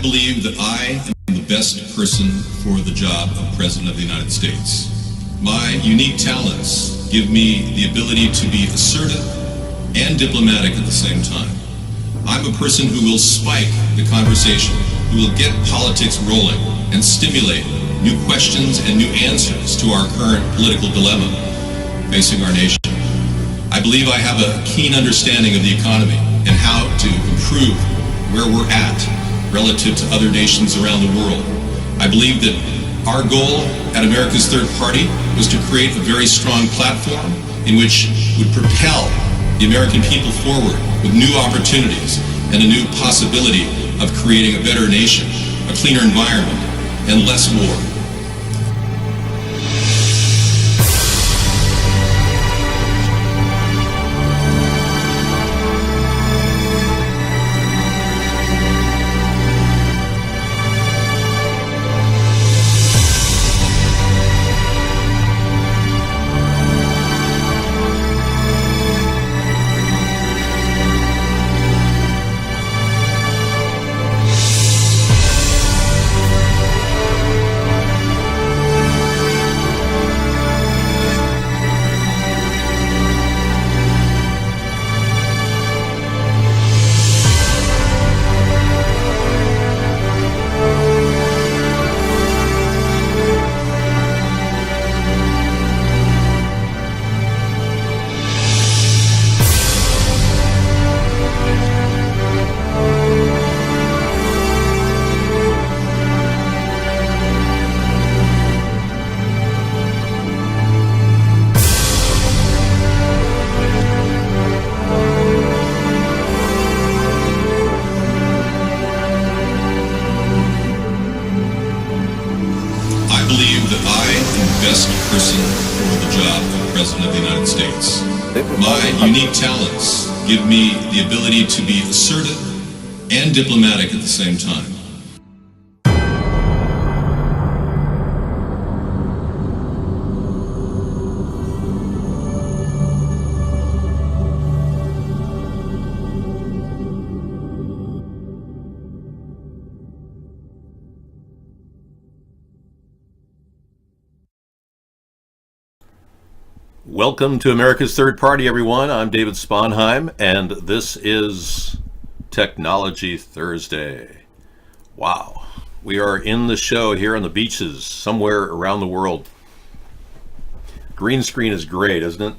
I believe that I am the best person for the job of President of the United States. My unique talents give me the ability to be assertive and diplomatic at the same time. I'm a person who will spike the conversation, who will get politics rolling and stimulate new questions and new answers to our current political dilemma facing our nation. I believe I have a keen understanding of the economy and how to improve where we're at relative to other nations around the world. I believe that our goal at America's Third Party was to create a very strong platform in which would propel the American people forward with new opportunities and a new possibility of creating a better nation, a cleaner environment, and less war. My unique talents give me the ability to be assertive and diplomatic at the same time. Welcome to America's Third Party, everyone. I'm David Sponheim, and this is Technology Thursday. Wow. We are in the show here on the beaches somewhere around the world. Green screen is great, isn't it?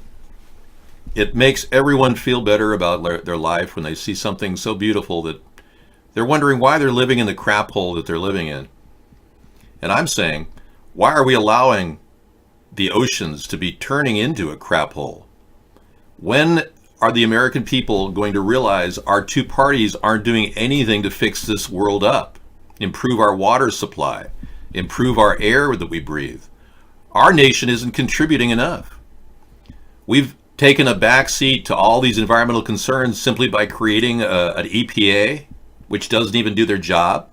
It makes everyone feel better about their life when they see something so beautiful that they're wondering why they're living in the crap hole that they're living in. And I'm saying, why are we allowing the oceans to be turning into a crap hole? When are the American people going to realize our two parties aren't doing anything to fix this world up, improve our water supply, improve our air that we breathe? Our nation isn't contributing enough. We've taken a back seat to all these environmental concerns simply by creating an EPA, which doesn't even do their job.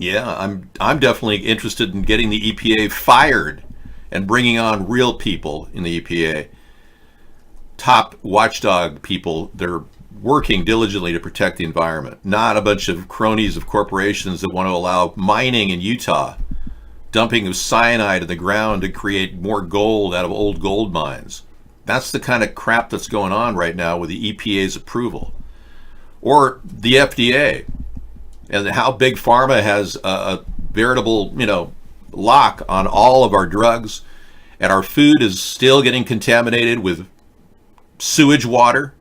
Yeah, I'm definitely interested in getting the EPA fired and bringing on real people in the EPA. Top watchdog people, they're working diligently to protect the environment, not a bunch of cronies of corporations that want to allow mining in Utah, dumping of cyanide in the ground to create more gold out of old gold mines. That's the kind of crap that's going on right now with the EPA's approval. Or the FDA, and how Big Pharma has a veritable, lock on all of our drugs, and our food is still getting contaminated with sewage water.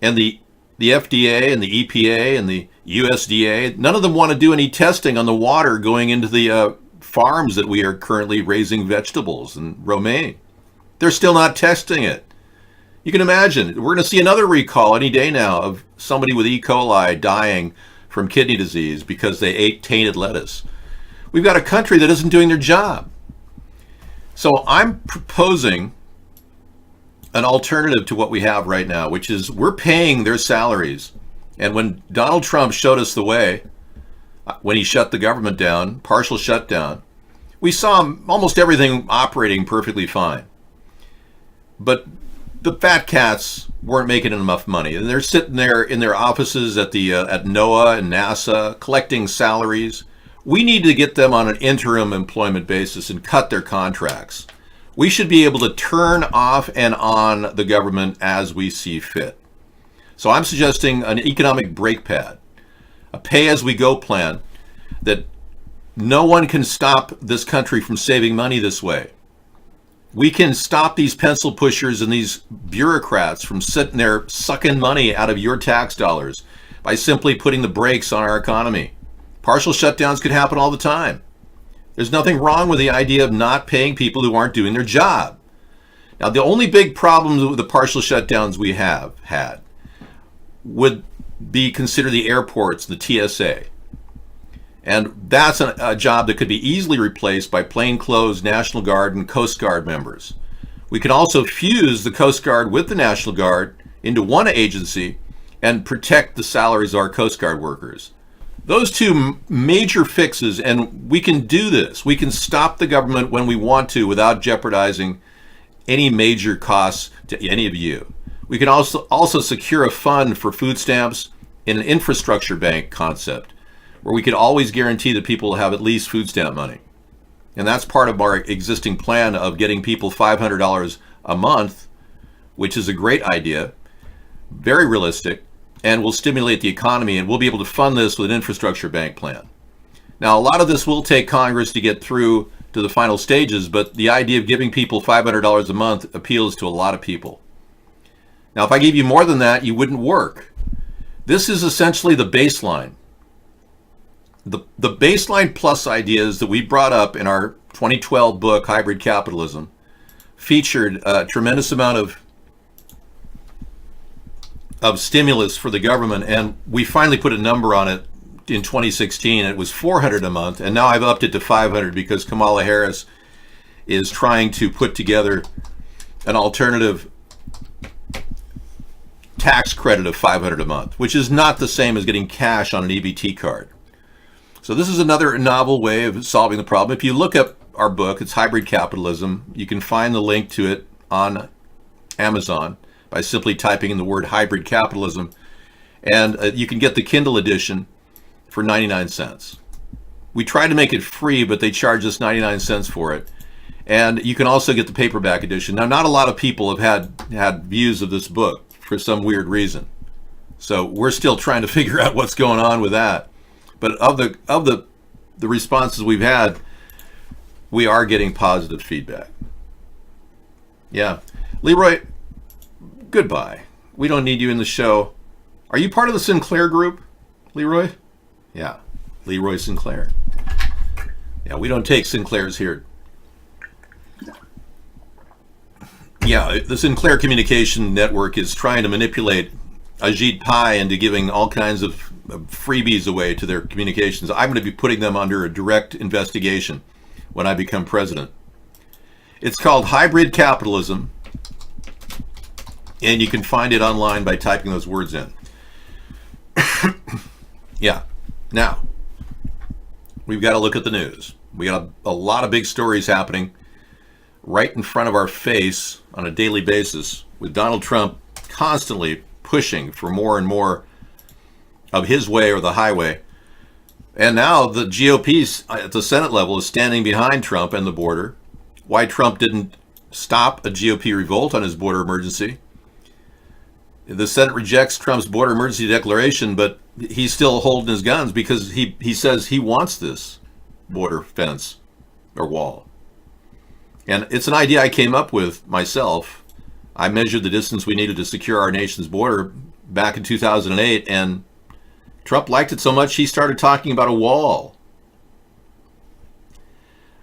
And the FDA and the EPA and the USDA, none of them want to do any testing on the water going into the farms that we are currently raising vegetables and romaine. They're still not testing it. You can imagine, we're going to see another recall any day now of somebody with E. coli dying from kidney disease because they ate tainted lettuce. We've got a country that isn't doing their job. So I'm proposing an alternative to what we have right now, which is we're paying their salaries. And when Donald Trump showed us the way, when he shut the government down, partial shutdown, we saw almost everything operating perfectly fine. But the fat cats weren't making enough money, and they're sitting there in their offices at NOAA and NASA collecting salaries. We need to get them on an interim employment basis and cut their contracts. We should be able to turn off and on the government as we see fit. So I'm suggesting an economic brake pad, a pay-as-we-go plan that no one can stop this country from saving money this way. We can stop these pencil pushers and these bureaucrats from sitting there sucking money out of your tax dollars by simply putting the brakes on our economy. Partial shutdowns could happen all the time. There's nothing wrong with the idea of not paying people who aren't doing their job. Now, the only big problem with the partial shutdowns we have had would be consider the airports, the TSA. And that's a job that could be easily replaced by plainclothes National Guard and Coast Guard members. We can also fuse the Coast Guard with the National Guard into one agency and protect the salaries of our Coast Guard workers. Those two major fixes, and we can do this. We can stop the government when we want to without jeopardizing any major costs to any of you. We can also secure a fund for food stamps in an infrastructure bank concept, where we could always guarantee that people have at least food stamp money. And that's part of our existing plan of getting people $500 a month, which is a great idea, very realistic, and will stimulate the economy, and we'll be able to fund this with an infrastructure bank plan. Now, a lot of this will take Congress to get through to the final stages, but the idea of giving people $500 a month appeals to a lot of people. Now, if I gave you more than that, you wouldn't work. This is essentially the baseline. The baseline plus ideas that we brought up in our 2012 book, Hybrid Capitalism, featured a tremendous amount of stimulus for the government, and we finally put a number on it in 2016. It was $400 a month, and now I've upped it to $500 because Kamala Harris is trying to put together an alternative tax credit of $500 a month, which is not the same as getting cash on an EBT card. So this is another novel way of solving the problem. If you look up our book, it's Hybrid Capitalism. You can find the link to it on Amazon by simply typing in the word hybrid capitalism. And you can get the Kindle edition for 99 cents. We tried to make it free, but they charge us 99 cents for it. And you can also get the paperback edition. Now, not a lot of people have had views of this book for some weird reason. So we're still trying to figure out what's going on with that. But of the responses we've had, we are getting positive feedback. Yeah. Leroy, goodbye. We don't need you in the show. Are you part of the Sinclair group, Leroy? Yeah. Leroy Sinclair. Yeah, we don't take Sinclairs here. Yeah, the Sinclair Communication Network is trying to manipulate Ajit Pai into giving all kinds of freebies away to their communications. I'm going to be putting them under a direct investigation when I become president. It's called Hybrid Capitalism, and you can find it online by typing those words in. Yeah. Now, we've got to look at the news. We got a lot of big stories happening right in front of our face on a daily basis, with Donald Trump constantly pushing for more and more of his way or the highway. And now the GOP at the Senate level is standing behind Trump and the border. Why Trump didn't stop a GOP revolt on his border emergency. The Senate rejects Trump's border emergency declaration, but he's still holding his guns because he says he wants this border fence or wall. And it's an idea I came up with myself. I measured the distance we needed to secure our nation's border back in 2008, and Trump liked it so much he started talking about a wall.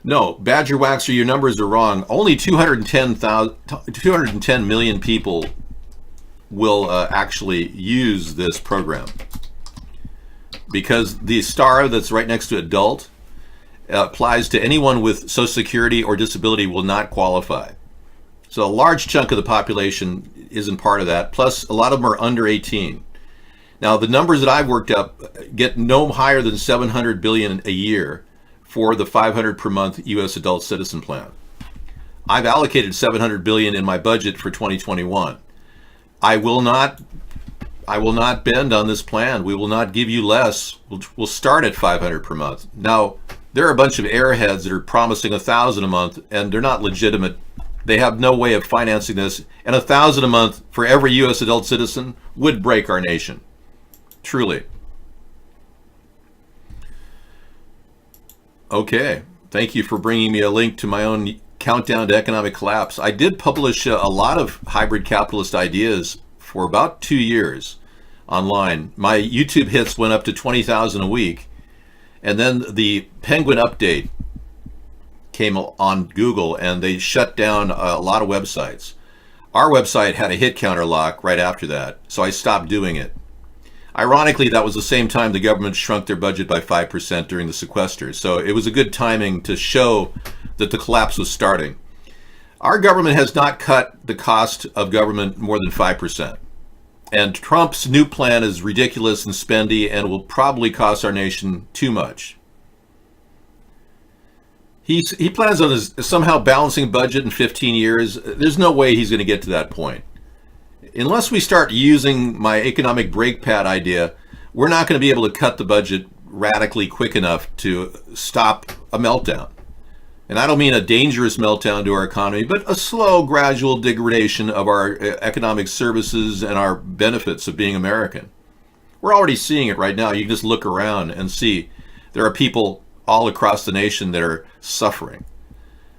No, Badger Waxer, your numbers are wrong. Only 210 million people will actually use this program, because the star that's right next to adult applies to anyone with Social Security or disability will not qualify. So a large chunk of the population isn't part of that. Plus, a lot of them are under 18. Now, the numbers that I've worked up get no higher than $700 billion a year for the $500 per month U.S. adult citizen plan. I've allocated $700 billion in my budget for 2021. I will not bend on this plan. We will not give you less. We'll start at 500 per month. Now, there are a bunch of airheads that are promising 1,000 a month, and they're not legitimate. They have no way of financing this, and 1,000 a month for every U.S. adult citizen would break our nation. Truly. Okay. Thank you for bringing me a link to my own countdown to economic collapse. I did publish a lot of hybrid capitalist ideas for about 2 years online. My YouTube hits went up to 20,000 a week. And then the Penguin Update came on Google and they shut down a lot of websites. Our website had a hit counter lock right after that, so I stopped doing it. Ironically, that was the same time the government shrunk their budget by 5% during the sequester, so it was a good timing to show that the collapse was starting. Our government has not cut the cost of government more than 5%. And Trump's new plan is ridiculous and spendy and will probably cost our nation too much. He plans on somehow balancing budget in 15 years. There's no way he's going to get to that point. Unless we start using my economic brake pad idea, we're not going to be able to cut the budget radically quick enough to stop a meltdown. And I don't mean a dangerous meltdown to our economy, but a slow, gradual degradation of our economic services and our benefits of being American. We're already seeing it right now. You can just look around and see there are people all across the nation that are suffering.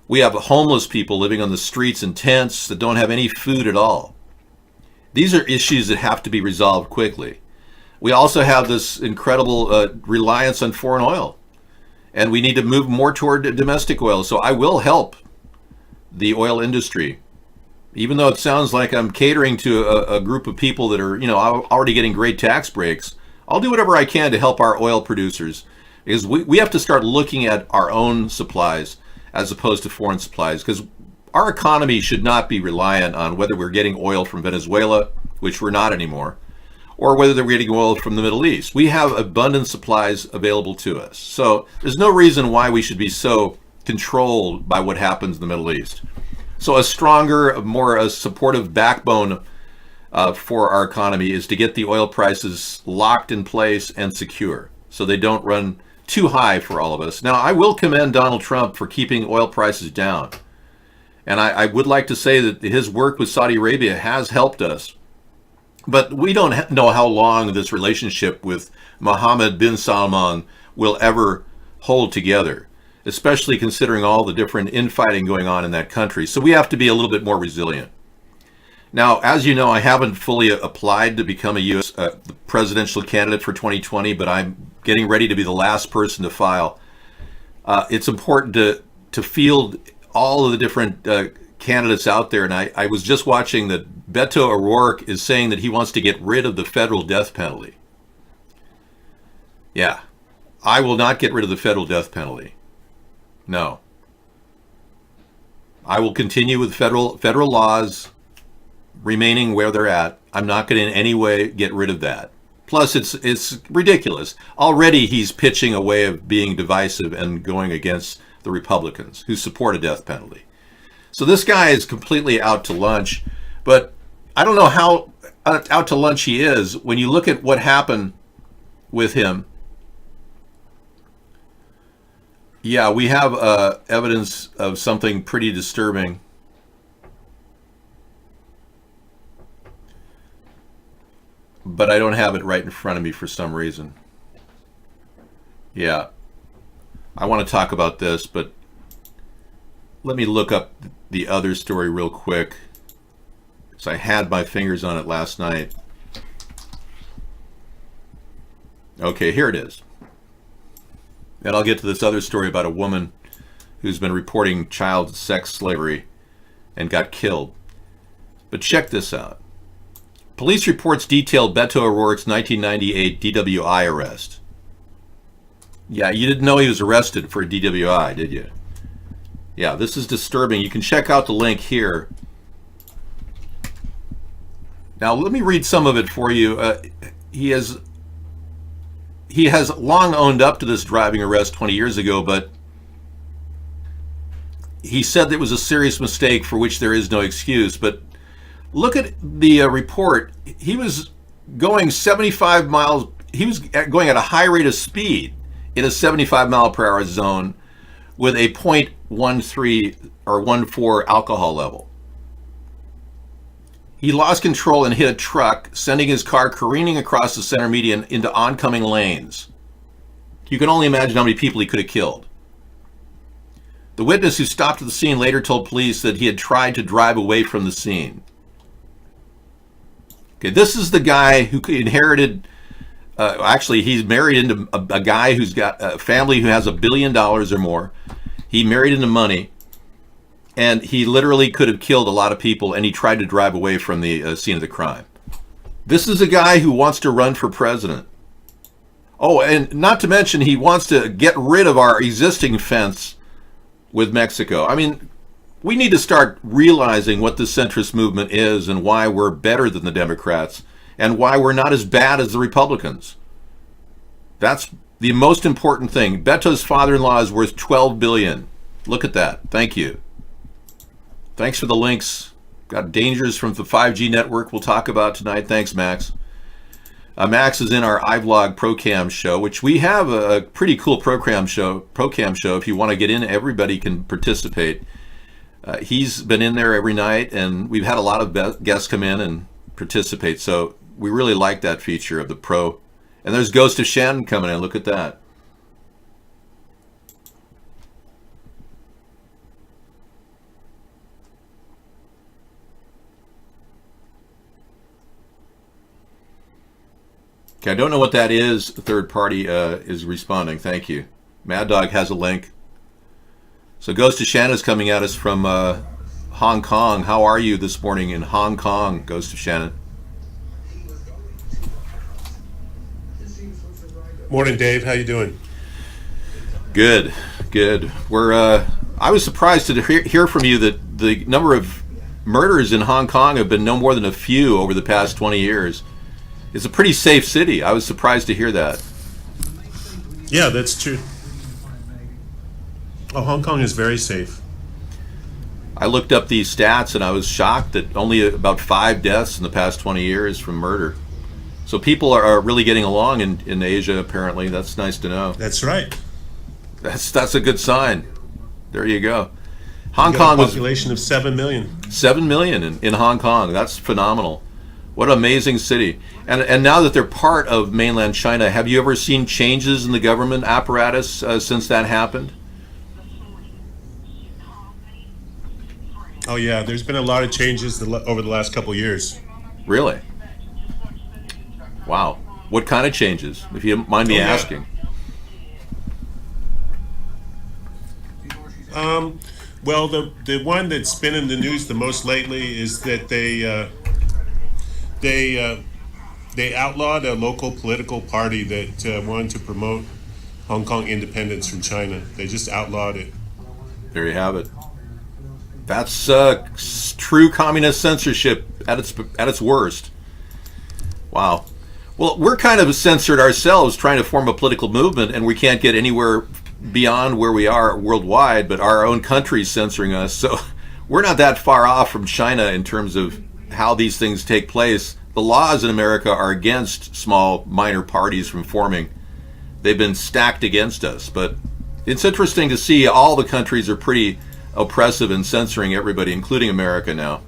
We have homeless people living on the streets in tents that don't have any food at all. These are issues that have to be resolved quickly. We also have this incredible reliance on foreign oil. And we need to move more toward domestic oil. So I will help the oil industry. Even though it sounds like I'm catering to a group of people that are, already getting great tax breaks, I'll do whatever I can to help our oil producers. Because we have to start looking at our own supplies as opposed to foreign supplies. Because our economy should not be reliant on whether we're getting oil from Venezuela, which we're not anymore, or whether they're getting oil from the Middle East. We have abundant supplies available to us. So there's no reason why we should be so controlled by what happens in the Middle East. So a stronger, more supportive backbone for our economy is to get the oil prices locked in place and secure so they don't run too high for all of us. Now, I will commend Donald Trump for keeping oil prices down. And I would like to say that his work with Saudi Arabia has helped us. But we don't know how long this relationship with Mohammed bin Salman will ever hold together, especially considering all the different infighting going on in that country. So we have to be a little bit more resilient. Now, as you know, I haven't fully applied to become a U.S. Presidential candidate for 2020, but I'm getting ready to be the last person to file. It's important to field all of the different candidates out there, and I was just watching that Beto O'Rourke is saying that he wants to get rid of the federal death penalty. Yeah, I will not get rid of the federal death penalty. No. I will continue with federal laws remaining where they're at. I'm not going to in any way get rid of that. Plus, it's ridiculous. Already he's pitching a way of being divisive and going against the Republicans who support a death penalty. So this guy is completely out to lunch, but I don't know how out to lunch he is when you look at what happened with him. Yeah, we have evidence of something pretty disturbing. But I don't have it right in front of me for some reason. Yeah, I want to talk about this, but let me look up the other story real quick, because I had my fingers on it last night. Okay, here it is. And I'll get to this other story about a woman who's been reporting child sex slavery and got killed. But check this out. Police reports detail Beto O'Rourke's 1998 DWI arrest. Yeah, you didn't know he was arrested for a DWI, did you? Yeah, this is disturbing. You can check out the link here. Now, let me read some of it for you. He has long owned up to this driving arrest 20 years ago, but he said it was a serious mistake for which there is no excuse. But look at the report. He was going 75 miles. He was going at a high rate of speed in a 75 mile per hour zone with a 0.13 or 14 alcohol level. He lost control and hit a truck, sending his car careening across the center median into oncoming lanes. You can only imagine how many people he could have killed. The witness who stopped at the scene later told police that he had tried to drive away from the scene. Okay, this is the guy who inherited, actually he's married into a guy who's got a family who has $1 billion or more. He married into money, and he literally could have killed a lot of people, and he tried to drive away from the scene of the crime. This is a guy who wants to run for president. Oh, and not to mention he wants to get rid of our existing fence with Mexico. I mean, we need to start realizing what the centrist movement is and why we're better than the Democrats and why we're not as bad as the Republicans. That's the most important thing. Beto's father-in-law is worth $12 billion. Look at that. Thank you. Thanks for the links. Got dangers from the 5G network we'll talk about tonight. Thanks, Max. Max is in our iVlog ProCam show, which we have a pretty cool ProCam show. If you want to get in, everybody can participate. He's been in there every night, and we've had a lot of guests come in and participate. So we really like that feature of the Pro. And there's Ghost of Shannon coming in. Look at that. Okay, I don't know what that is. The third party is responding. Thank you. Mad Dog has a link. So Ghost of Shannon is coming at us from Hong Kong. How are you this morning in Hong Kong, Ghost of Shannon? Morning, Dave. How you doing? Good, good. I was surprised to hear from you that the number of murders in Hong Kong have been no more than a few over the past 20 years. It's a pretty safe city. I was surprised to hear that. Yeah, that's true. Oh, Hong Kong is very safe. I looked up these stats and I was shocked that only about 5 deaths in the past 20 years from murder. So people are really getting along in Asia, apparently. That's nice to know. That's right. That's a good sign. There you go. Hong You got Kong a was population of 7 million. 7 million in Hong Kong. That's phenomenal. What an amazing city. And now that they're part of mainland China, have you ever seen changes in the government apparatus since that happened? Oh yeah, there's been a lot of changes over the last couple of years. Really? Wow. What kind of changes, if you don't mind me asking? Well, the one that's been in the news the most lately is that they outlawed a local political party that wanted to promote Hong Kong independence from China. They just outlawed it. There you have it. That's true communist censorship at its worst. Wow. Well, we're kind of censored ourselves trying to form a political movement, and we can't get anywhere beyond where we are worldwide, but our own country's censoring us. So we're not that far off from China in terms of how these things take place. The laws in America are against small, minor parties from forming. They've been stacked against us. But it's interesting to see all the countries are pretty oppressive and censoring everybody, including America now.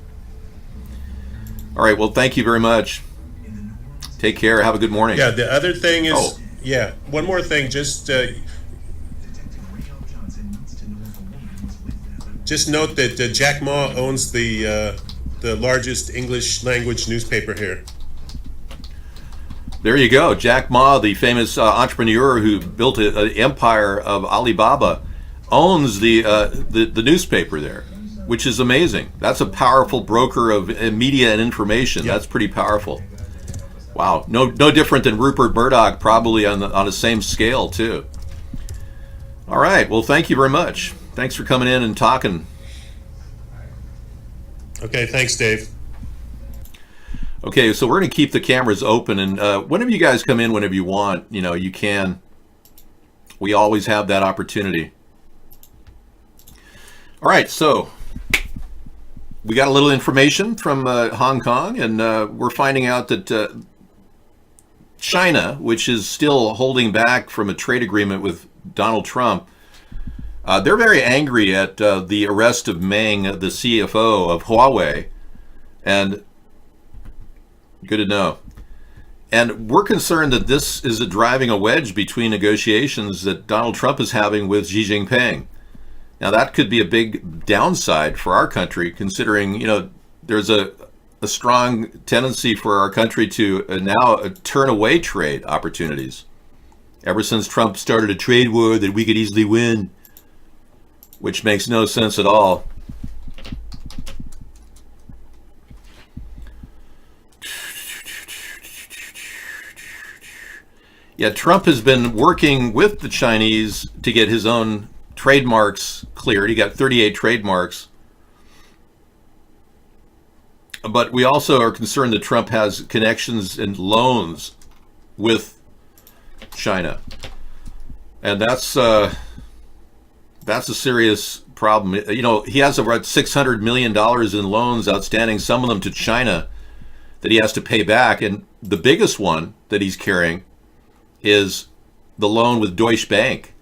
All right, well, thank you very much. Take care. Have a good morning. Yeah, the other thing is, one more thing. Just note that Jack Ma owns the largest English language newspaper here. There you go. Jack Ma, the famous entrepreneur who built an empire of Alibaba, owns the newspaper there, which is amazing. That's a powerful broker of media and information. Yep. That's pretty powerful. Wow, no different than Rupert Murdoch, probably on the same scale too. All right, well, thank you very much. Thanks for coming in and talking. Okay, thanks, Dave. Okay, so we're going to keep the cameras open, and whenever you guys come in, whenever you want, you can. We always have that opportunity. All right, so we got a little information from Hong Kong, and we're finding out that China, which is still holding back from a trade agreement with Donald Trump, they're very angry at the arrest of Meng, the CFO of Huawei, and good to know. And we're concerned that this is driving a wedge between negotiations that Donald Trump is having with Xi Jinping. Now, that could be a big downside for our country, considering, there's a strong tendency for our country to now turn away trade opportunities. Ever since Trump started a trade war that we could easily win, which makes no sense at all. Yeah, Trump has been working with the Chinese to get his own trademarks cleared. He got 38 trademarks. But we also are concerned that Trump has connections and loans with China. And that's a serious problem. He has over $600 million in loans outstanding, some of them to China, that he has to pay back. And the biggest one that he's carrying is the loan with Deutsche Bank.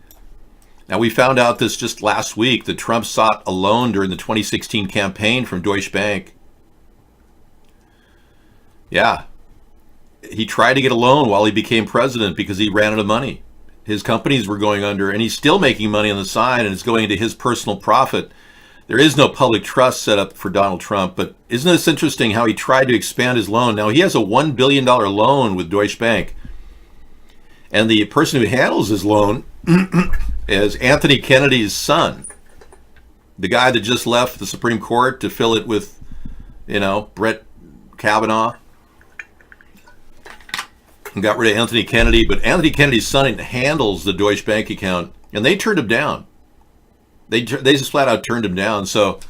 Now, we found out this just last week that Trump sought a loan during the 2016 campaign from Deutsche Bank. Yeah. He tried to get a loan while he became president because he ran out of money. His companies were going under, and he's still making money on the side, and it's going into his personal profit. There is no public trust set up for Donald Trump, but isn't this interesting how he tried to expand his loan? Now, he has a $1 billion loan with Deutsche Bank. And the person who handles his loan is Anthony Kennedy's son, the guy that just left the Supreme Court to fill it with, Brett Kavanaugh, and got rid of Anthony Kennedy. But Anthony Kennedy's son handles the Deutsche Bank account, and they turned him down. They just flat out turned him down. So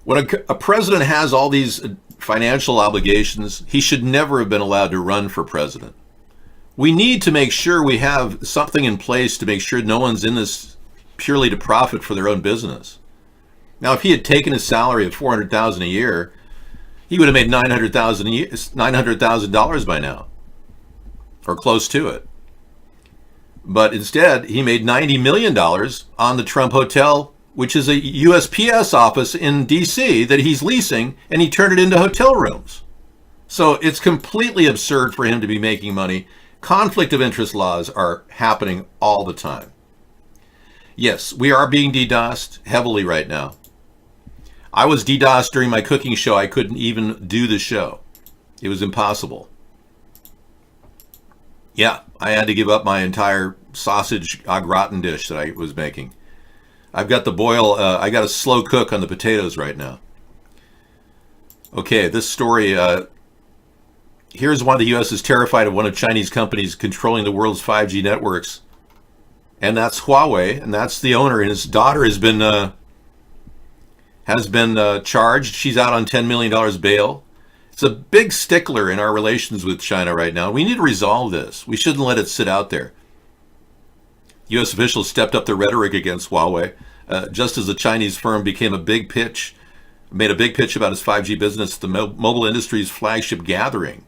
when a president has all these financial obligations, he should never have been allowed to run for president. We need to make sure we have something in place to make sure no one's in this purely to profit for their own business. Now, if he had taken his salary of $400,000 a year, he would have made $900,000 by now, or close to it. But instead, he made $90 million on the Trump Hotel, which is a USPS office in D.C. that he's leasing, and he turned it into hotel rooms. So it's completely absurd for him to be making money. Conflict of interest laws are happening all the time. Yes, we are being DDoSed heavily right now. I was DDoSed during my cooking show. I couldn't even do the show. It was impossible. Yeah, I had to give up my entire sausage au gratin dish that I was making. I've got the boil, I got a slow cook on the potatoes right now. Okay, this story, here's why the U.S. is terrified of one of Chinese companies controlling the world's 5G networks. And that's Huawei, and that's the owner. And his daughter has been charged. She's out on $10 million bail. It's a big stickler in our relations with China right now. We need to resolve this. We shouldn't let it sit out there. U.S. officials stepped up their rhetoric against Huawei, just as the Chinese firm made a big pitch about its 5G business at the mobile industry's flagship gathering.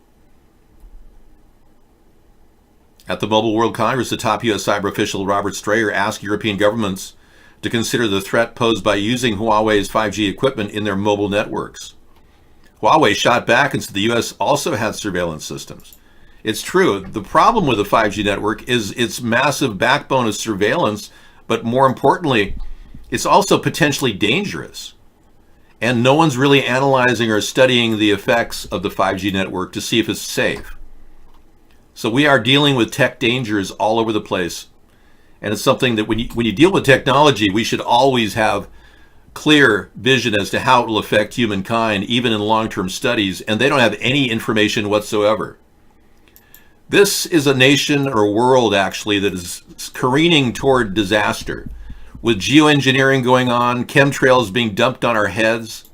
At the Mobile World Congress, the top U.S. cyber official Robert Strayer asked European governments to consider the threat posed by using Huawei's 5G equipment in their mobile networks. Huawei shot back and said the U.S. also had surveillance systems. It's true. The problem with the 5G network is its massive backbone of surveillance, but more importantly, it's also potentially dangerous. And no one's really analyzing or studying the effects of the 5G network to see if it's safe. So we are dealing with tech dangers all over the place. And it's something that when you deal with technology, we should always have clear vision as to how it will affect humankind, even in long-term studies, and they don't have any information whatsoever. This is a nation or world, actually, that is careening toward disaster, with geoengineering going on, chemtrails being dumped on our heads.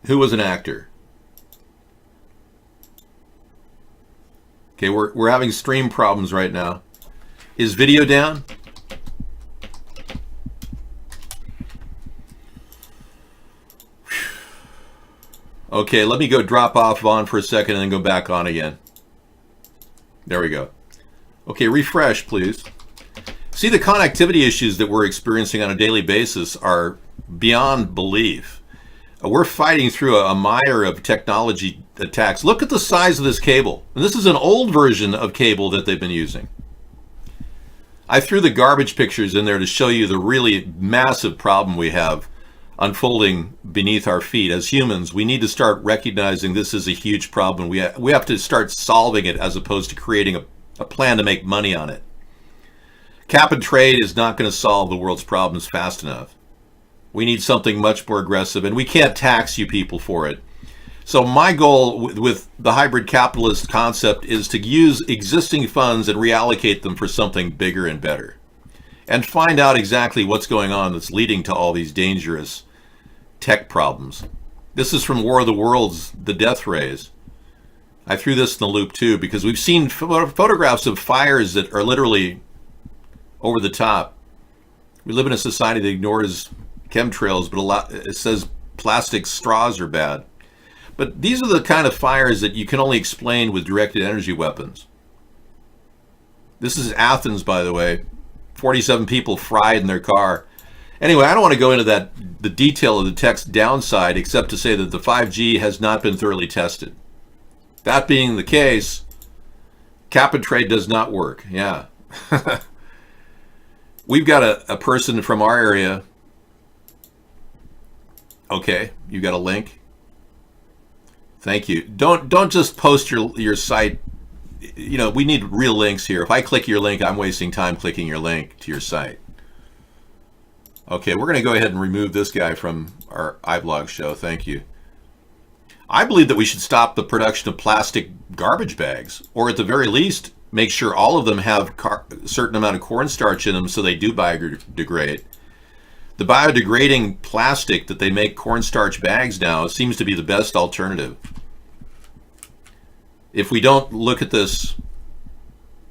Who was an actor? Okay, we're having stream problems right now. Is video down? Okay, let me go drop off on for a second and then go back on again. There we go. Okay, refresh, please. See, the connectivity issues that we're experiencing on a daily basis are beyond belief. We're fighting through a mire of technology attacks. Look at the size of this cable. And this is an old version of cable that they've been using. I threw the garbage pictures in there to show you the really massive problem we have unfolding beneath our feet. As humans, we need to start recognizing this is a huge problem. We have to start solving it as opposed to creating a plan to make money on it. Cap and trade is not going to solve the world's problems fast enough. We need something much more aggressive, and we can't tax you people for it. So my goal with the hybrid capitalist concept is to use existing funds and reallocate them for something bigger and better. And find out exactly what's going on that's leading to all these dangerous tech problems. This is from War of the Worlds, the death rays. I threw this in the loop too because we've seen photographs of fires that are literally over the top. We live in a society that ignores chemtrails, but it says plastic straws are bad. But these are the kind of fires that you can only explain with directed energy weapons. This is Athens, by the way. 47 people fried in their car. Anyway, I don't want to go into the detail of the tech's downside, except to say that the 5G has not been thoroughly tested. That being the case, cap and trade does not work. Yeah. We've got a person from our area. Okay, you got a link. Thank you. Don't just post your site. You know, we need real links here. If I click your link, I'm wasting time clicking your link to your site. Okay, we're going to go ahead and remove this guy from our iBlog show. Thank you. I believe that we should stop the production of plastic garbage bags, or at the very least, make sure all of them have a certain amount of cornstarch in them so they do biodegrade. The biodegrading plastic that they make cornstarch bags now seems to be the best alternative. If we don't look at this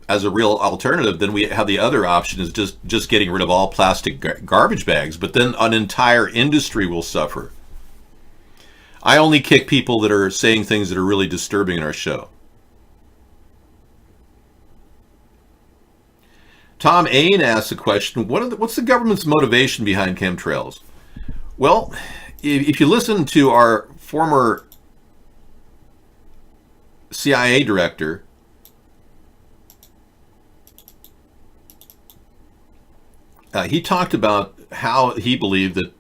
as a real alternative, then we have the other option is just getting rid of all plastic garbage bags, but then an entire industry will suffer. I only kick people that are saying things that are really disturbing in our show. Tom Ain asks a question, what's the government's motivation behind chemtrails? Well, if you listen to our former CIA director, he talked about how he believed that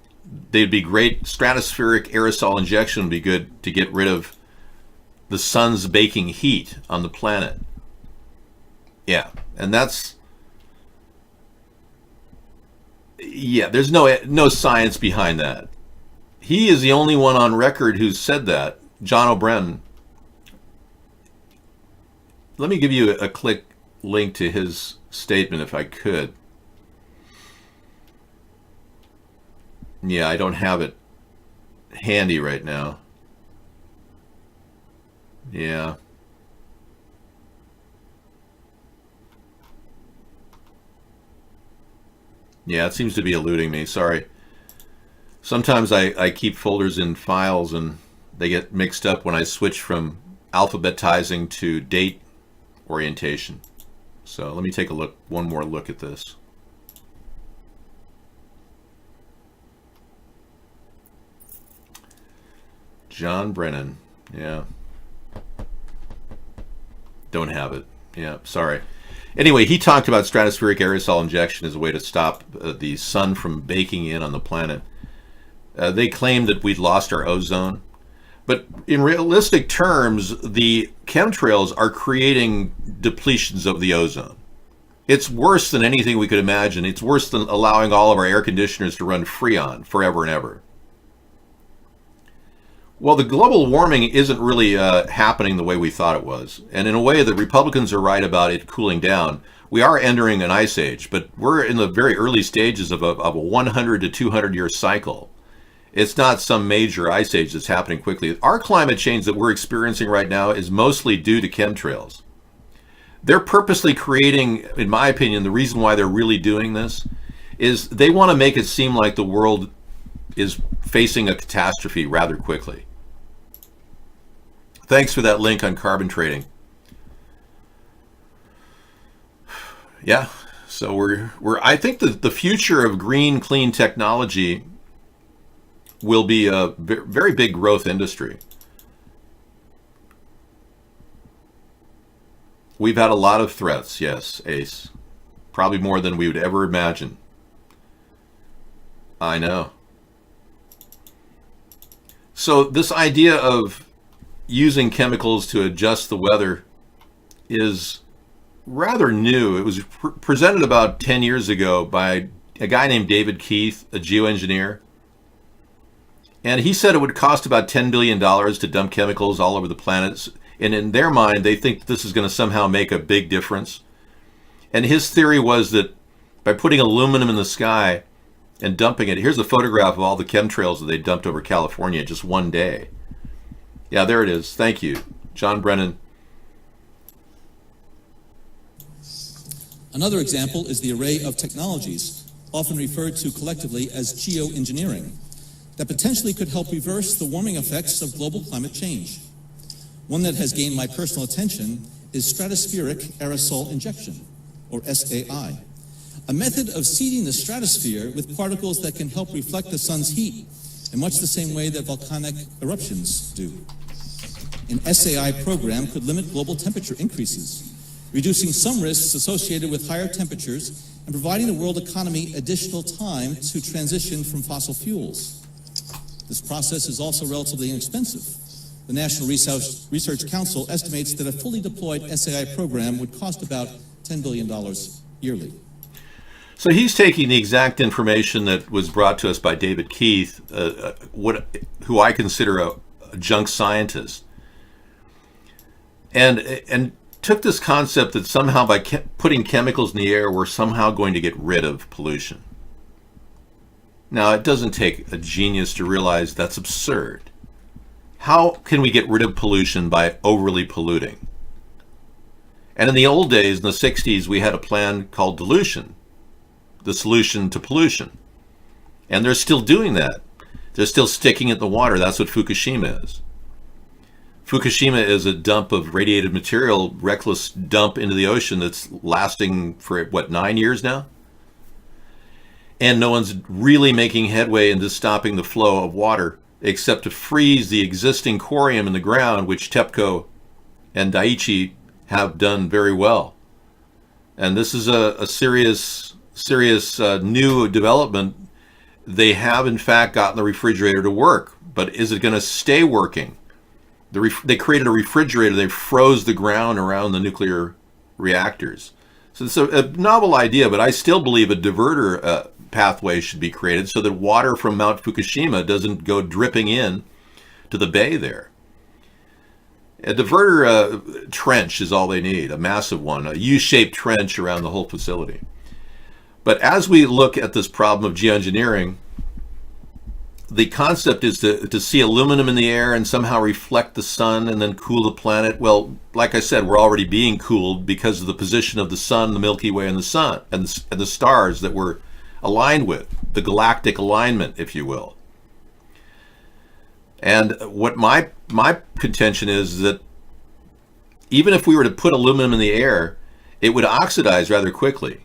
they'd be great. Stratospheric aerosol injection would be good to get rid of the sun's baking heat on the planet. Yeah, and there's no science behind that. He is the only one on record who's said that, John O'Brien. Let me give you a quick link to his statement if I could. Yeah, I don't have it handy right now. Yeah. Yeah, it seems to be eluding me. Sorry. Sometimes I keep folders in files and they get mixed up when I switch from alphabetizing to date orientation. So let me take one more look at this. John Brennan. Yeah. Don't have it. Yeah, sorry. Anyway, he talked about stratospheric aerosol injection as a way to stop the sun from baking in on the planet. They claimed that we'd lost our ozone. But in realistic terms, the chemtrails are creating depletions of the ozone. It's worse than anything we could imagine. It's worse than allowing all of our air conditioners to run Freon forever and ever. Well, the global warming isn't really happening the way we thought it was. And in a way, the Republicans are right about it cooling down. We are entering an ice age, but we're in the very early stages of a 100 to 200 year cycle. It's not some major ice age that's happening quickly. Our climate change that we're experiencing right now is mostly due to chemtrails. They're purposely creating, in my opinion, the reason why they're really doing this is they want to make it seem like the world is facing a catastrophe rather quickly. Thanks for that link on carbon trading. Yeah, so we're I think the future of green, clean technology will be a very big growth industry. We've had a lot of threats, yes, Ace. Probably more than we would ever imagine. I know. So this idea of using chemicals to adjust the weather is rather new. It was presented about 10 years ago by a guy named David Keith, a geoengineer. And he said it would cost about $10 billion to dump chemicals all over the planet. And in their mind, they think this is going to somehow make a big difference. And his theory was that by putting aluminum in the sky and dumping it, here's a photograph of all the chemtrails that they dumped over California in just one day. Yeah, there it is. Thank you, John Brennan. Another example is the array of technologies, often referred to collectively as geoengineering, that potentially could help reverse the warming effects of global climate change. One that has gained my personal attention is stratospheric aerosol injection, or SAI, a method of seeding the stratosphere with particles that can help reflect the sun's heat in much the same way that volcanic eruptions do. An SAI program could limit global temperature increases, reducing some risks associated with higher temperatures and providing the world economy additional time to transition from fossil fuels. This process is also relatively inexpensive. The National Research Council estimates that a fully deployed SAI program would cost about $10 billion yearly. So he's taking the exact information that was brought to us by David Keith, who I consider a junk scientist, and took this concept that somehow by putting chemicals in the air, we're somehow going to get rid of pollution. Now, it doesn't take a genius to realize that's absurd. How can we get rid of pollution by overly polluting? And in the old days, in the 60s, we had a plan called dilution, the solution to pollution. And they're still doing that. They're still sticking it in the water. That's what Fukushima is. Fukushima is a dump of radiated material, reckless dump into the ocean that's lasting for, 9 years now? And no one's really making headway into stopping the flow of water except to freeze the existing corium in the ground, which TEPCO and Daiichi have done very well. And this is a serious new development. They have, in fact, gotten the refrigerator to work, but is it going to stay working? They created a refrigerator. They froze the ground around the nuclear reactors. So it's a novel idea, but I still believe a diverter pathway should be created so that water from Mount Fukushima doesn't go dripping in to the bay there. A diverter trench is all they need, a massive one, a U-shaped trench around the whole facility. But as we look at this problem of geoengineering, the concept is to see aluminum in the air and somehow reflect the sun and then cool the planet. Well, like I said, we're already being cooled because of the position of the sun, the Milky Way, and the sun, and the stars that we're aligned with, the galactic alignment, if you will. And what my contention is that even if we were to put aluminum in the air, it would oxidize rather quickly.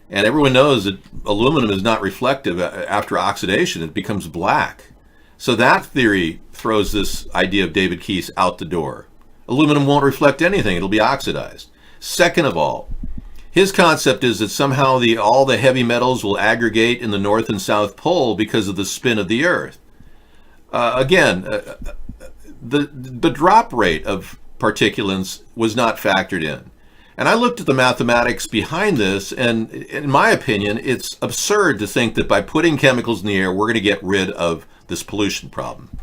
And everyone knows that aluminum is not reflective after oxidation. It becomes black. So that theory throws this idea of David Keith out the door. Aluminum won't reflect anything. It'll be oxidized. Second of all, his concept is that somehow all the heavy metals will aggregate in the North and South Pole because of the spin of the Earth. The drop rate of particulates was not factored in. And I looked at the mathematics behind this, and in my opinion, it's absurd to think that by putting chemicals in the air, we're going to get rid of this pollution problem.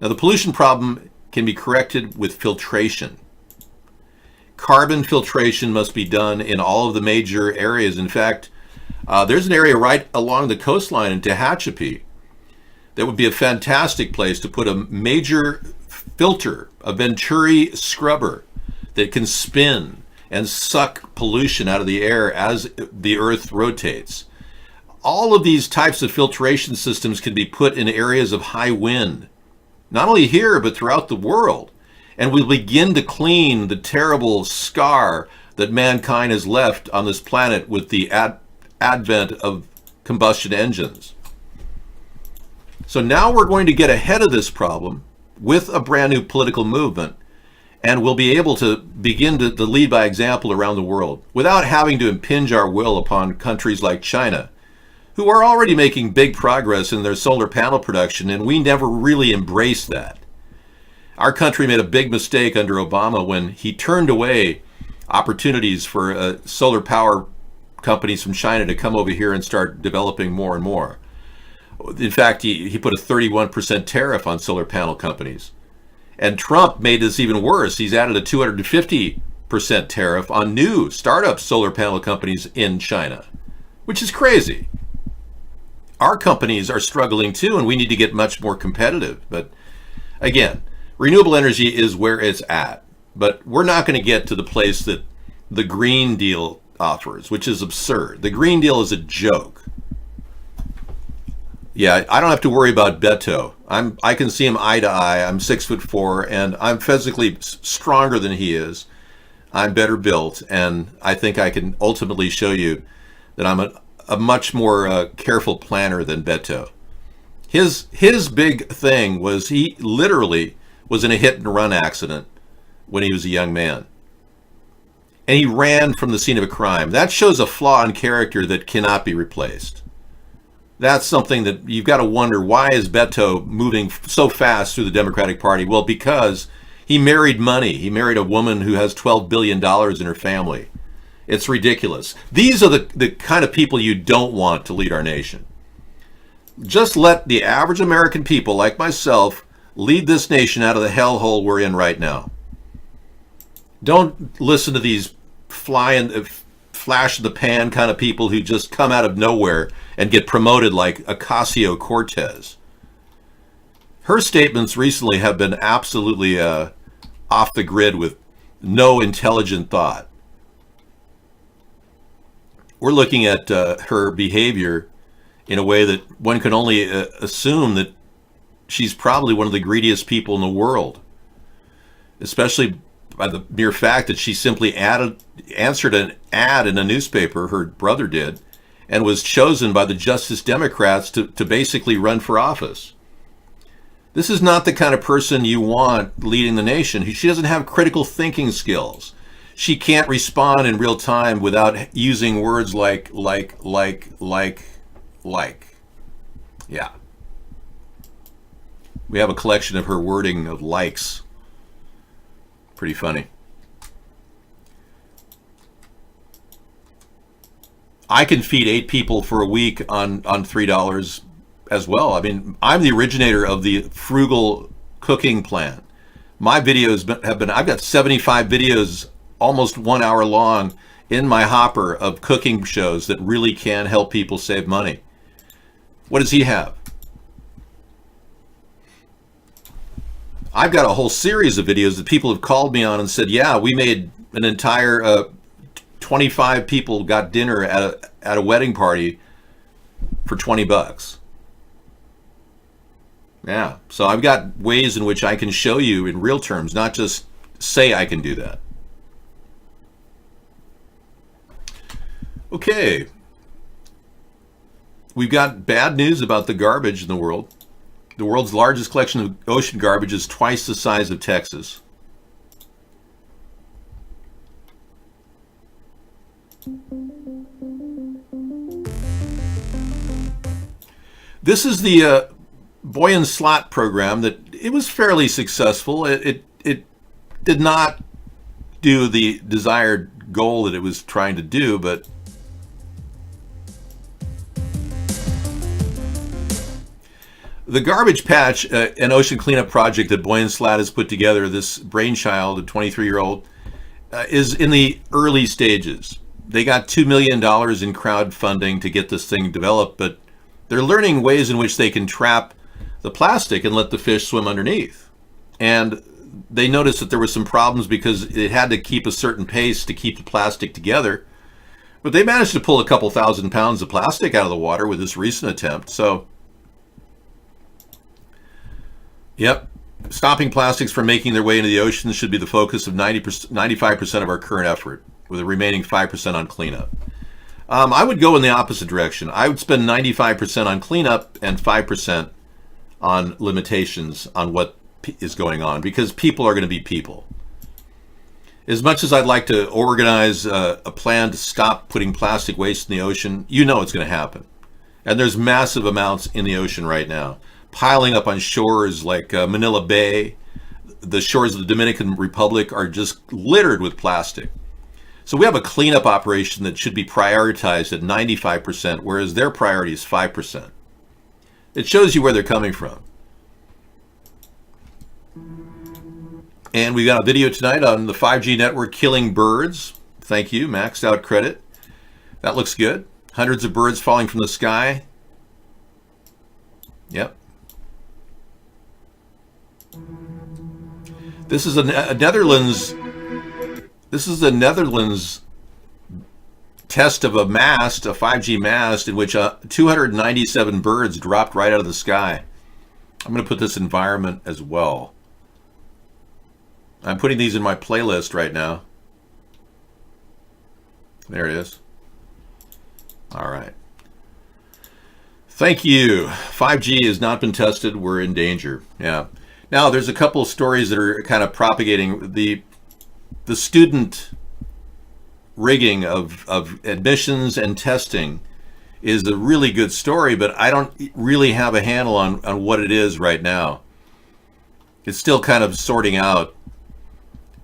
Now, the pollution problem can be corrected with filtration. Carbon filtration must be done in all of the major areas. In fact, there's an area right along the coastline in Tehachapi that would be a fantastic place to put a major filter, a Venturi scrubber, that can spin and suck pollution out of the air as the Earth rotates. All of these types of filtration systems can be put in areas of high wind not only here, but throughout the world. And we'll begin to clean the terrible scar that mankind has left on this planet with the advent of combustion engines. So now we're going to get ahead of this problem with a brand new political movement, and we'll be able to begin to lead by example around the world without having to impinge our will upon countries like China, who are already making big progress in their solar panel production, and we never really embraced that. Our country made a big mistake under Obama when he turned away opportunities for solar power companies from China to come over here and start developing more and more. In fact, he put a 31% tariff on solar panel companies. And Trump made this even worse. He's added a 250% tariff on new startup solar panel companies in China, which is crazy. Our companies are struggling too, and we need to get much more competitive. But again, renewable energy is where it's at. But we're not going to get to the place that the Green Deal offers, which is absurd. The Green Deal is a joke. Yeah, I don't have to worry about Beto. I can see him eye to eye. I'm 6'4", and I'm physically stronger than he is. I'm better built, and I think I can ultimately show you that I'm a much more careful planner than Beto. His big thing was he literally was in a hit and run accident when he was a young man. And he ran from the scene of a crime. That shows a flaw in character that cannot be replaced. That's something that you've got to wonder, why is Beto moving so fast through the Democratic Party? Well, because he married money. He married a woman who has $12 billion in her family. It's ridiculous. These are the kind of people you don't want to lead our nation. Just let the average American people like myself lead this nation out of the hellhole we're in right now. Don't listen to these flash in the pan kind of people who just come out of nowhere and get promoted like Ocasio-Cortez. Her statements recently have been absolutely off the grid with no intelligent thought. We're looking at her behavior in a way that one can only assume that she's probably one of the greediest people in the world, especially by the mere fact that she simply answered an ad in a newspaper, her brother did, and was chosen by the Justice Democrats to basically run for office. This is not the kind of person you want leading the nation. She doesn't have critical thinking skills. She can't respond in real time without using words like. Yeah. We have a collection of her wording of likes. Pretty funny. I can feed 8 people for a week on $3 as well. I mean, I'm the originator of the frugal cooking plan. My videos I've got 75 videos, almost 1 hour long, in my hopper of cooking shows that really can help people save money. What does he have? I've got a whole series of videos that people have called me on and said, yeah, we made an entire 25 people got dinner at a wedding party for $20. Yeah, so I've got ways in which I can show you in real terms, not just say I can do that. Okay. We've got bad news about the garbage in the world. The world's largest collection of ocean garbage is twice the size of Texas. This is the Boy and Slot program that it was fairly successful. It did not do the desired goal that it was trying to do, but the Garbage Patch, an ocean cleanup project that Boy and Slot has put together, this brainchild, a 23-year-old, is in the early stages. They got $2 million in crowdfunding to get this thing developed, but they're learning ways in which they can trap the plastic and let the fish swim underneath. And they noticed that there were some problems because it had to keep a certain pace to keep the plastic together. But they managed to pull a couple thousand pounds of plastic out of the water with this recent attempt. So, yep, Stopping plastics from making their way into the oceans should be the focus of 95% of our current effort, with the remaining 5% on cleanup. I would go in the opposite direction. I would spend 95% on cleanup and 5% on limitations on what is going on, because people are going to be people. As much as I'd like to organize a plan to stop putting plastic waste in the ocean, you know it's going to happen. And there's massive amounts in the ocean right now, piling up on shores like Manila Bay. The shores of the Dominican Republic are just littered with plastic. So we have a cleanup operation that should be prioritized at 95%, whereas their priority is 5%. It shows you where they're coming from. And we got a video tonight on the 5G network killing birds. Thank you, maxed out credit. That looks good. Hundreds of birds falling from the sky. Yep. This is a Netherlands. This is the Netherlands test of a mast, a 5G mast, in which 297 birds dropped right out of the sky. I'm going to put this environment as well. I'm putting these in my playlist right now. There it is. All right. Thank you. 5G has not been tested. We're in danger. Yeah. Now, there's a couple of stories that are kind of propagating the student rigging of admissions and testing is a really good story, but I don't really have a handle on what it is right now. It's still kind of sorting out.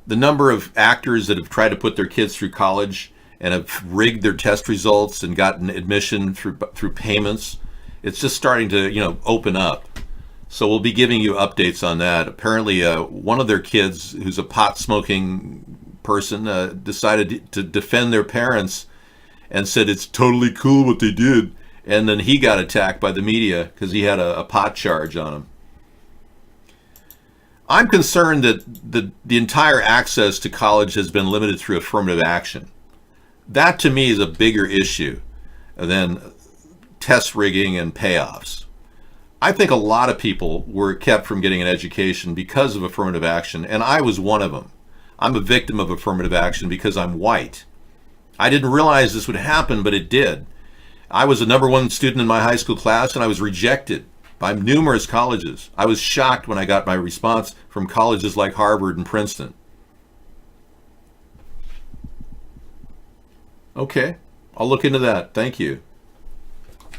The number of actors that have tried to put their kids through college and have rigged their test results and gotten admission through payments, it's just starting to, open up. So we'll be giving you updates on that. Apparently, one of their kids, who's a pot-smoking person, decided to defend their parents and said it's totally cool what they did. And then he got attacked by the media because he had a pot charge on him. I'm concerned that the entire access to college has been limited through affirmative action. That, to me, is a bigger issue than test rigging and payoffs. I think a lot of people were kept from getting an education because of affirmative action, and I was one of them. I'm a victim of affirmative action because I'm white. I didn't realize this would happen, but it did. I was the #1 student in my high school class, and I was rejected by numerous colleges. I was shocked when I got my response from colleges like Harvard and Princeton. Okay, I'll look into that. Thank you.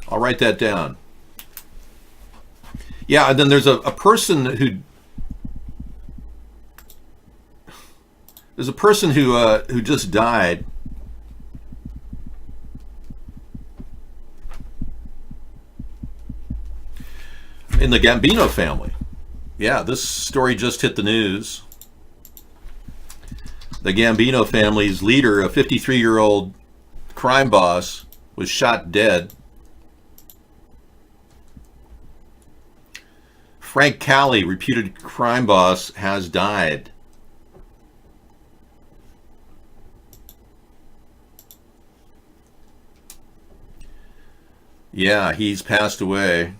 I'll write that down. Yeah, and then there's a person who just died. In the Gambino family. Yeah, this story just hit the news. The Gambino family's leader, a 53-year-old crime boss, was shot dead. Frank Cali, reputed crime boss, has died. Yeah, he's passed away.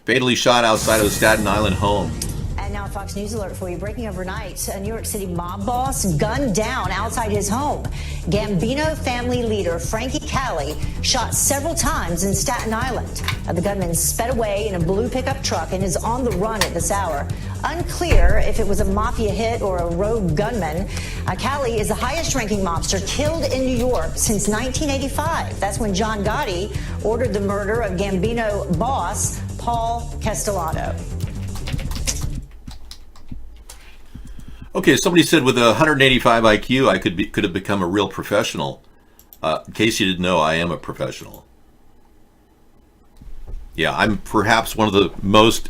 Fatally shot outside of the Staten Island home. And now Fox News alert for you. Breaking overnight, a New York City mob boss gunned down outside his home. Gambino family leader Frankie Cali shot several times in Staten Island. The gunman sped away in a blue pickup truck and is on the run at this hour. Unclear if it was a mafia hit or a rogue gunman. Cali is the highest-ranking mobster killed in New York since 1985. That's when John Gotti ordered the murder of Gambino boss Paul Castellano. Okay, somebody said with a 185 IQ, I could have become a real professional. In case you didn't know, I am a professional. Yeah, I'm perhaps one of the most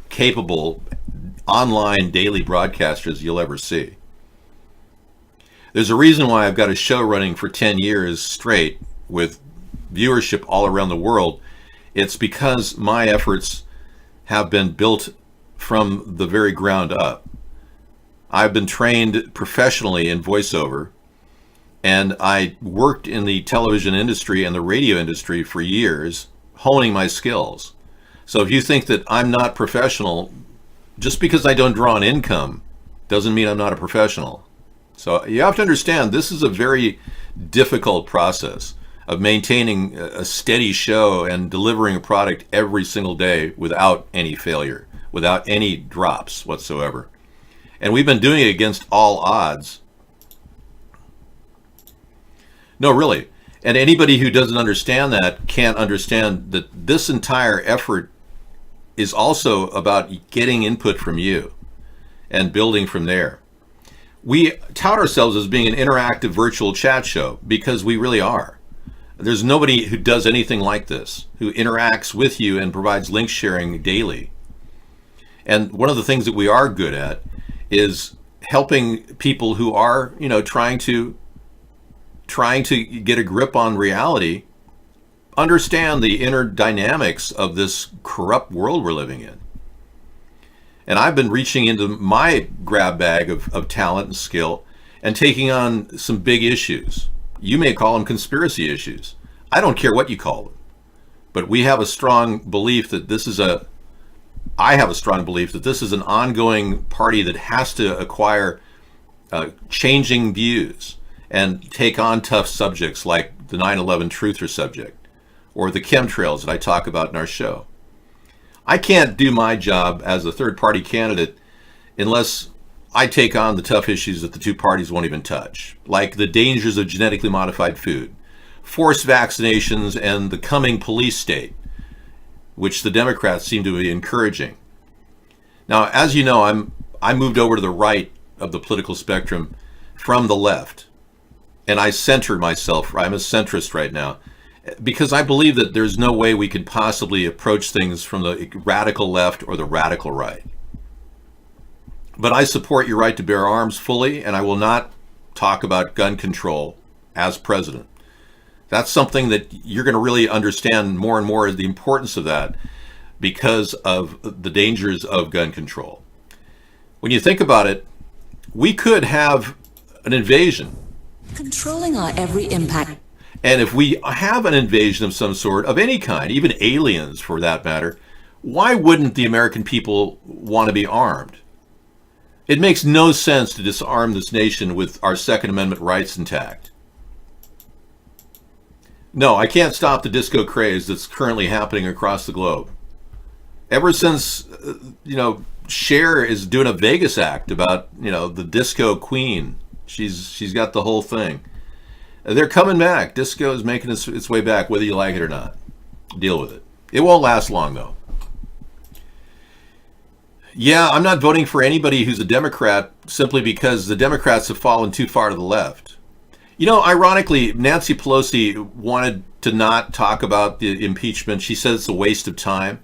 capable online daily broadcasters you'll ever see. There's a reason why I've got a show running for 10 years straight with viewership all around the world. It's because my efforts have been built from the very ground up. I've been trained professionally in voiceover, and I worked in the television industry and the radio industry for years, honing my skills. So if you think that I'm not professional, just because I don't draw an income doesn't mean I'm not a professional. So you have to understand this is a very difficult process of maintaining a steady show and delivering a product every single day without any failure, without any drops whatsoever. And we've been doing it against all odds. No, really. And anybody who doesn't understand that can't understand that this entire effort is also about getting input from you and building from there. We tout ourselves as being an interactive virtual chat show because we really are. There's nobody who does anything like this, who interacts with you and provides link sharing daily. And one of the things that we are good at is helping people who are, trying to get a grip on reality, understand the inner dynamics of this corrupt world we're living in. And I've been reaching into my grab bag of talent and skill and taking on some big issues. You may call them conspiracy issues. I don't care what you call them. But we have a strong belief that I have a strong belief that this is an ongoing party that has to acquire changing views and take on tough subjects like the 9/11 truther subject or the chemtrails that I talk about in our show. I can't do my job as a third-party candidate unless I take on the tough issues that the two parties won't even touch, like the dangers of genetically modified food, forced vaccinations, and the coming police state, which the Democrats seem to be encouraging. Now, as you know, I moved over to the right of the political spectrum from the left, and I centered myself. I'm a centrist right now, because I believe that there's no way we could possibly approach things from the radical left or the radical right. But I support your right to bear arms fully, and I will not talk about gun control as president. That's something that you're going to really understand more and more, is the importance of that because of the dangers of gun control. When you think about it, we could have an invasion. Controlling our every impact. And if we have an invasion of some sort, of any kind, even aliens for that matter, why wouldn't the American people want to be armed? It makes no sense to disarm this nation with our Second Amendment rights intact. No, I can't stop the disco craze that's currently happening across the globe. Ever since, Cher is doing a Vegas act about, the disco queen. She's got the whole thing. They're coming back. Disco is making its way back, whether you like it or not. Deal with it. It won't last long, though. Yeah, I'm not voting for anybody who's a Democrat simply because the Democrats have fallen too far to the left. Ironically, Nancy Pelosi wanted to not talk about the impeachment. She says it's a waste of time.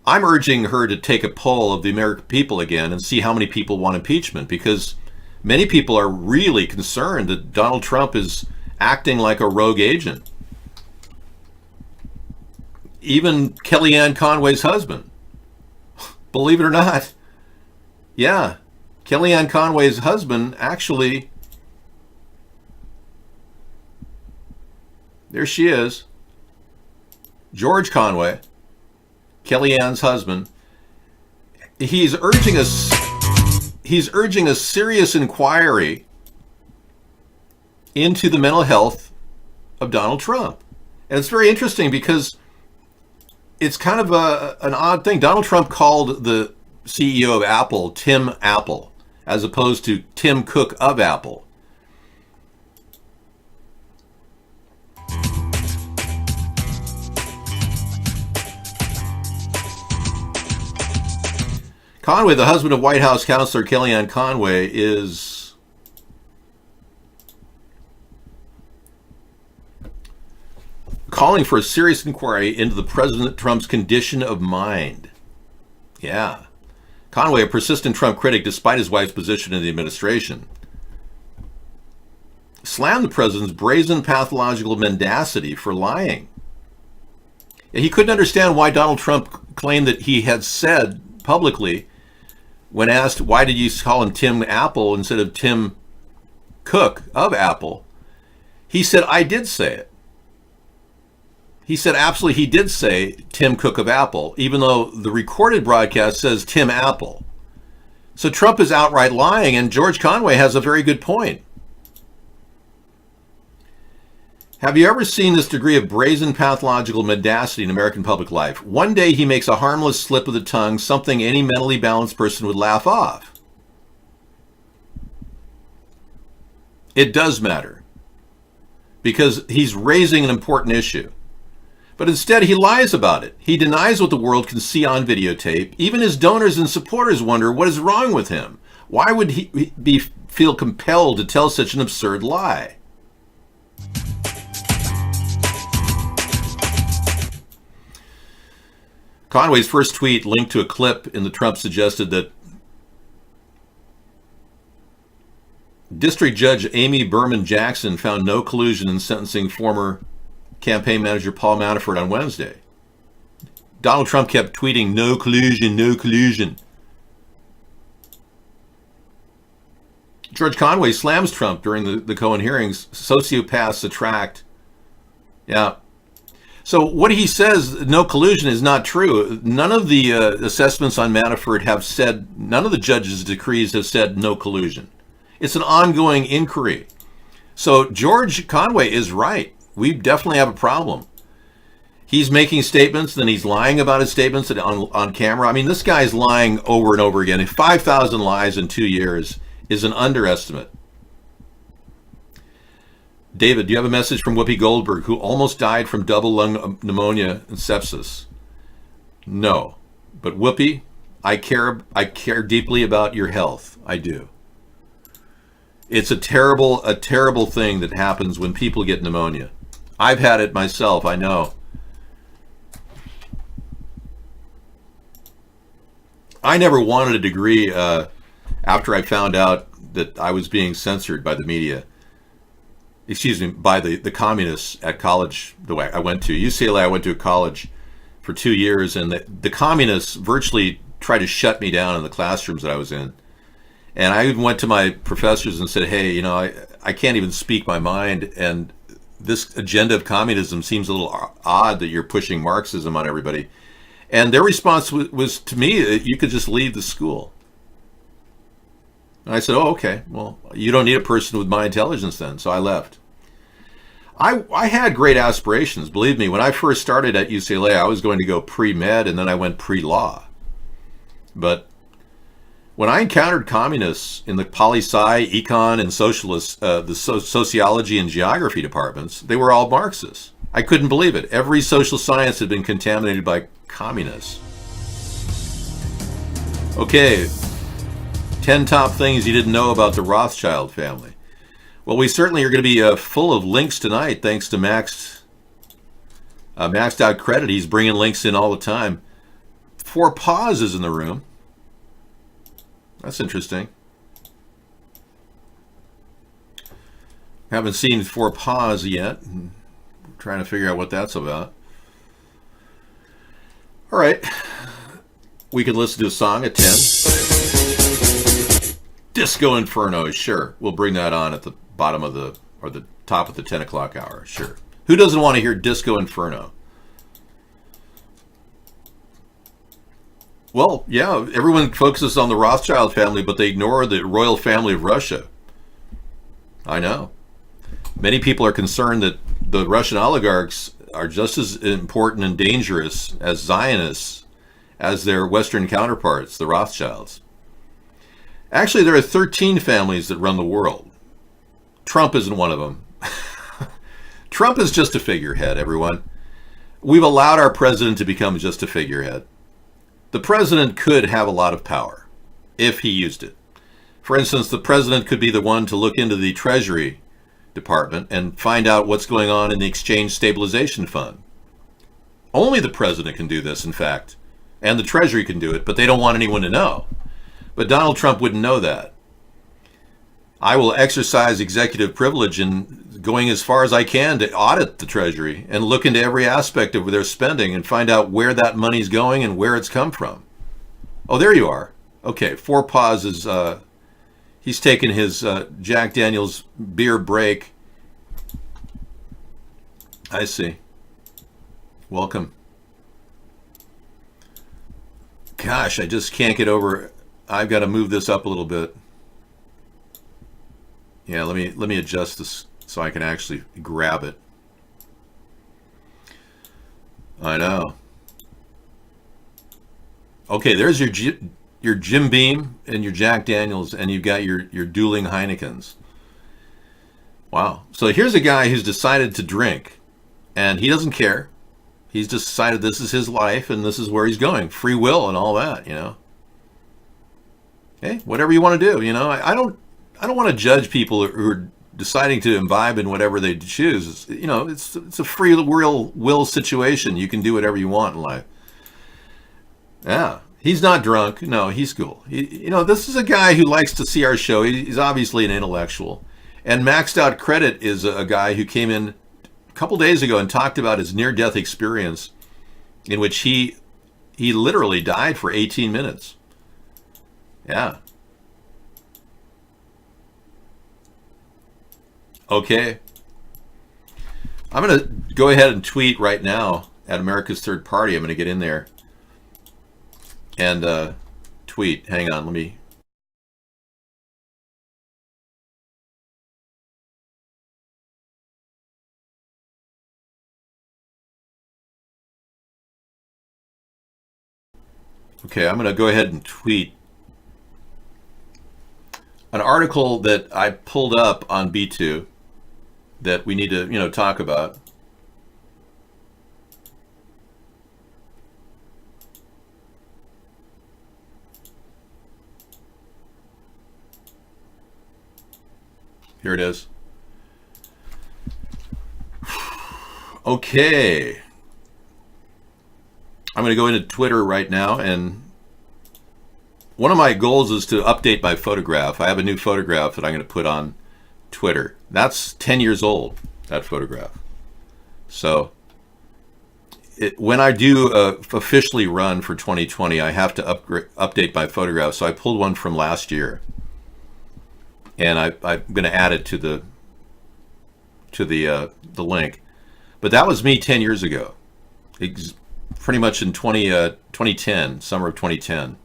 I'm urging her to take a poll of the American people again and see how many people want impeachment, because many people are really concerned that Donald Trump is acting like a rogue agent. Even Kellyanne Conway's husband. Believe it or not. Yeah, Kellyanne Conway's husband actually, there she is, George Conway, Kellyanne's husband. He's urging a serious inquiry into the mental health of Donald Trump. And it's very interesting because it's kind of an odd thing. Donald Trump called the CEO of Apple Tim Apple, as opposed to Tim Cook of Apple. Conway, the husband of White House counselor Kellyanne Conway, is calling for a serious inquiry into the President Trump's condition of mind. Yeah. Conway, a persistent Trump critic despite his wife's position in the administration, slammed the president's brazen pathological mendacity for lying. He couldn't understand why Donald Trump claimed that he had said publicly, when asked why did you call him Tim Apple instead of Tim Cook of Apple, he said, I did say it. He said absolutely he did say Tim Cook of Apple, even though the recorded broadcast says Tim Apple. So Trump is outright lying, and George Conway has a very good point. Have you ever seen this degree of brazen pathological mendacity in American public life? One day he makes a harmless slip of the tongue, something any mentally balanced person would laugh off. It does matter, because he's raising an important issue. But instead he lies about it. He denies what the world can see on videotape. Even his donors and supporters wonder what is wrong with him. Why would he feel compelled to tell such an absurd lie? Conway's first tweet linked to a clip in the Trump suggested that District Judge Amy Berman Jackson found no collusion in sentencing former campaign manager Paul Manafort on Wednesday. Donald Trump kept tweeting, "No collusion, no collusion." George Conway slams Trump during the Cohen hearings. Sociopaths attract. Yeah. So what he says, no collusion, is not true. None of the assessments on Manafort have said, none of the judges' decrees have said no collusion. It's an ongoing inquiry. So George Conway is right. We definitely have a problem. He's making statements, then he's lying about his statements on camera. I mean, this guy's lying over and over again. 5,000 lies in 2 years is an underestimate. David, do you have a message from Whoopi Goldberg, who almost died from double lung pneumonia and sepsis? No. But Whoopi, I care deeply about your health. I do. It's a terrible thing that happens when people get pneumonia. I've had it myself, I know. I never wanted a degree after I found out that I was being censored by the media. Excuse me, by the communists at college the way I went to. UCLA, I went to a college for 2 years, and the communists virtually tried to shut me down in the classrooms that I was in. And I even went to my professors and said, hey, I can't even speak my mind, and this agenda of communism seems a little odd that you're pushing Marxism on everybody. And their response was to me, you could just leave the school. And I said, oh, okay, well, you don't need a person with my intelligence then. So I left. I had great aspirations. Believe me, when I first started at UCLA, I was going to go pre-med, and then I went pre-law. But when I encountered communists in the poli-sci, econ, and socialist, the sociology and geography departments, they were all Marxists. I couldn't believe it. Every social science had been contaminated by communists. Okay. 10 top things you didn't know about the Rothschild family. Well, we certainly are going to be full of links tonight, thanks to Maxed Out Credit. He's bringing links in all the time. 4 Paws is in the room. That's interesting. Haven't seen 4 Paws yet. I'm trying to figure out what that's about. All right. We could listen to a song at 10. Disco Inferno, sure. We'll bring that on at the bottom of the top of the 10 o'clock hour, sure. Who doesn't want to hear Disco Inferno? Well, yeah, everyone focuses on the Rothschild family, but they ignore the royal family of Russia. I know. Many people are concerned that the Russian oligarchs are just as important and dangerous as Zionists as their Western counterparts, the Rothschilds. Actually, there are 13 families that run the world. Trump isn't one of them. Trump is just a figurehead, everyone. We've allowed our president to become just a figurehead. The president could have a lot of power if he used it. For instance, the president could be the one to look into the Treasury Department and find out what's going on in the Exchange Stabilization Fund. Only the president can do this, in fact, and the Treasury can do it, but they don't want anyone to know. But Donald Trump wouldn't know that. I will exercise executive privilege in going as far as I can to audit the Treasury and look into every aspect of their spending and find out where that money's going and where it's come from. Oh, there you are. Okay, 4 Paws is, he's taken his Jack Daniels beer break. I see. Welcome. Gosh, I just can't get over. I've got to move this up a little bit. Yeah, let me adjust this so I can actually grab it. I know. Okay, there's your Jim Beam and your Jack Daniels, and you've got your dueling Heinekens. Wow. So here's a guy who's decided to drink, and he doesn't care. He's just decided this is his life, and this is where he's going. Free will and all that, you know. Hey, whatever you want to do, you know. I don't want to judge people who are deciding to imbibe in whatever they choose. You know, it's a free will situation. You can do whatever you want in life. Yeah, he's not drunk. No, he's cool. You know, this is a guy who likes to see our show. He's obviously an intellectual. And Maxed Out Credit is a guy who came in a couple days ago and talked about his near-death experience, in which he literally died for 18 minutes. Yeah. Okay. I'm going to go ahead and tweet right now at America's Third Party. I'm going to get in there and tweet. Hang on, let me. Okay, I'm going to go ahead and tweet an article that I pulled up on B2 that we need to, you know, talk about. Here it is. Okay. I'm going to go into Twitter right now, and one of my goals is to update my photograph. I have a new photograph that I'm going to put on Twitter. That's 10 years old, that photograph. So when I do officially run for 2020, I have to update my photograph. So I pulled one from last year, and I'm going to add it to the link. But that was me 10 years ago, pretty much in 2010, summer of 2010.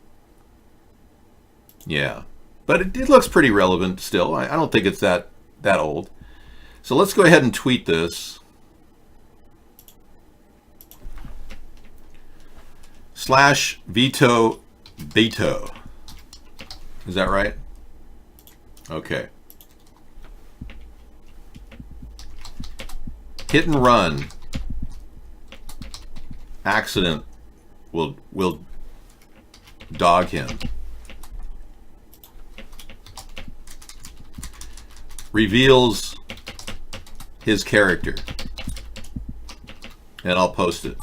Yeah, but it looks pretty relevant still. I don't think it's that old. So let's go ahead and tweet this. /Vito Beto. Is that right? Okay. Hit and run. Accident will dog him. Reveals his character. And I'll post it.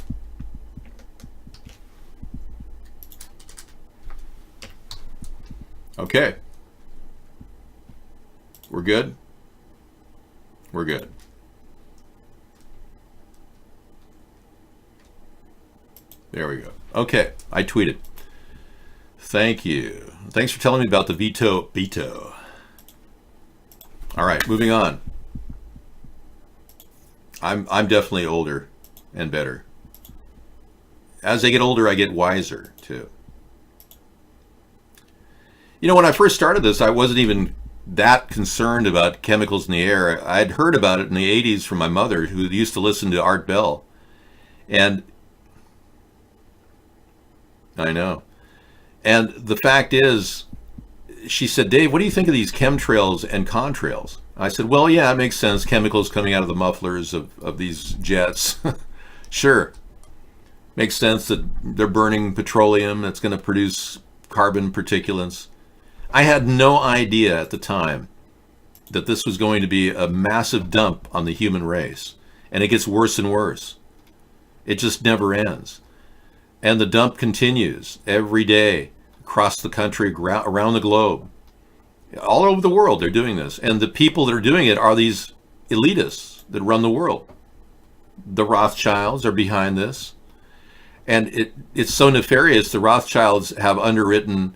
Okay. We're good? We're good. There we go. Okay, I tweeted. Thank you. Thanks for telling me about the Vito Beto. All right, moving on. I'm definitely older and better. As I get older, I get wiser too. You know, when I first started this, I wasn't even that concerned about chemicals in the air. I'd heard about it in the 80s from my mother, who used to listen to Art Bell. And I know. And the fact is, she said, Dave, what do you think of these chemtrails and contrails? I said, well, yeah, it makes sense. Chemicals coming out of the mufflers of these jets. Sure. Makes sense that they're burning petroleum that's going to produce carbon particulates. I had no idea at the time that this was going to be a massive dump on the human race. And it gets worse and worse. It just never ends. And the dump continues every day across the country, around the globe. All over the world, they're doing this. And the people that are doing it are these elitists that run the world. The Rothschilds are behind this. And it's so nefarious, the Rothschilds have underwritten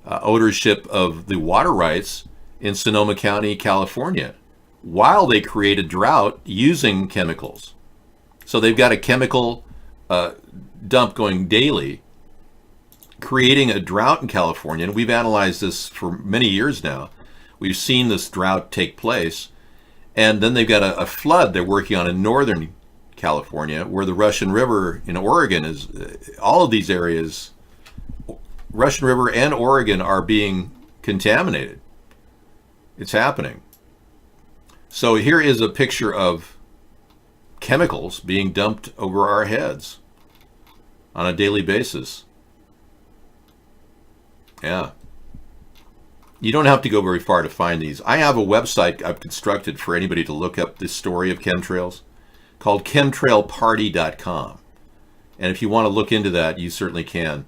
ownership of the water rights in Sonoma County, California, while they create a drought using chemicals. So they've got a chemical dump going daily, creating a drought in California. And we've analyzed this for many years now. We've seen this drought take place. And then they've got a flood they're working on in northern California, where the Russian River in Oregon is, all of these areas, Russian River and Oregon are being contaminated. It's happening. So here is a picture of chemicals being dumped over our heads on a daily basis. Yeah. You don't have to go very far to find these. I have a website I've constructed for anybody to look up this story of chemtrails called chemtrailparty.com. And if you want to look into that, you certainly can.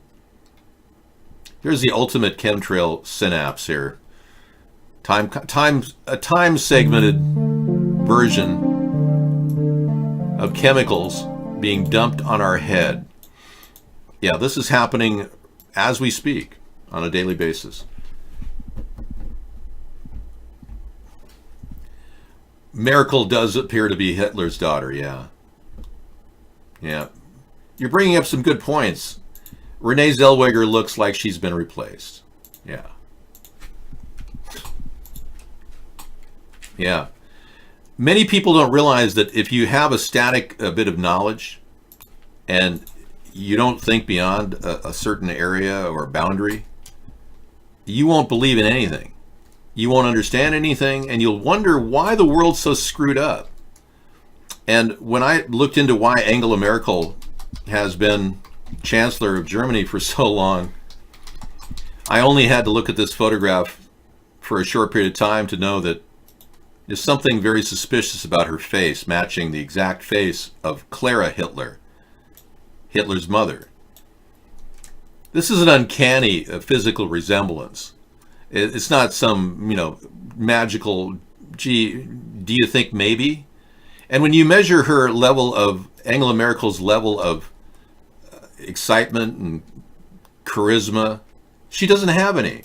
Here's the ultimate chemtrail synapse here. A time segmented version of chemicals being dumped on our head. Yeah, this is happening as we speak on a daily basis. Merkel does appear to be Hitler's daughter, yeah. Yeah. You're bringing up some good points. Renee Zellweger looks like she's been replaced. Yeah. Yeah. Many people don't realize that if you have a static bit of knowledge and you don't think beyond a certain area or boundary, you won't believe in anything. You won't understand anything, and you'll wonder why the world's so screwed up. And when I looked into why Angela Merkel has been Chancellor of Germany for so long, I only had to look at this photograph for a short period of time to know that there's something very suspicious about her face matching the exact face of Clara Hitler, Hitler's mother. This is an uncanny physical resemblance. It's not some, magical, gee, do you think maybe? And when you measure her level of, Angela Merkel's level of excitement and charisma, she doesn't have any.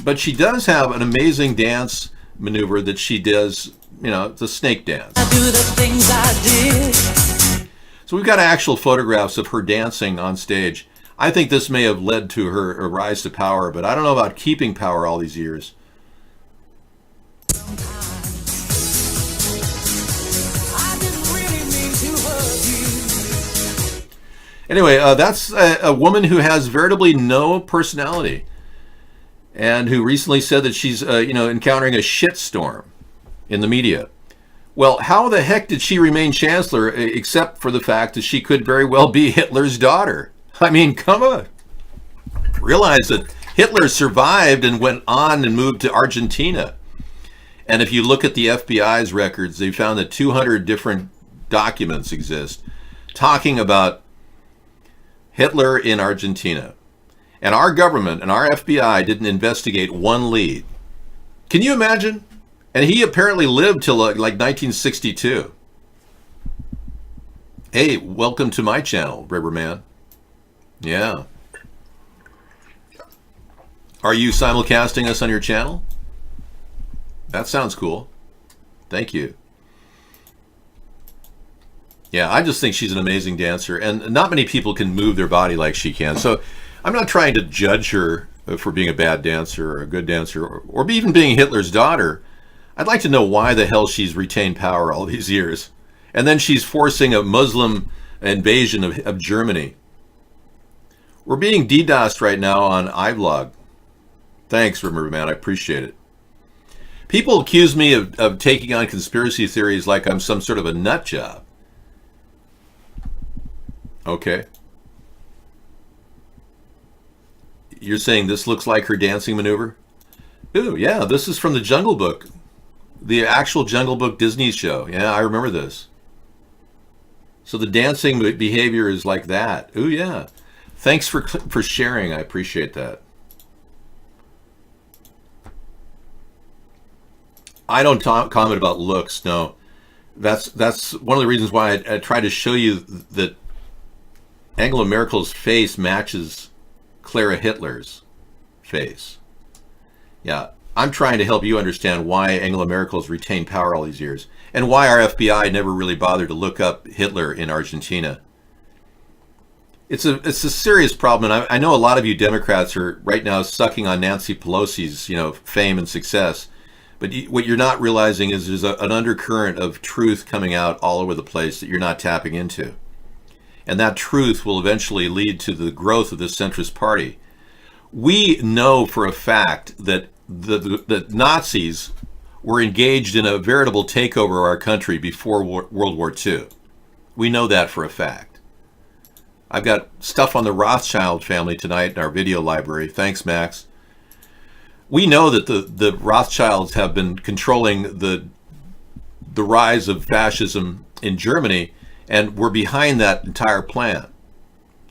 But she does have an amazing dance maneuver that she does, the snake dance. I do the things I did. So we've got actual photographs of her dancing on stage. I think this may have led to her rise to power, but I don't know about keeping power all these years. Anyway, that's a woman who has veritably no personality and who recently said that she's, encountering a shitstorm in the media. Well, how the heck did she remain chancellor except for the fact that she could very well be Hitler's daughter? I mean, come on. Realize that Hitler survived and went on and moved to Argentina. And if you look at the FBI's records, they found that 200 different documents exist talking about Hitler in Argentina. And our government and our FBI didn't investigate one lead. Can you imagine? And he apparently lived till like 1962. Hey, welcome to my channel, Riverman. Yeah. Are you simulcasting us on your channel? That sounds cool. Thank you. Yeah, I just think she's an amazing dancer, and not many people can move their body like she can. So I'm not trying to judge her for being a bad dancer or a good dancer or even being Hitler's daughter. I'd like to know why the hell she's retained power all these years. And then she's forcing a Muslim invasion of Germany. We're being DDoSed right now on iVlog. Thanks, Riverman. I appreciate it. People accuse me of taking on conspiracy theories like I'm some sort of a nut job. Okay. You're saying this looks like her dancing maneuver? Ooh, yeah, this is from the Jungle Book. The actual Jungle Book Disney show. Yeah, I remember this. So the dancing behavior is like that. Ooh, yeah. Thanks for sharing. I appreciate that. I don't comment about looks. No, that's one of the reasons why I try to show you that Angela Merkel's face matches Clara Hitler's face. Yeah, I'm trying to help you understand why Angela Merkel's retained power all these years and why our FBI never really bothered to look up Hitler in Argentina it's a serious problem, and I know a lot of you Democrats are right now sucking on Nancy Pelosi's fame and success, but what you're not realizing is there's an undercurrent of truth coming out all over the place that you're not tapping into, and that truth will eventually lead to the growth of this centrist party. We know for a fact that the Nazis were engaged in a veritable takeover of our country before World War II. We know that for a fact. I've got stuff on the Rothschild family tonight in our video library. Thanks, Max. We know that the Rothschilds have been controlling the rise of fascism in Germany, and we're behind that entire plan.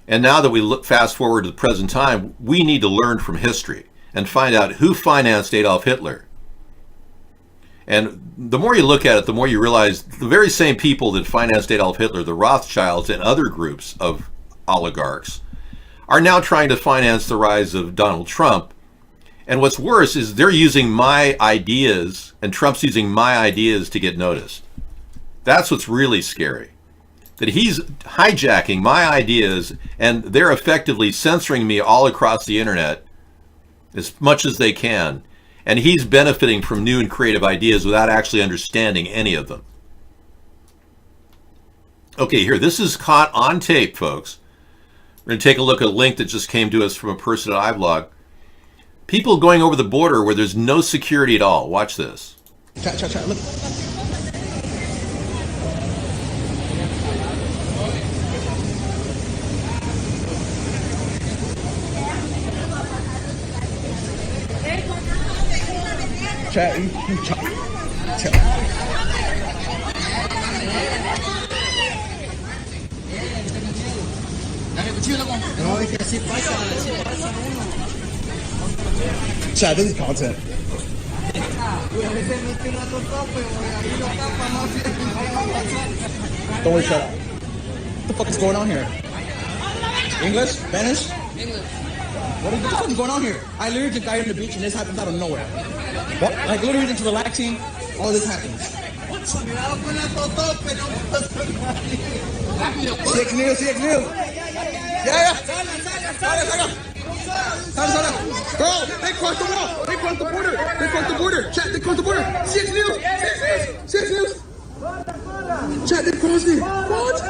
And now that we look fast forward to the present time, we need to learn from history and find out who financed Adolf Hitler. And the more you look at it, the more you realize the very same people that financed Adolf Hitler, the Rothschilds and other groups of oligarchs, are now trying to finance the rise of Donald Trump. And what's worse is they're using my ideas, and Trump's using my ideas to get noticed. That's what's really scary. That he's hijacking my ideas, and they're effectively censoring me all across the internet as much as they can. And he's benefiting from new and creative ideas without actually understanding any of them. Okay, here, this is caught on tape, folks. We're going to take a look at a link that just came to us from a person at iBlog. People going over the border where there's no security at all. Watch this. Chat, look. Chat, this is content. Don't worry, shut up. What the fuck is going on here? English? Spanish? English. What the fuck is going on here? I literally just got on the beach and this happens out of nowhere. What? Like literally just relaxing, all this happens. 6 news. Yeah. Bro, they crossed the wall. They crossed the border. Chat, they crossed the border. 6 news. Chat, they crossed it. What?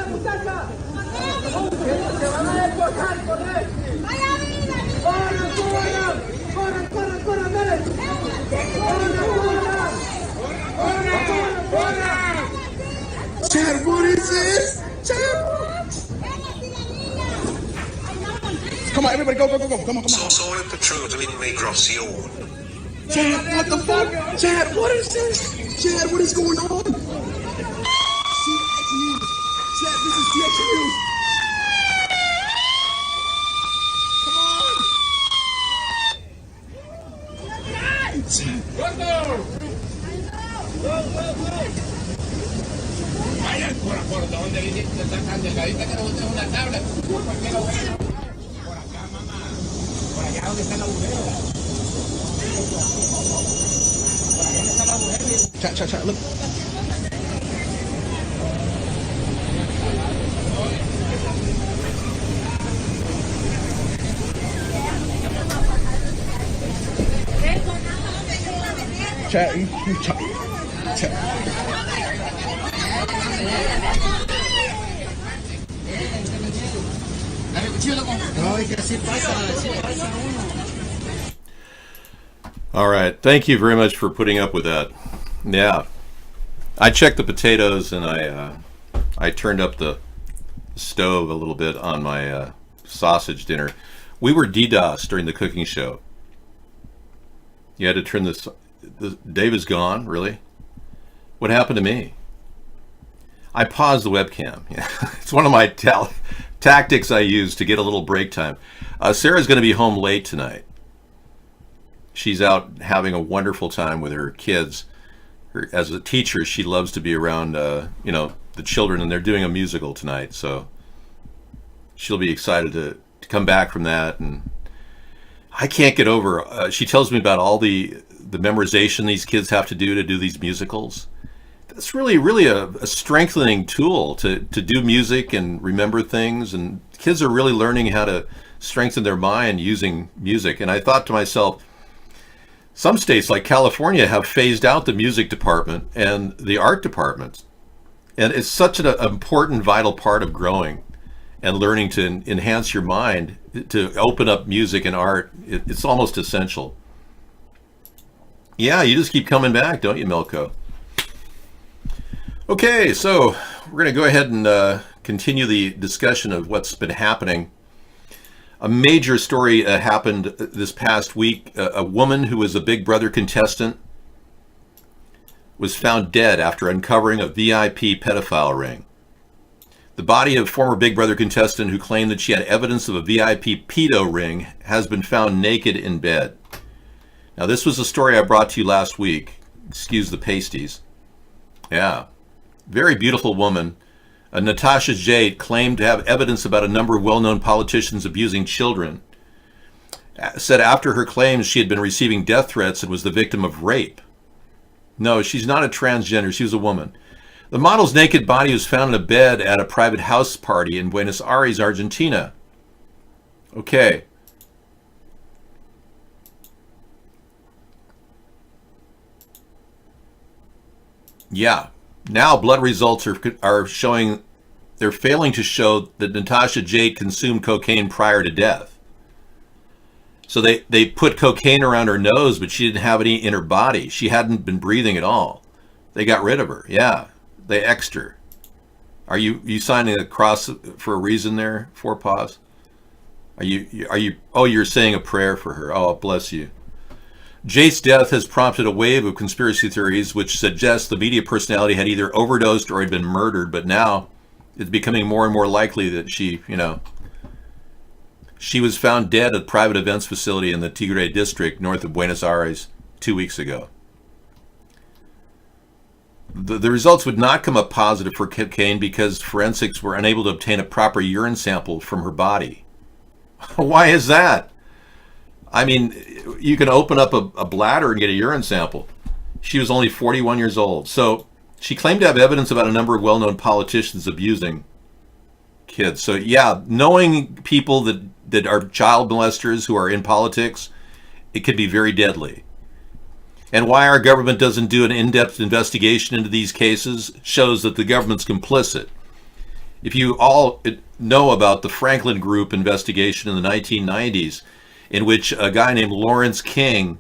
Chad, what is this? Chad, what? Come on, everybody, go. Come on. Someone patrolled in migration. Chad, what the fuck? Chad, what is this? Chad, what is going on? CX News. Chad, this is CX News. Vayan por donde viniste tan delgadita que no usted una tabla. Por acá, mamá. Por allá donde está el agujero. Por allá donde está el agujero. Chat, look. Chat. All right. Thank you very much for putting up with that. Yeah. I checked the potatoes and I turned up the stove a little bit on my sausage dinner. We were DDoS during the cooking show. You had to turn this. Dave is gone, really? What happened to me? I paused the webcam. It's one of my tactics I use to get a little break time. Sarah's going to be home late tonight. She's out having a wonderful time with her kids. As a teacher, she loves to be around, the children, and they're doing a musical tonight, so she'll be excited to come back from that. And I can't get over. She tells me about all the memorization these kids have to do these musicals, That's really a strengthening tool to do music and remember things. And kids are really learning how to strengthen their mind using music. And I thought to myself, some states like California have phased out the music department and the art departments. And it's such an important, vital part of growing and learning to enhance your mind, to open up music and art. It's almost essential. Yeah, you just keep coming back, don't you, Milko? Okay, so we're going to go ahead and continue the discussion of what's been happening. A major story happened this past week. A woman who was a Big Brother contestant was found dead after uncovering a VIP pedophile ring. The body of former Big Brother contestant who claimed that she had evidence of a VIP pedo ring has been found naked in bed. Now, this was a story I brought to you last week. Excuse the pasties. Yeah. Very beautiful woman. Natasha Jade claimed to have evidence about a number of well-known politicians abusing children. Said after her claims she had been receiving death threats and was the victim of rape. No, she's not a transgender. She was a woman. The model's naked body was found in a bed at a private house party in Buenos Aires, Argentina. Okay. Yeah. Now blood results are showing, they're failing to show that Natasha Jade consumed cocaine prior to death. So they put cocaine around her nose, but she didn't have any in her body. She hadn't been breathing at all. They got rid of her. Yeah. They X'd her. Are you signing a cross for a reason there, Four Paws? Are you oh, you're saying a prayer for her. Oh, bless you. Jade's death has prompted a wave of conspiracy theories which suggest the media personality had either overdosed or had been murdered, but now it's becoming more and more likely that she was found dead at a private events facility in the Tigre district north of Buenos Aires 2 weeks ago. The results would not come up positive for cocaine because forensics were unable to obtain a proper urine sample from her body. Why is that? I mean, you can open up a bladder and get a urine sample. She was only 41 years old. So she claimed to have evidence about a number of well-known politicians abusing kids. So yeah, knowing people that are child molesters who are in politics, it could be very deadly. And why our government doesn't do an in-depth investigation into these cases shows that the government's complicit. If you all know about the Franklin Group investigation in the 1990s, in which a guy named Lawrence King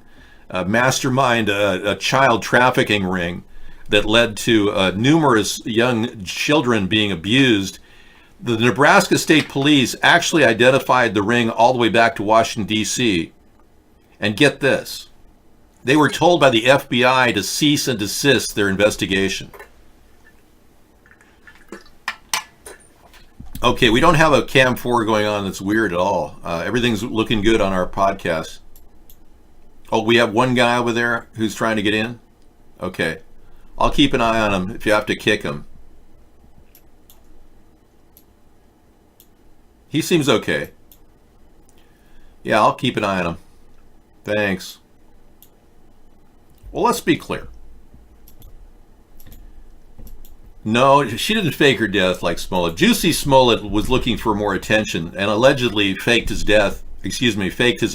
masterminded a child trafficking ring that led to numerous young children being abused, the Nebraska State Police actually identified the ring all the way back to Washington, D.C. And get this. They were told by the FBI to cease and desist their investigation. Okay, we don't have a cam 4 going on that's weird at all. Everything's looking good on our podcast. Oh, we have one guy over there who's trying to get in? Okay. I'll keep an eye on him if you have to kick him. He seems okay. Yeah, I'll keep an eye on him. Thanks. Well, let's be clear. No, she didn't fake her death like Smollett. Juicy Smollett was looking for more attention and allegedly faked his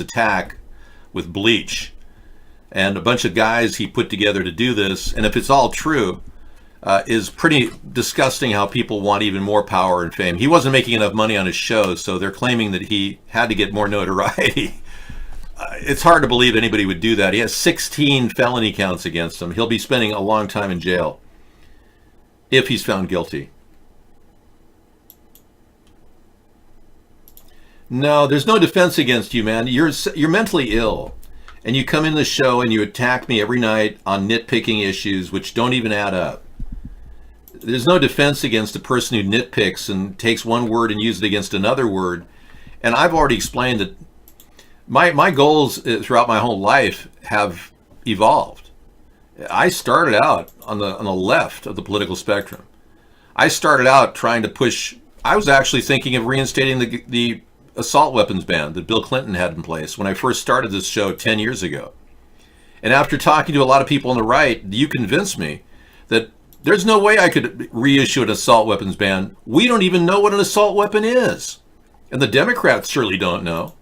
attack with bleach. And a bunch of guys he put together to do this, and if it's all true, is pretty disgusting how people want even more power and fame. He wasn't making enough money on his shows, so they're claiming that he had to get more notoriety. It's hard to believe anybody would do that. He has 16 felony counts against him. He'll be spending a long time in jail if he's found guilty. No, there's no defense against you, man. You're mentally ill. And you come in the show and you attack me every night on nitpicking issues which don't even add up. There's no defense against a person who nitpicks and takes one word and uses it against another word. And I've already explained that my goals throughout my whole life have evolved. I started out on the left of the political spectrum. I started out trying to push. I was actually thinking of reinstating the assault weapons ban that Bill Clinton had in place when I first started this show 10 years ago. And after talking to a lot of people on the right, you convinced me that There's no way I could reissue an assault weapons ban. We don't even know what an assault weapon is. And the Democrats surely don't know.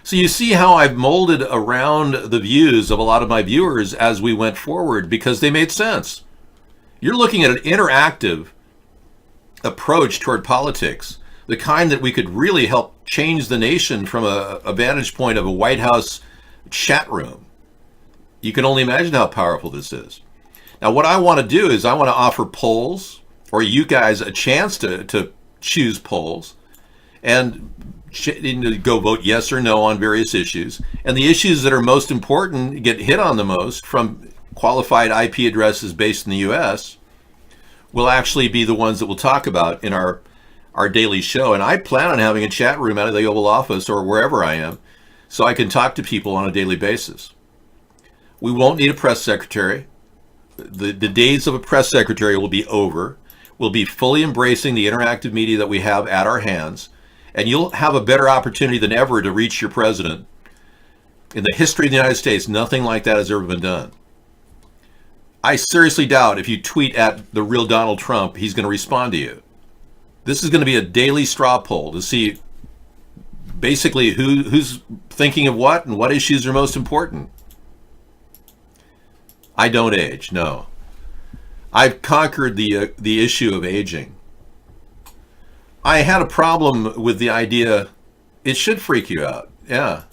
So you see how I've molded around the views of a lot of my viewers as we went forward because they made sense. You're looking at an interactive approach toward politics, the kind that we could really help change the nation from a vantage point of a White House chat room. You can only imagine how powerful this is. Now, what I want to do is I want to offer polls, or you guys a chance to choose polls, and go vote yes or no on various issues. And the issues that are most important, get hit on the most from qualified IP addresses based in the US, will actually be the ones that we'll talk about in our daily show. And I plan on having a chat room out of the Oval Office or wherever I am so I can talk to people on a daily basis. We won't need a press secretary. The days of a press secretary will be over. We'll be fully embracing the interactive media that we have at our hands, and you'll have a better opportunity than ever to reach your president. In the history of the United States, nothing like that has ever been done. I seriously doubt if you tweet at the real Donald Trump, he's going to respond to you. This is going to be a daily straw poll to see basically who's thinking of what and what issues are most important. I don't age, no. I've conquered the issue of aging. I had a problem with the idea, it should freak you out, yeah.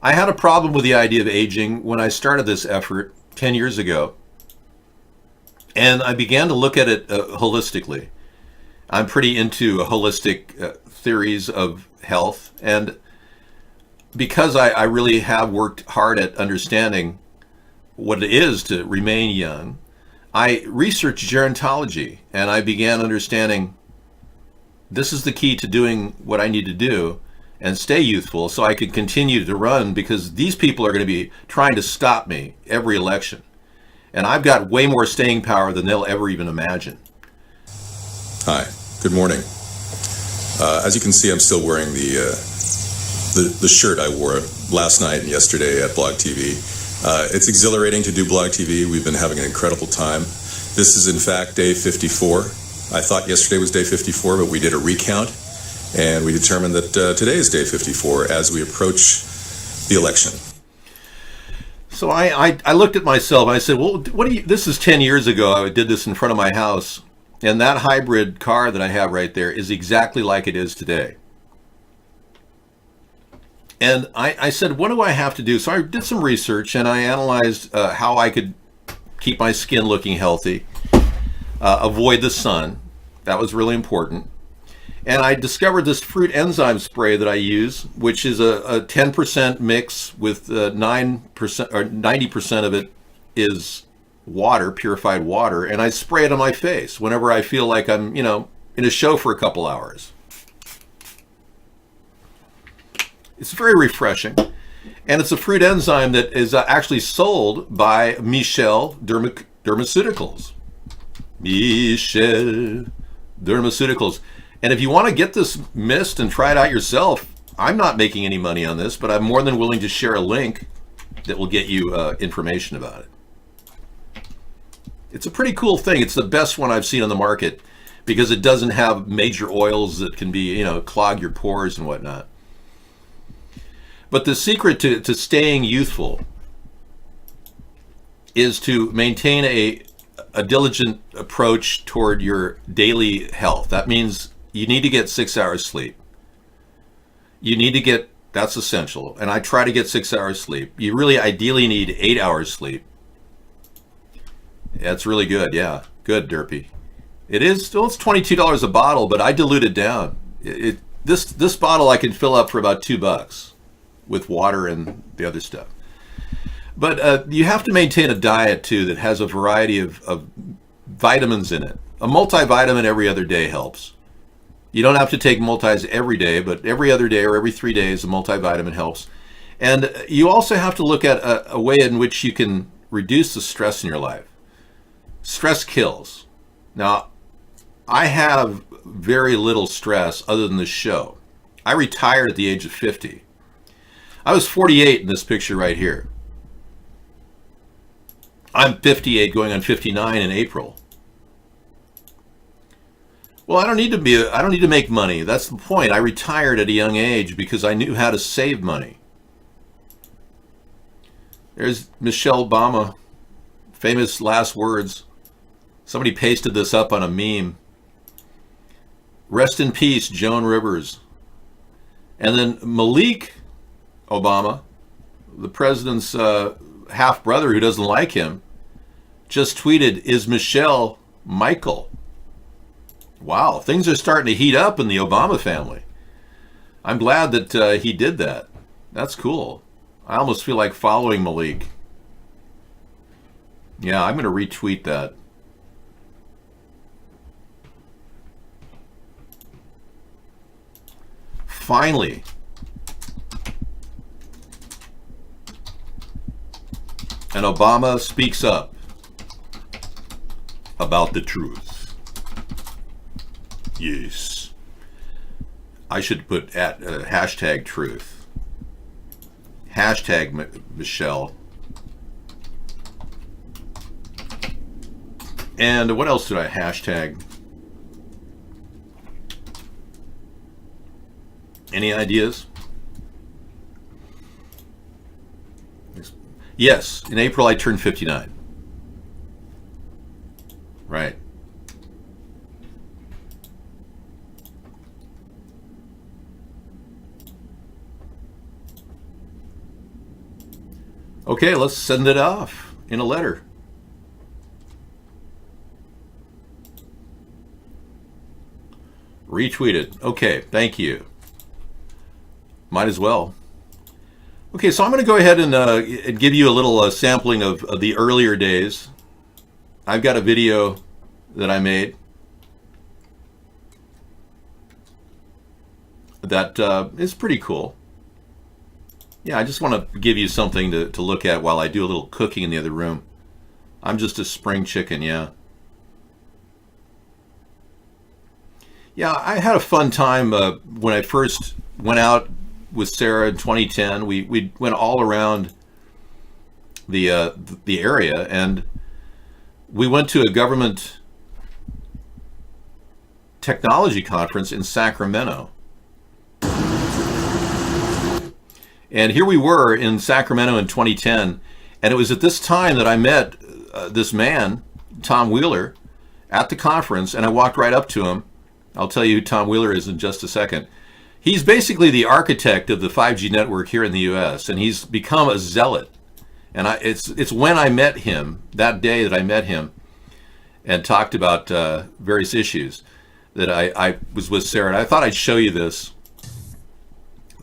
I had a problem with the idea of aging when I started this effort 10 years ago. And I began to look at it holistically. I'm pretty into holistic theories of health. And because I really have worked hard at understanding what it is to remain young, I researched gerontology and I began understanding this is the key to doing what I need to do and stay youthful so I could continue to run, because these people are going to be trying to stop me every election. And I've got way more staying power than they'll ever even imagine. Hi, good morning. As you can see, I'm still wearing the shirt I wore last night and yesterday at Blog TV. It's exhilarating to do Blog TV. We've been having an incredible time. This is in fact day 54. I thought yesterday was day 54, but we did a recount and we determined that today is day 54 as we approach the election. So I looked at myself and I said, well, this is 10 years ago. I did this in front of my house, and that hybrid car that I have right there is exactly like it is today. And I said, what do I have to do? So I did some research and I analyzed how I could keep my skin looking healthy, avoid the sun. That was really important. And I discovered this fruit enzyme spray that I use, which is a 10% mix with 9% or 90% of it is water, purified water. And I spray it on my face whenever I feel like I'm, in a show for a couple hours. It's very refreshing. And it's a fruit enzyme that is actually sold by Michelle Dermaceuticals. Michelle Dermaceuticals. And if you want to get this mist and try it out yourself, I'm not making any money on this, but I'm more than willing to share a link that will get you information about it. It's a pretty cool thing. It's the best one I've seen on the market because it doesn't have major oils that can be, clog your pores and whatnot. But the secret to staying youthful is to maintain a diligent approach toward your daily health. That means you need to get 6 hours sleep. That's essential. And I try to get 6 hours sleep. You really ideally need 8 hours sleep. That's really good. Yeah. Good, Derpy. It is, well, it's $22 a bottle, but I dilute it down. This bottle I can fill up for about $2 with water and the other stuff. But you have to maintain a diet too that has a variety of vitamins in it. A multivitamin every other day helps. You don't have to take multis every day, but every other day or every 3 days, a multivitamin helps. And you also have to look at a way in which you can reduce the stress in your life. Stress kills. Now, I have very little stress other than this show. I retired at the age of 50. I was 48 in this picture right here. I'm 58 going on 59 in April. Well, I don't need to make money. That's the point. I retired at a young age because I knew how to save money. There's Michelle Obama, famous last words. Somebody pasted this up on a meme. Rest in peace, Joan Rivers. And then Malik Obama, the president's half-brother who doesn't like him, just tweeted, "Is Michelle Michael?" Wow, things are starting to heat up in the Obama family. I'm glad that he did that. That's cool. I almost feel like following Malik. Yeah, I'm going to retweet that. Finally, and Obama speaks up about the truth. Yes. I should put at hashtag truth. Hashtag Michelle. And what else did I hashtag? Any ideas? Yes, in April I turned 59. Right. Okay, let's send it off in a letter. Retweeted. Okay, thank you. Might as well. Okay, so I'm going to go ahead and give you a little sampling of the earlier days. I've got a video that I made that is pretty cool. Yeah, I just want to give you something to look at while I do a little cooking in the other room. I'm just a spring chicken, yeah. Yeah, I had a fun time when I first went out with Sarah in 2010. We went all around the area, and we went to a government technology conference in Sacramento. And here we were in Sacramento in 2010, and it was at this time that I met this man, Tom Wheeler, at the conference, and I walked right up to him. I'll tell you who Tom Wheeler is in just a second. He's basically the architect of the 5G network here in the U.S., and he's become a zealot. And it's when I met him, that day that I met him, and talked about various issues, that I was with Sarah. And I thought I'd show you this.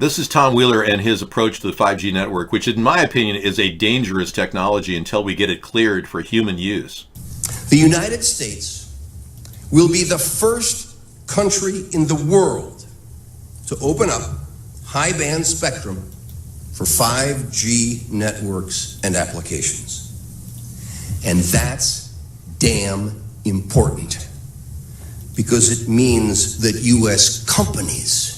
This is Tom Wheeler and his approach to the 5G network, which in my opinion is a dangerous technology until we get it cleared for human use. The United States will be the first country in the world to open up high-band spectrum for 5G networks and applications. And that's damn important, because it means that U.S. companies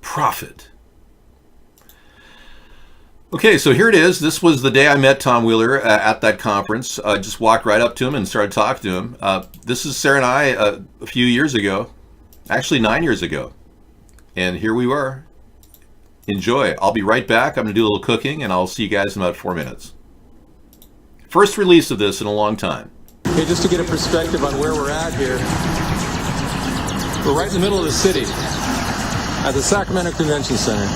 profit. Okay, so here it is. This was the day I met Tom Wheeler at that conference. I just walked right up to him and started talking to him. This is Sarah and I a few years ago, actually 9 years ago. And here we were. Enjoy. I'll be right back. I'm going to do a little cooking, and I'll see you guys in about 4 minutes. First release of this in a long time. Okay, just to get a perspective on where we're at here. We're right in the middle of the city at the Sacramento Convention Center.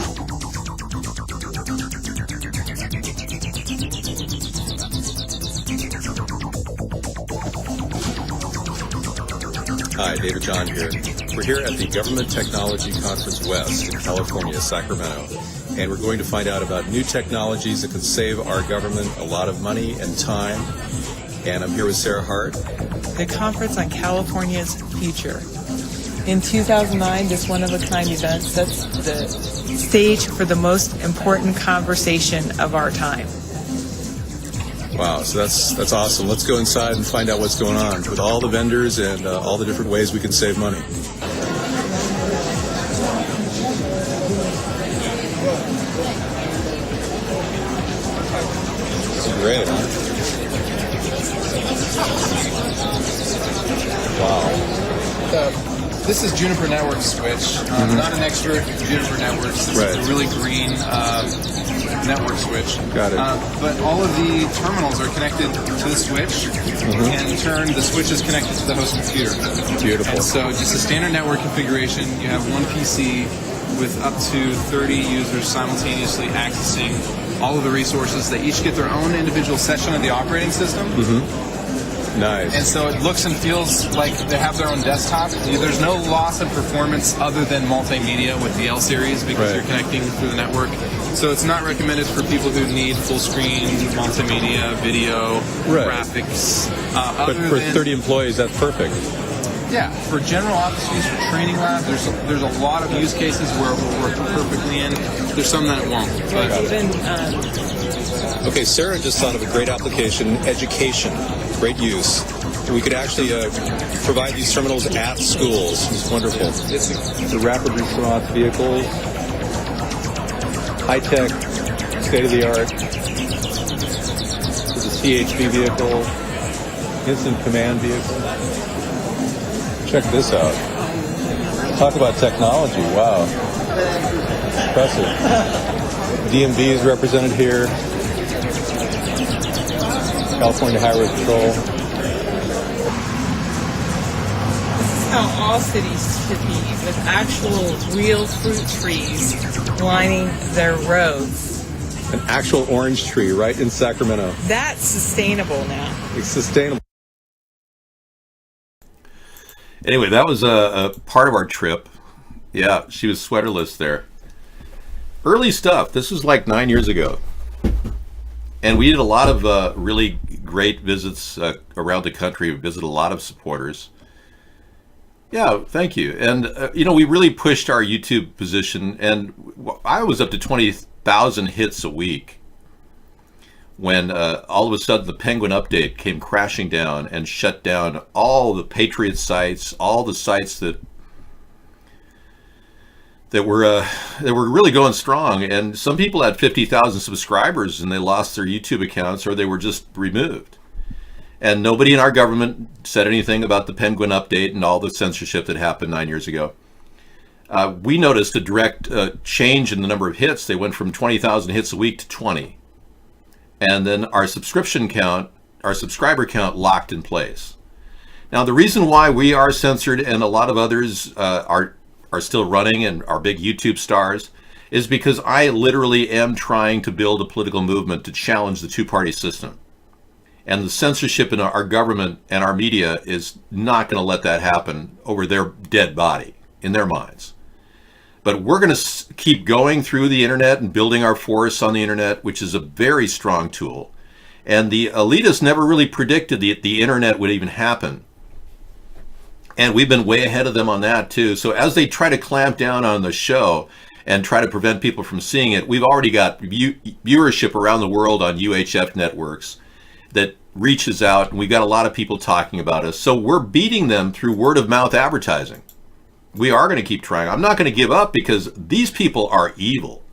Hi, David John here. We're here at the Government Technology Conference West in California, Sacramento, and we're going to find out about new technologies that can save our government a lot of money and time. And I'm here with Sarah Hart. The Conference on California's Future. In 2009, this one-of-a-kind event sets the stage for the most important conversation of our time. Wow, so that's awesome. Let's go inside and find out what's going on with all the vendors and all the different ways we can save money. This is great, huh? Wow. This is Juniper Network switch, not an extra Juniper Networks. This is a really green network switch. Got it. But all of the terminals are connected to the switch, and in turn, the switch is connected to the host computer. Beautiful. And so, just a standard network configuration. You have one PC with up to 30 users simultaneously accessing all of the resources. They each get their own individual session of the operating system. Nice. And so it looks and feels like they have their own desktop. There's no loss of performance other than multimedia with the L series because you're connecting through the network. So it's not recommended for people who need full screen multimedia, video, graphics. But for 30 employees, that's perfect. Yeah, for general office use, for training labs, there's a lot of use cases where it will work perfectly in. There's some that it won't. But Okay, Sarah just thought of a great application, education, great use. We could actually provide these terminals at schools. It's wonderful. It's a rapid response vehicle, high-tech, state-of-the-art. It's a CHP vehicle, instant command vehicle. Check this out. Talk about technology. Wow. Impressive. DMV is represented here. California Highway Patrol. This is how all cities should be, with actual real fruit trees lining their roads. An actual orange tree right in Sacramento. That's sustainable now. It's sustainable. Anyway, that was a part of our trip. Yeah, she was sweaterless there. Early stuff. This was like 9 years ago. And we did a lot of really great visits around the country. We visited a lot of supporters. Yeah, thank you. And, we really pushed our YouTube position. And I was up to 20,000 hits a week when all of a sudden the Penguin Update came crashing down and shut down all the Patriot sites, all the sites that were really going strong. And some people had 50,000 subscribers and they lost their YouTube accounts or they were just removed. And nobody in our government said anything about the Penguin Update and all the censorship that happened 9 years ago. We noticed a direct change in the number of hits. They went from 20,000 hits a week to 20. And then our subscriber count locked in place. Now, the reason why we are censored and a lot of others are still running and are big YouTube stars is because I literally am trying to build a political movement to challenge the two-party system. And the censorship in our government and our media is not going to let that happen over their dead body, in their minds. But we're going to keep going through the internet and building our force on the internet, which is a very strong tool. And the elitists never really predicted the internet would even happen. And we've been way ahead of them on that too. So as they try to clamp down on the show and try to prevent people from seeing it, we've already got viewership around the world on UHF networks that reaches out, and we've got a lot of people talking about us. So we're beating them through word of mouth advertising. We are going to keep trying. I'm not going to give up because these people are evil.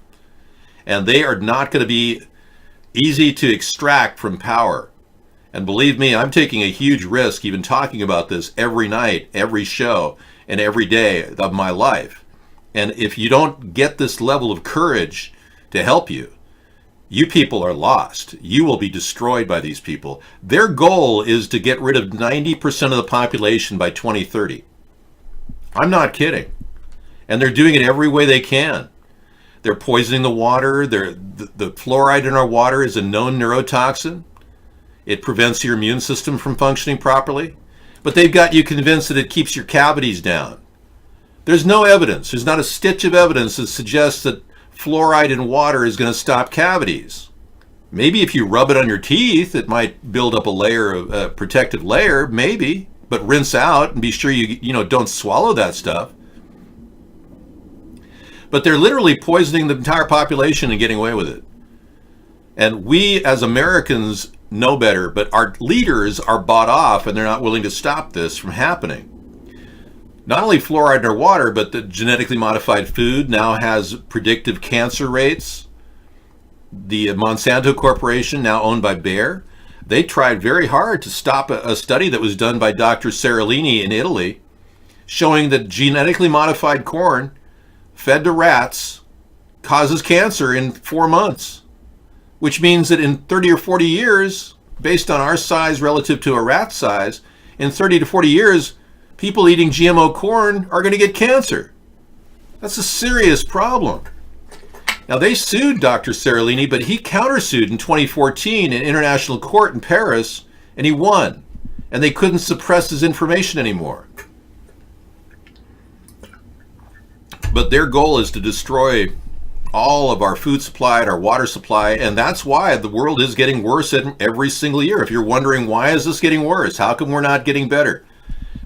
And they are not going to be easy to extract from power. And believe me, I'm taking a huge risk even talking about this every night, every show, and every day of my life. And if you don't get this level of courage to help you, you people are lost. You will be destroyed by these people. Their goal is to get rid of 90% of the population by 2030. I'm not kidding. And they're doing it every way they can. They're poisoning the water. The fluoride in our water is a known neurotoxin. It prevents your immune system from functioning properly. But they've got you convinced that it keeps your cavities down. There's no evidence. There's not a stitch of evidence that suggests that fluoride in water is going to stop cavities. Maybe if you rub it on your teeth, it might build up a layer of a protective layer, maybe. But rinse out and be sure you don't swallow that stuff. But they're literally poisoning the entire population and getting away with it. And we as Americans know better, but our leaders are bought off and they're not willing to stop this from happening. Not only fluoride in our water, but the genetically modified food now has predictive cancer rates. The Monsanto Corporation, now owned by Bayer, they tried very hard to stop a study that was done by Dr. Seralini in Italy, showing that genetically modified corn fed to rats causes cancer in 4 months, which means that in 30 or 40 years, based on our size relative to a rat size, in 30 to 40 years, people eating GMO corn are going to get cancer. That's a serious problem. Now, they sued Dr. Seralini, but he countersued in 2014 in international court in Paris, and he won. And they couldn't suppress his information anymore. But their goal is to destroy all of our food supply and our water supply, and that's why the world is getting worse every single year. If you're wondering, why is this getting worse? How come we're not getting better?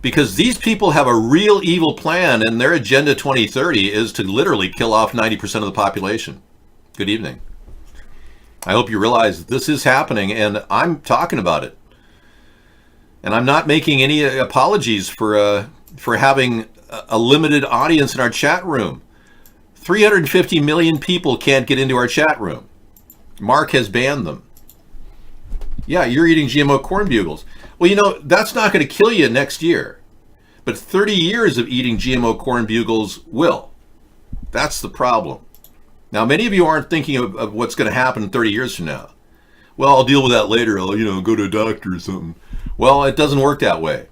Because these people have a real evil plan, and their Agenda 2030 is to literally kill off 90% of the population. Good evening. I hope you realize that this is happening, and I'm talking about it. And I'm not making any apologies for having a limited audience in our chat room. 350 million people can't get into our chat room. Mark has banned them. Yeah, you're eating GMO corn bugles. Well, you know, that's not going to kill you next year. But 30 years of eating GMO corn bugles will. That's the problem. Now, many of you aren't thinking of what's going to happen 30 years from now. Well, I'll deal with that later. I'll, go to a doctor or something. Well, it doesn't work that way.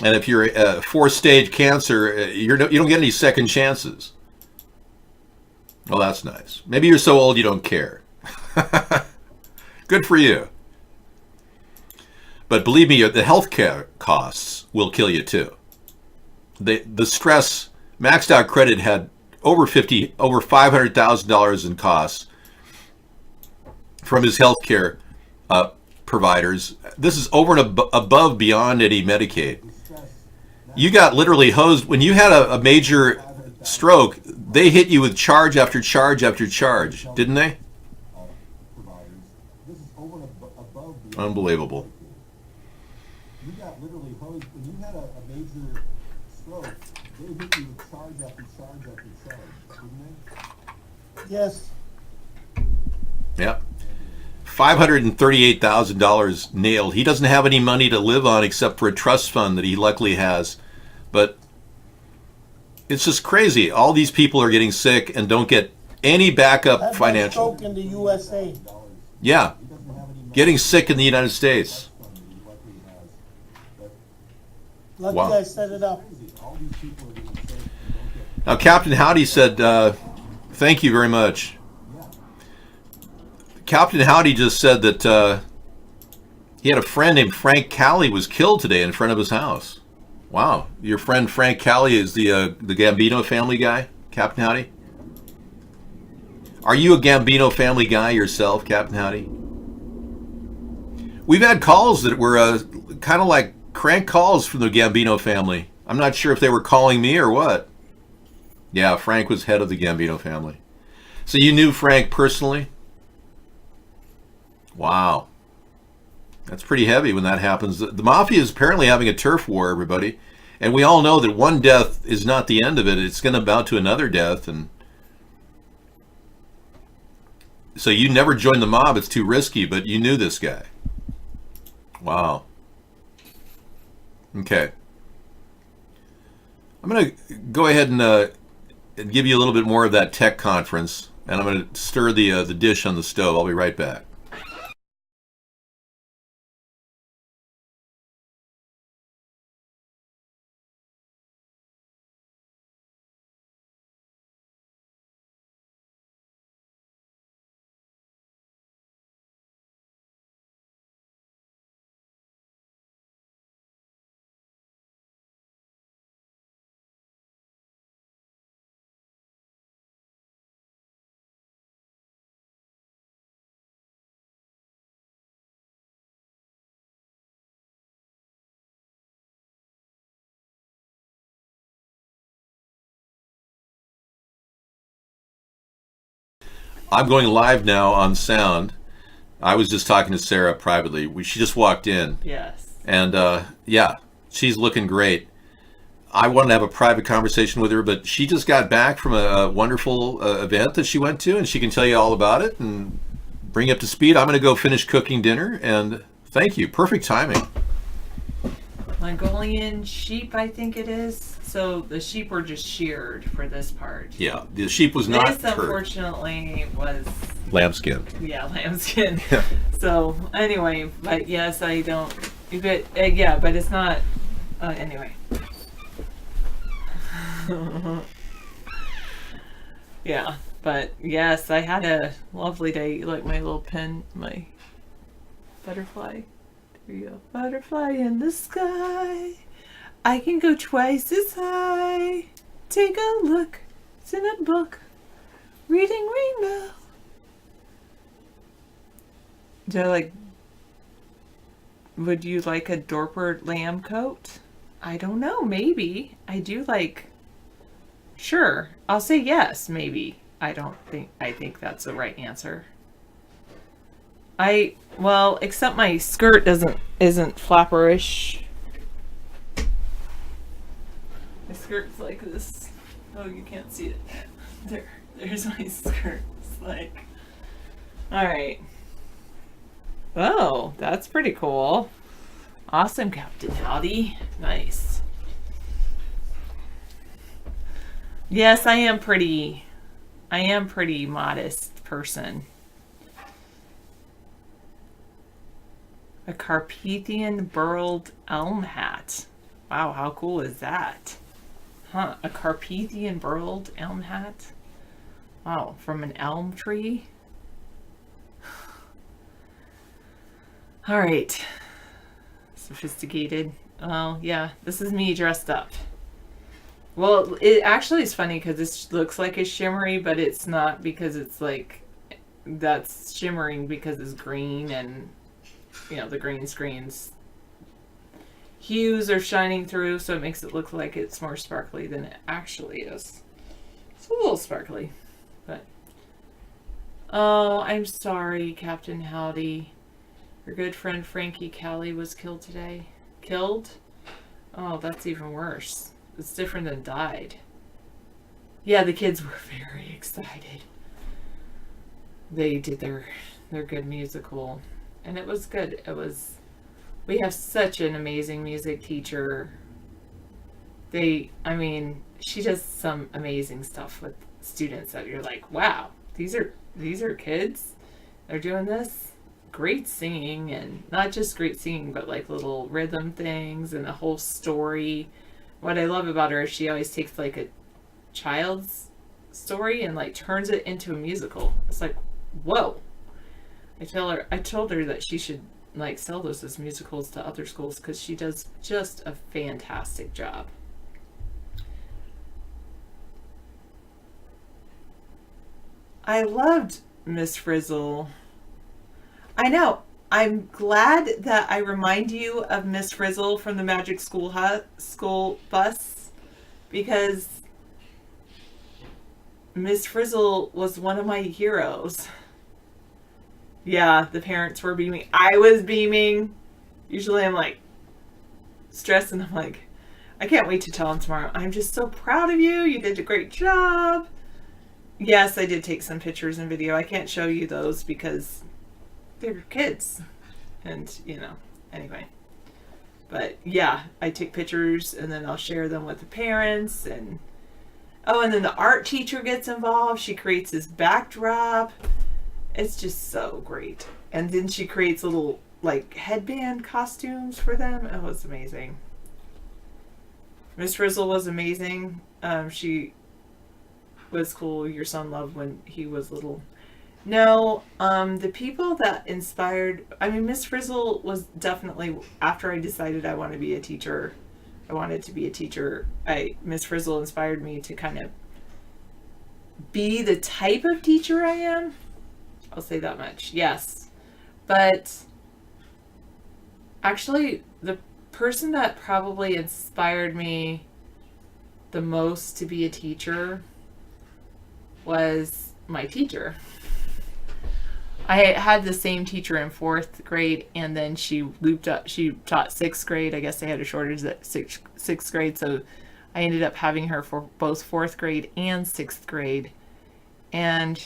And if you're a 4th-stage cancer, you don't get any second chances. Well, that's nice. Maybe you're so old you don't care. Good for you. But believe me, the healthcare costs will kill you too. The stress, Maxed Out Credit had over $500,000 in costs from his healthcare providers. This is over and above beyond any Medicaid. You got literally hosed when you had a major stroke. They hit you with charge after charge after charge, didn't they? Unbelievable. You got literally hosed when you had a major stroke. They hit you with charge after charge after charge, didn't they? Yes. Yep. $538,000 nailed. He doesn't have any money to live on except for a trust fund that he luckily has. But it's just crazy. All these people are getting sick and don't get any backup financial. Stroke in the USA. Yeah. Getting sick in the United States. Lucky Wow. I set it up. Now, Captain Howdy said, thank you very much. Captain Howdy just said that he had a friend named Frank Cali was killed today in front of his house. Wow. Your friend Frank Cali is the Gambino family guy, Captain Howdy? Are you a Gambino family guy yourself, Captain Howdy? We've had calls that were kind of like crank calls from the Gambino family. I'm not sure if they were calling me or what. Yeah, Frank was head of the Gambino family. So you knew Frank personally? Wow. That's pretty heavy when that happens. The mafia is apparently having a turf war, everybody. And we all know that one death is not the end of it. It's going to amount to another death. And so you never joined the mob. It's too risky, but you knew this guy. Wow. Okay. I'm going to go ahead and give you a little bit more of that tech conference. And I'm going to stir the dish on the stove. I'll be right back. I'm going live now on sound. I was just talking to Sarah privately. She just walked in. Yes. And yeah, she's looking great. I wanted to have a private conversation with her, but she just got back from a wonderful event that she went to, and she can tell you all about it and bring you up to speed. I'm going to go finish cooking dinner, and thank you. Perfect timing. Mongolian sheep, I think it is. So the sheep were just sheared for this part. Yeah, the sheep was not This, unfortunately, was lambskin. yeah, lambskin. Yeah. So anyway, but yes, I don't. But yeah, but it's not. Anyway. Yeah, but yes, I had a lovely day. Like my little pen, my butterfly. There you go. Butterfly in the sky. I can go twice as high. Take a look. It's in a book. Reading Rainbow. Would you like a Dorper lamb coat? I don't know, maybe. I do like, sure. I'll say yes, maybe. I think that's the right answer. Well, except my skirt isn't flapperish. My skirt's like this. Oh, you can't see it. There's my skirt. It's like, all right. Oh, that's pretty cool. Awesome, Captain Howdy. Nice. Yes, I am pretty modest person. A Carpathian burled elm hat. Wow, how cool is that? Huh, a Carpathian burled elm hat? Wow, from an elm tree? All right. Sophisticated. Well, yeah, this is me dressed up. Well, it actually is funny because this looks like it's shimmery, but it's not, because it's like, that's shimmering because it's green, and you know, the green screen's hues are shining through, so it makes it look like it's more sparkly than it actually is. It's a little sparkly, but oh, I'm sorry, Captain Howdy. Your good friend Frankie Callie was killed today. Killed? Oh, that's even worse. It's different than died. Yeah, the kids were very excited. They did their good musical, and it was good. We have such an amazing music teacher. She does some amazing stuff with students that you're like, wow, these are kids. They're doing this. Great singing, and not just great singing, but like little rhythm things and a whole story. What I love about her is she always takes like a child's story and like turns it into a musical. It's like, whoa. I told her that she should like sell those as musicals to other schools, because she does just a fantastic job. I loved Miss Frizzle. I know. I'm glad that I remind you of Miss Frizzle from the Magic School Bus, because Miss Frizzle was one of my heroes. Yeah, the parents were beaming. I was beaming. Usually I'm like stressed, and I'm like, I can't wait to tell them tomorrow. I'm just so proud of you. You did a great job. Yes, I did take some pictures and video. I can't show you those because they're kids, and anyway, but yeah, I take pictures and then I'll share them with the parents, and then the art teacher gets involved. She creates this backdrop. It's just so great. And then she creates little like headband costumes for them. It was amazing. Miss Frizzle was amazing. She was cool. Your son loved when he was little. No, the people that inspired, Miss Frizzle was definitely, after I decided I wanted to be a teacher, Miss Frizzle inspired me to kind of be the type of teacher I am. I'll say that much. Yes. But actually, the person that probably inspired me the most to be a teacher was my teacher. I had the same teacher in 4th grade, and then she looped up. She taught 6th grade. I guess they had a shortage at 6th grade, so I ended up having her for both 4th grade and 6th grade. And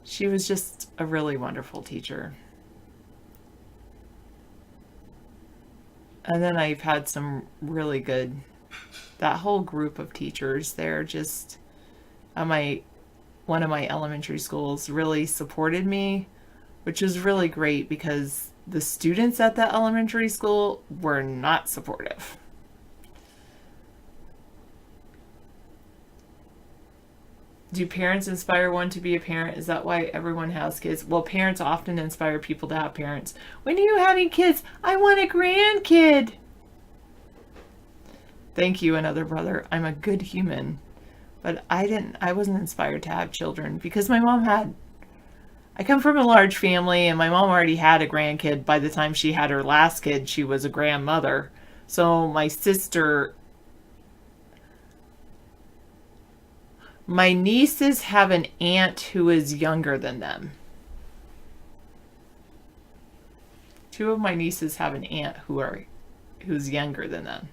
she was just a really wonderful teacher. And then I've had some really good, that whole group of teachers there just at one of my elementary schools really supported me, which was really great because the students at that elementary school were not supportive. Do parents inspire one to be a parent? Is that why everyone has kids? Well, parents often inspire people to have parents. When are you having kids? I want a grandkid. Thank you, another brother. I'm a good human. But I wasn't inspired to have children because my mom had. I come from a large family and my mom already had a grandkid. By the time she had her last kid, she was a grandmother. So my nieces have an aunt who is younger than them. Two of my nieces have an aunt who's younger than them.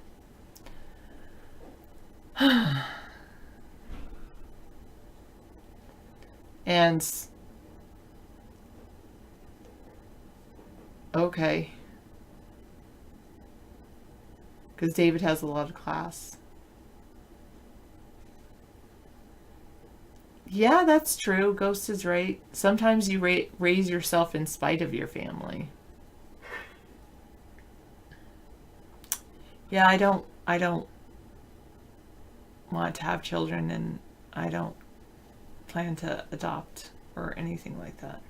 And okay. Because David has a lot of class. Yeah, that's true. Ghost is right. Sometimes you raise yourself in spite of your family. Yeah, I don't want to have children, and I don't plan to adopt or anything like that.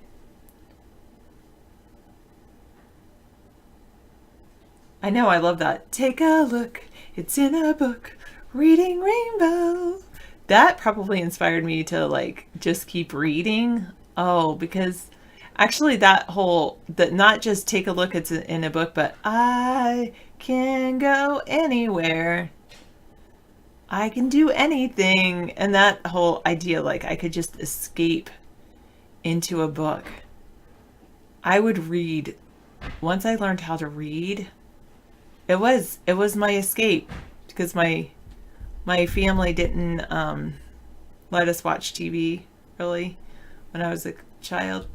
I know, I love that. Take a look, it's in a book, Reading Rainbow. That probably inspired me to like just keep reading. Oh, because actually that not just take a look, it's in a book, but I can go anywhere. I can do anything. And that whole idea, like I could just escape into a book. I would read. Once I learned how to read, it was my escape because my family didn't let us watch TV really when I was a child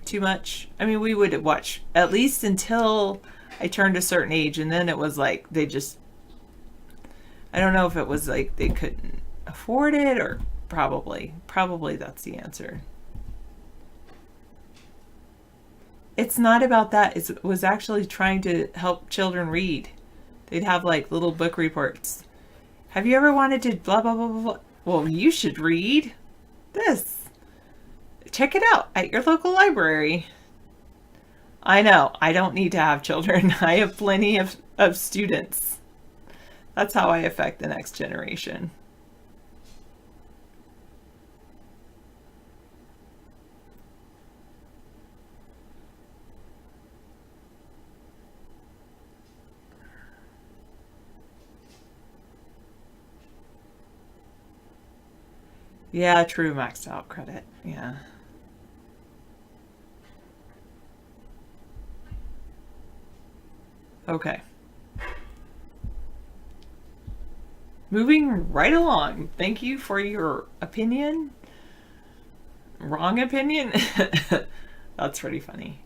too much. I mean, we would watch at least until I turned a certain age, and then it was like they just, I don't know if it was like they couldn't afford it or probably that's the answer. It's not about that. It was actually trying to help children read. They'd have like little book reports. Have you ever wanted to blah, blah, blah, blah, blah? Well, you should read this. Check it out at your local library. I know, I don't need to have children. I have plenty of students. That's how I affect the next generation. Yeah, true, maxed out credit. Yeah. Okay. Moving right along. Thank you for your opinion. Wrong opinion? That's pretty funny.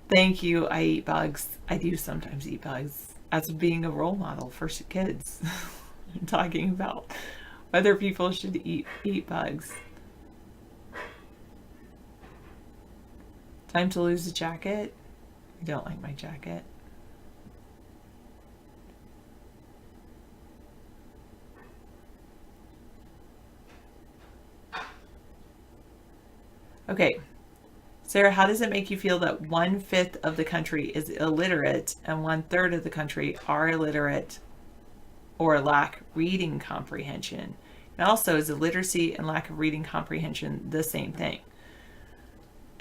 Thank you. I eat bugs. I do sometimes eat bugs as being a role model for kids. I'm talking about whether people should eat bugs. Time to lose a jacket. I don't like my jacket. Okay. Sarah, how does it make you feel that 1/5 of the country is illiterate and 1/3 of the country are illiterate or lack reading comprehension? And also, is illiteracy and lack of reading comprehension the same thing?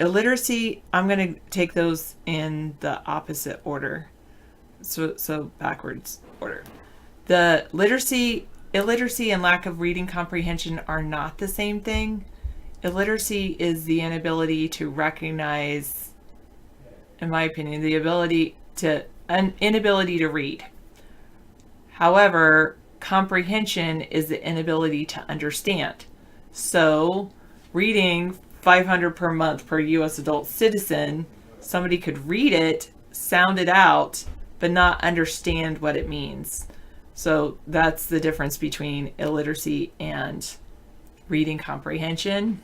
Illiteracy, I'm going to take those in the opposite order. So backwards order. The illiteracy and lack of reading comprehension are not the same thing. Illiteracy is the inability to recognize, in my opinion, an inability to read. However, comprehension is the inability to understand. So, reading $500 per month per U.S. adult citizen, somebody could read it sound it out but not understand what it means. So that's the difference between illiteracy and reading comprehension.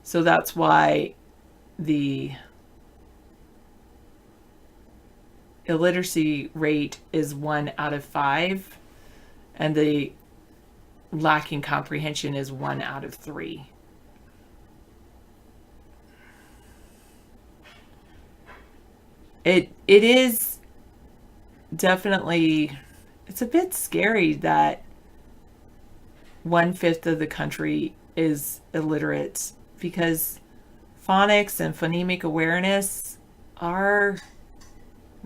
So that's why the illiteracy rate is 1 out of 5 and the lacking comprehension is 1 out of 3. It is definitely, it's a bit scary that 1/5 of the country is illiterate, because phonics and phonemic awareness are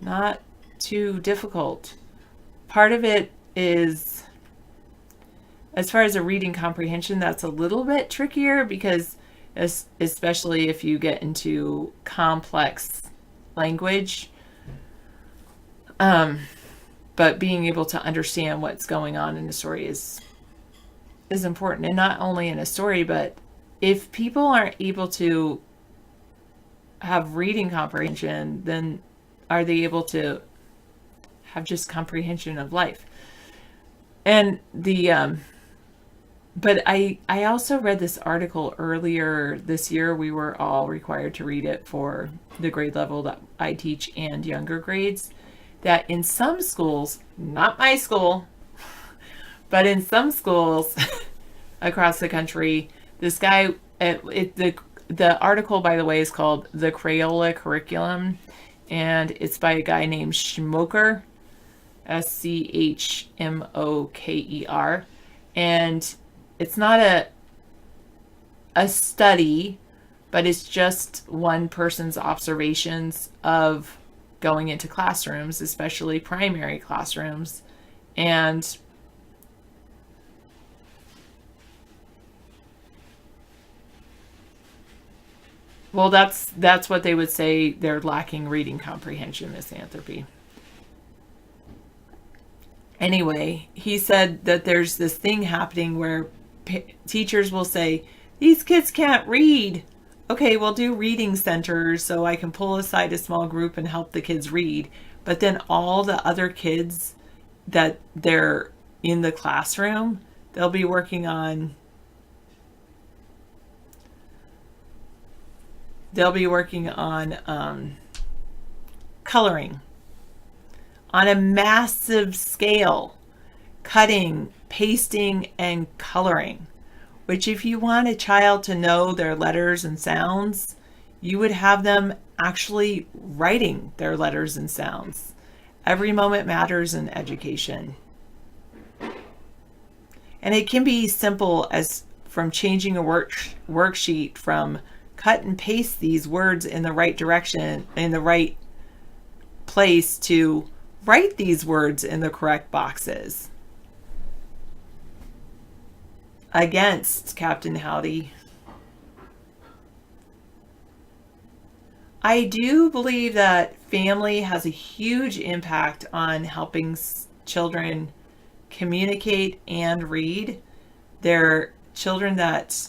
not too difficult. Part of it is, as far as a reading comprehension, that's a little bit trickier, because especially if you get into complex language, but being able to understand what's going on in the story is important. And not only in a story, but if people aren't able to have reading comprehension, then are they able to have just comprehension of life? And but I also read this article earlier this year. We were all required to read it for the grade level that I teach and younger grades, that in some schools, not my school, but in some schools across the country, this guy, the article, by the way, is called The Crayola Curriculum, and it's by a guy named Schmoker, Schmoker, and it's not a study, but it's just one person's observations of going into classrooms, especially primary classrooms. And well, that's what they would say, they're lacking reading comprehension, misanthropy. Anyway, he said that there's this thing happening where teachers will say, these kids can't read. Okay, we'll do reading centers so I can pull aside a small group and help the kids read. But then all the other kids that they're in the classroom, they'll be working on coloring on a massive scale, cutting, pasting, and coloring, which if you want a child to know their letters and sounds, you would have them actually writing their letters and sounds. Every moment matters in education. And it can be simple as from changing a worksheet from cut and paste these words in the right direction, in the right place, to write these words in the correct boxes. Against Captain Howdy. I do believe that family has a huge impact on helping children communicate and read. They're children that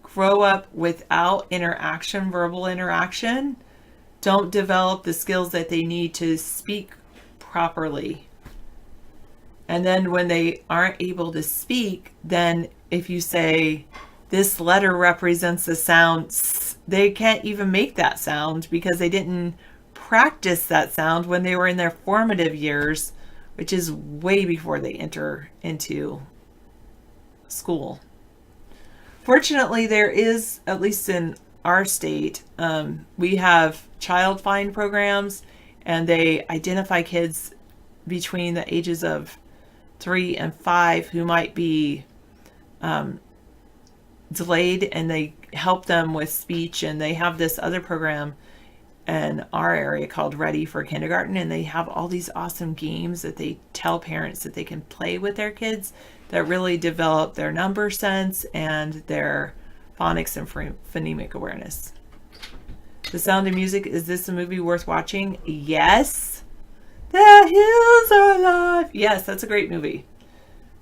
grow up without interaction, verbal interaction, don't develop the skills that they need to speak properly. And then when they aren't able to speak, then if you say, this letter represents the sound, they can't even make that sound because they didn't practice that sound when they were in their formative years, which is way before they enter into school. Fortunately, there is, at least in our state, we have child find programs, and they identify kids between the ages of 3 and 5 who might be delayed, and they help them with speech. And they have this other program in our area called Ready for Kindergarten, and they have all these awesome games that they tell parents that they can play with their kids that really develop their number sense and their phonics and phonemic awareness. The Sound of Music, is this a movie worth watching? Yes. The Hills Are Alive. Yes, that's a great movie.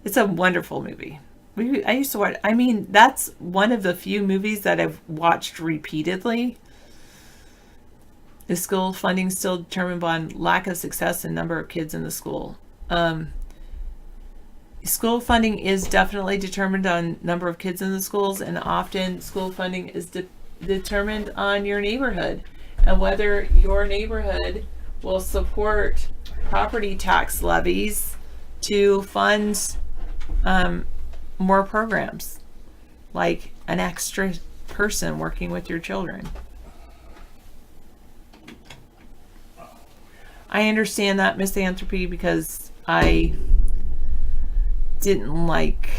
It's a wonderful movie. I used to watch, I mean, that's one of the few movies that I've watched repeatedly. Is school funding still determined on lack of success and number of kids in the school? School funding is definitely determined on number of kids in the schools, and often school funding is determined on your neighborhood and whether your neighborhood will support property tax levies to fund more programs, like an extra person working with your children. I understand that misanthropy because I didn't like,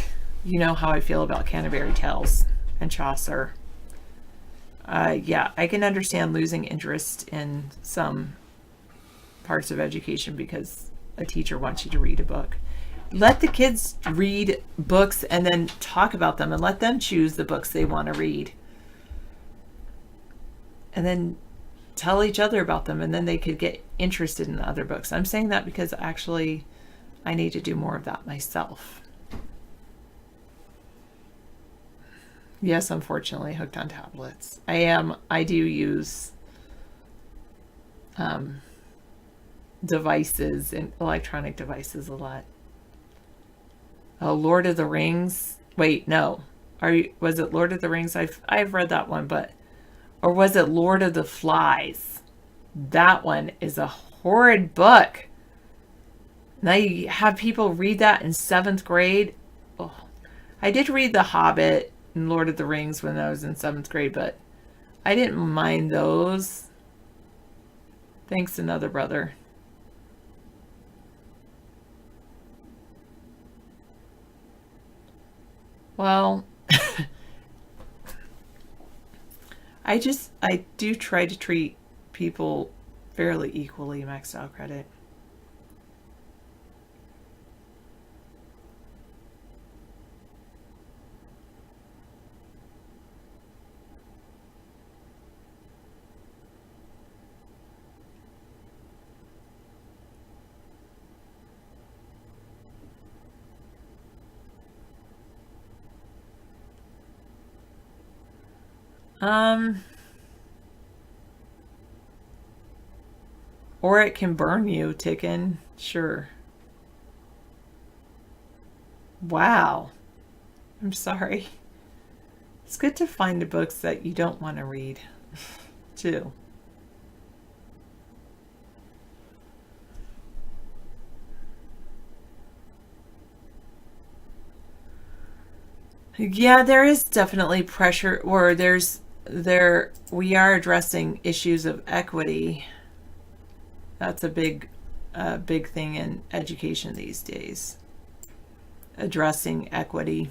you know how I feel about Canterbury Tales and Chaucer. Yeah, I can understand losing interest in some parts of education because a teacher wants you to read a book. Let the kids read books and then talk about them and let them choose the books they want to read. And then tell each other about them, and then they could get interested in other books. I'm saying that because actually I need to do more of that myself. Yes, unfortunately, hooked on tablets. I do use devices and electronic devices a lot. Oh, Lord of the Rings. Wait, no. Was it Lord of the Rings? I've read that one, or was it Lord of the Flies? That one is a horrid book. Now you have people read that in 7th grade. Oh, I did read The Hobbit and Lord of the Rings when I was in 7th grade, but I didn't mind those. Thanks, another brother. Well, I do try to treat people fairly equally, maxed out credit. Or it can burn you, Ticken. Sure. Wow. I'm sorry. It's good to find the books that you don't want to read, too. Yeah, there is definitely pressure, or we are addressing issues of equity. That's a big thing in education these days. Addressing equity.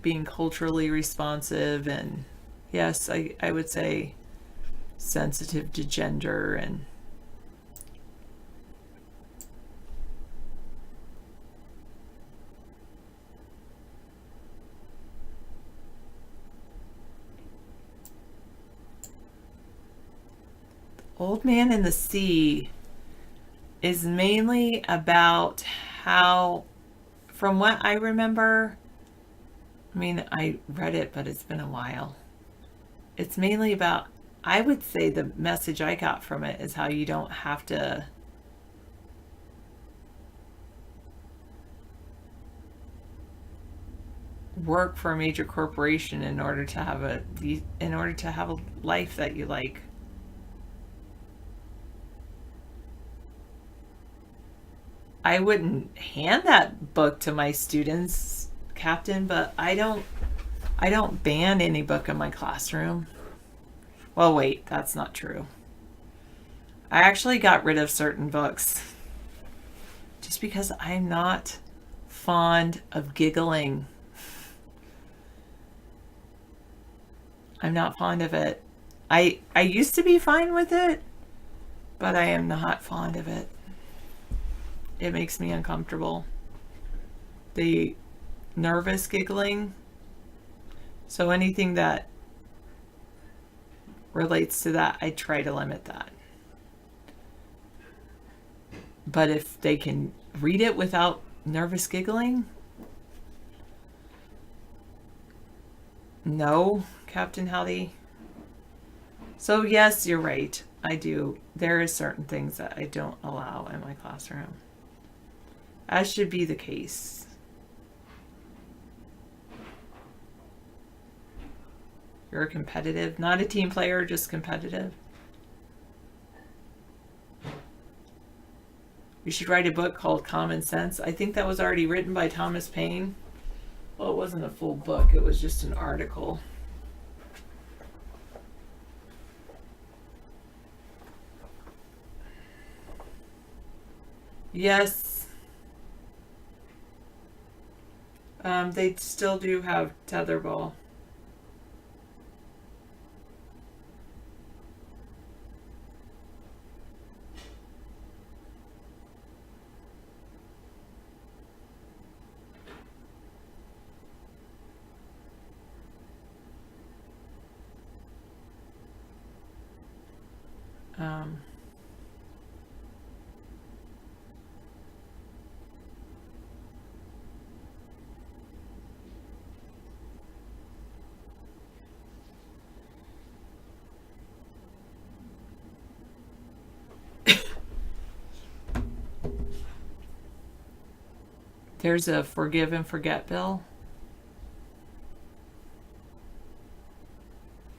Being culturally responsive, and yes, I would say sensitive to gender and Old Man in the Sea is mainly about how, from what I remember, I mean, I read it, but it's been a while. It's mainly about, I would say the message I got from it is how you don't have to work for a major corporation in order to have a life that you like. I wouldn't hand that book to my students, Captain, but I don't ban any book in my classroom. Well, wait, that's not true. I actually got rid of certain books just because I'm not fond of giggling. I'm not fond of it. I used to be fine with it, but I am not fond of it. It makes me uncomfortable. The nervous giggling. So anything that relates to that, I try to limit that. But if they can read it without nervous giggling, No, Captain Howdy. So yes, you're right. I do. There are certain things that I don't allow in my classroom. As should be the case. You're competitive, not a team player, just competitive. You should write a book called Common Sense. I think that was already written by Thomas Paine. Well, it wasn't a full book, it was just an article. Yes. They still do have tetherball. There's a forgive and forget bill.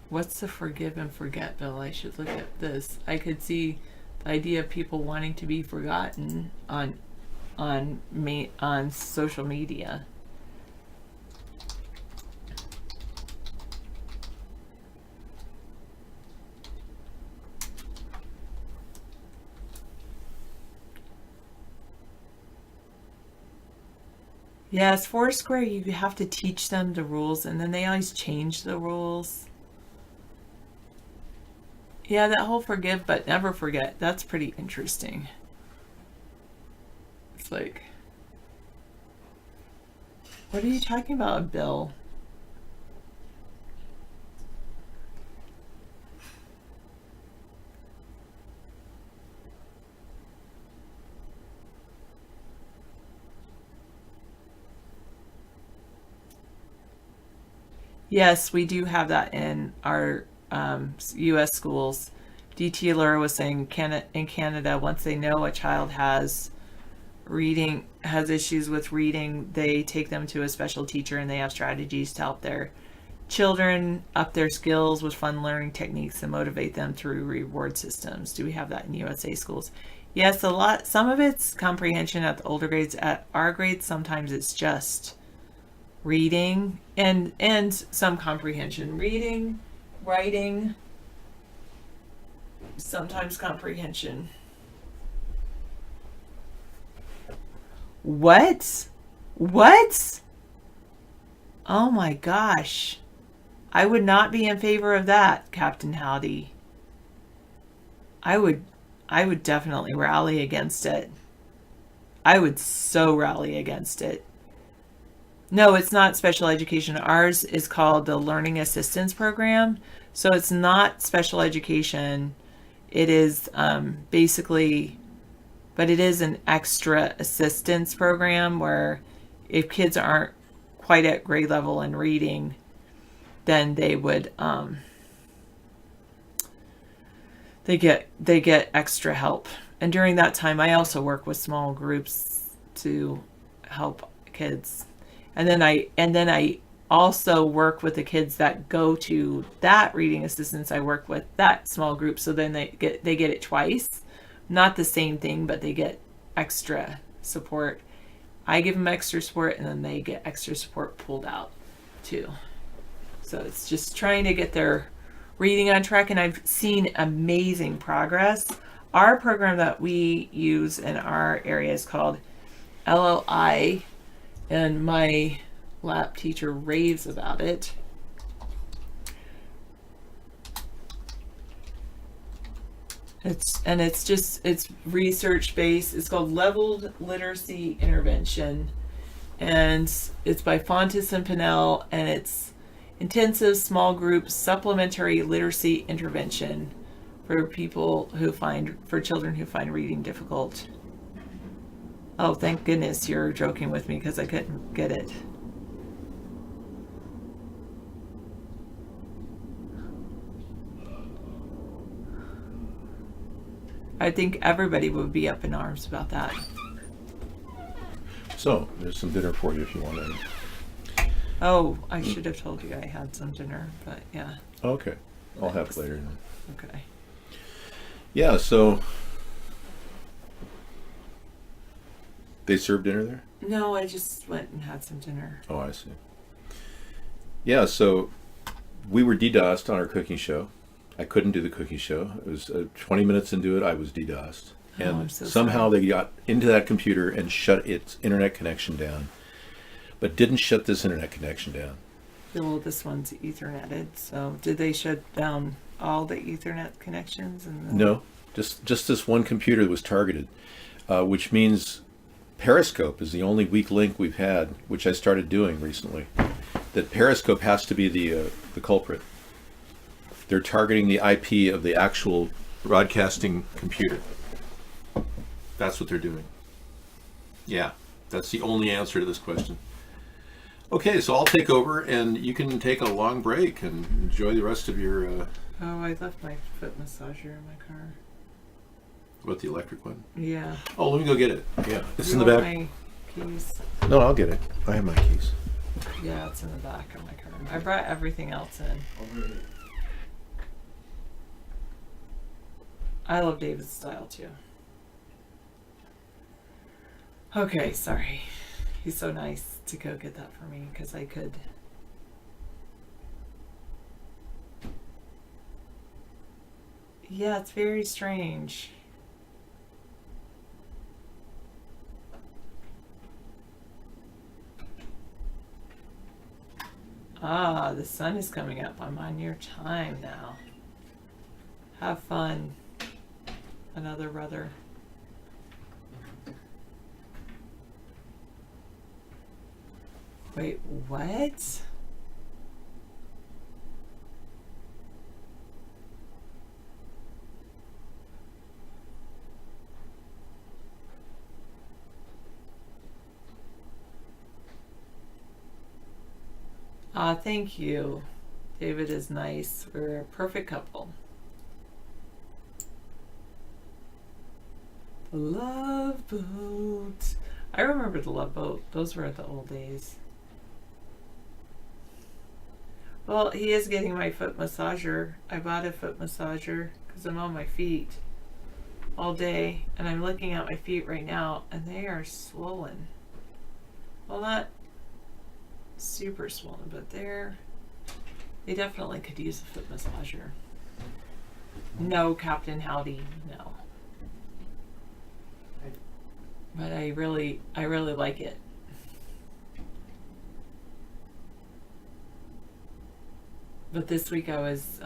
What's the forgive and forget bill? I should look at this. I could see the idea of people wanting to be forgotten on social media. Yes, Foursquare, you have to teach them the rules, and then they always change the rules. Yeah, that whole forgive but never forget, that's pretty interesting. It's like, what are you talking about, Bill? Yes, we do have that in our U.S. schools. DT Allura was saying in Canada, once they know a child has issues with reading, they take them to a special teacher and they have strategies to help their children up their skills with fun learning techniques and motivate them through reward systems. Do we have that in USA schools? Yes, a lot. Some of it's comprehension at the older grades. At our grades, sometimes it's just reading and some comprehension. Reading, writing, sometimes comprehension. What? Oh my gosh. I would not be in favor of that, Captain Howdy. I would definitely rally against it. I would so rally against it. No, it's not special education. Ours is called the Learning Assistance Program. So it's not special education. It is basically, but it is an extra assistance program where if kids aren't quite at grade level in reading, then they would they get extra help. And during that time, I also work with small groups to help kids. And then I also work with the kids that go to that reading assistance. I work with that small group, so then they get it twice. Not the same thing, but they get extra support. I give them extra support, and then they get extra support pulled out too. So it's just trying to get their reading on track, and I've seen amazing progress. Our program that we use in our area is called LLI, and my lab teacher raves about it. It's research based. It's called Leveled Literacy Intervention, and it's by Fontes and Pinnell, and it's intensive small group supplementary literacy intervention for children who find reading difficult. Oh, thank goodness you're joking with me because I couldn't get it. I think everybody would be up in arms about that. So there's some dinner for you if you want to. Oh, I should have told you I had some dinner, but yeah. Okay, I'll have it later. Okay. Yeah, so they serve dinner there? No, I just went and had some dinner. Oh, I see. Yeah, so we were DDoSed on our cooking show. I couldn't do the cooking show. It was 20 minutes into it, I was DDoSed. And I'm so somehow sorry. they got into that computer and shut its internet connection down, but didn't shut this internet connection down. Well, this one's Etherneted, so did they shut down all the Ethernet connections? No, just this one computer was targeted, which means Periscope is the only weak link we've had, which I started doing recently. That Periscope has to be the culprit. They're targeting the IP of the actual broadcasting computer. That's what they're doing. Yeah, that's the only answer to this question. Okay, so I'll take over, and you can take a long break and enjoy the rest of your... Oh, I left my foot massager in my car. What, the electric one? Yeah. Oh, let me go get it. Yeah, it's You in the want back. my keys? No, I'll get it. I have my keys. Yeah, it's in the back of my car. I brought everything else in. I love David's style too. Okay, sorry. He's so nice to go get that for me because I could. Yeah, it's very strange. Ah, the sun is coming up. I'm on your time now. Have fun. Another brother. Wait, what? Thank you. David is nice. We're a perfect couple. The Love Boat. I remember the Love Boat. Those were the old days. Well, he is getting my foot massager. I bought a foot massager because I'm on my feet all day, and I'm looking at my feet right now, and they are swollen. Well, not super swollen, but they definitely could use a foot massager. No, Captain Howdy, no. But I really like it. But this week I was,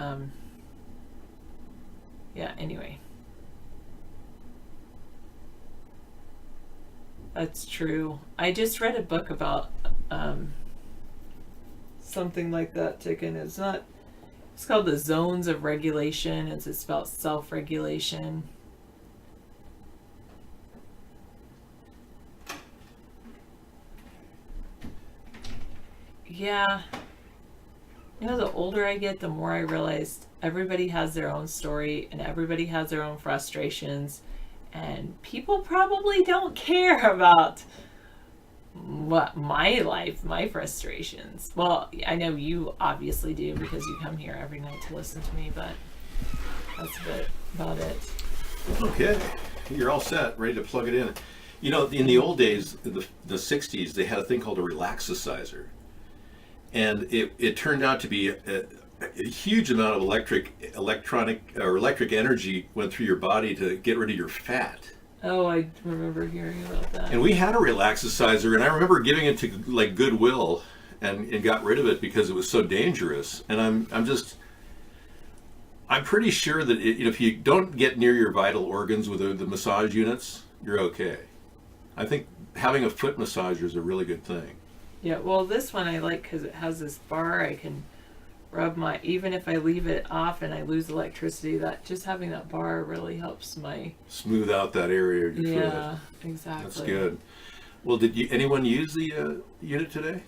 yeah, anyway. That's true. I just read a book about, something like that, Chicken. It's called The Zones of Regulation. It's about self-regulation. Yeah. You know, the older I get, the more I realize everybody has their own story and everybody has their own frustrations, and people probably don't care about what my life, my frustrations. Well, I know you obviously do because you come here every night to listen to me, but that's a bit about it. Okay, you're all set, ready to plug it in. You know, in the old days, the 60s, they had a thing called a relaxicizer. And it turned out to be a huge amount of electric energy went through your body to get rid of your fat. Oh, I remember hearing about that. And we had a relaxicizer, and I remember giving it to like Goodwill and got rid of it because it was so dangerous. And I'm pretty sure that if you don't get near your vital organs with the massage units, you're okay. I think having a foot massager is a really good thing. Yeah, well, this one I like because it has this bar I can rub my, even if I leave it off and I lose electricity, that just having that bar really helps my... Smooth out that area of your foot. Yeah, exactly. That's good. Well, did anyone use the unit today?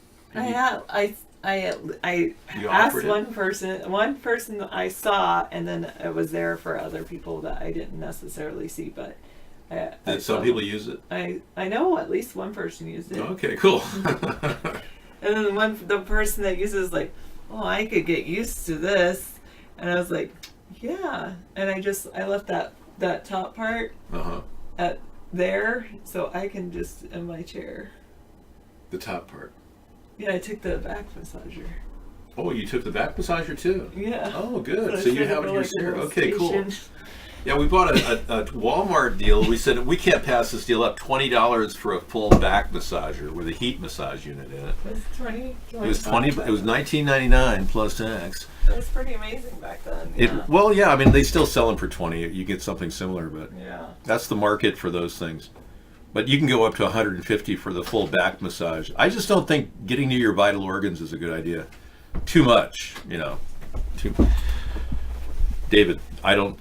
I You asked offered it? one person that I saw, and then it was there for other people that I didn't necessarily see, but I Did some people use it? I know at least one person used it. Okay, cool. And then the person that uses like, oh, I could get used to this, and I was like, yeah, and I left that top part at there, so I can just in my chair. The top part. Yeah, I took the back massager. Oh, you took the back massager too? Yeah. Oh, good. So So I you took have it it to, in your like, a chair. little Okay, cool. station. Yeah, we bought a Walmart deal. We said we can't pass this deal up. $20 for a full back massager with a heat massage unit in it. It was 20. It was $20. It was $19.99 plus tax. It was pretty amazing back then. Well, yeah. I mean, they still sell them for $20. You get something similar, but Yeah. that's the market for those things. But you can go up to $150 for the full back massage. I just don't think getting near your vital organs is a good idea. Too much, David, I don't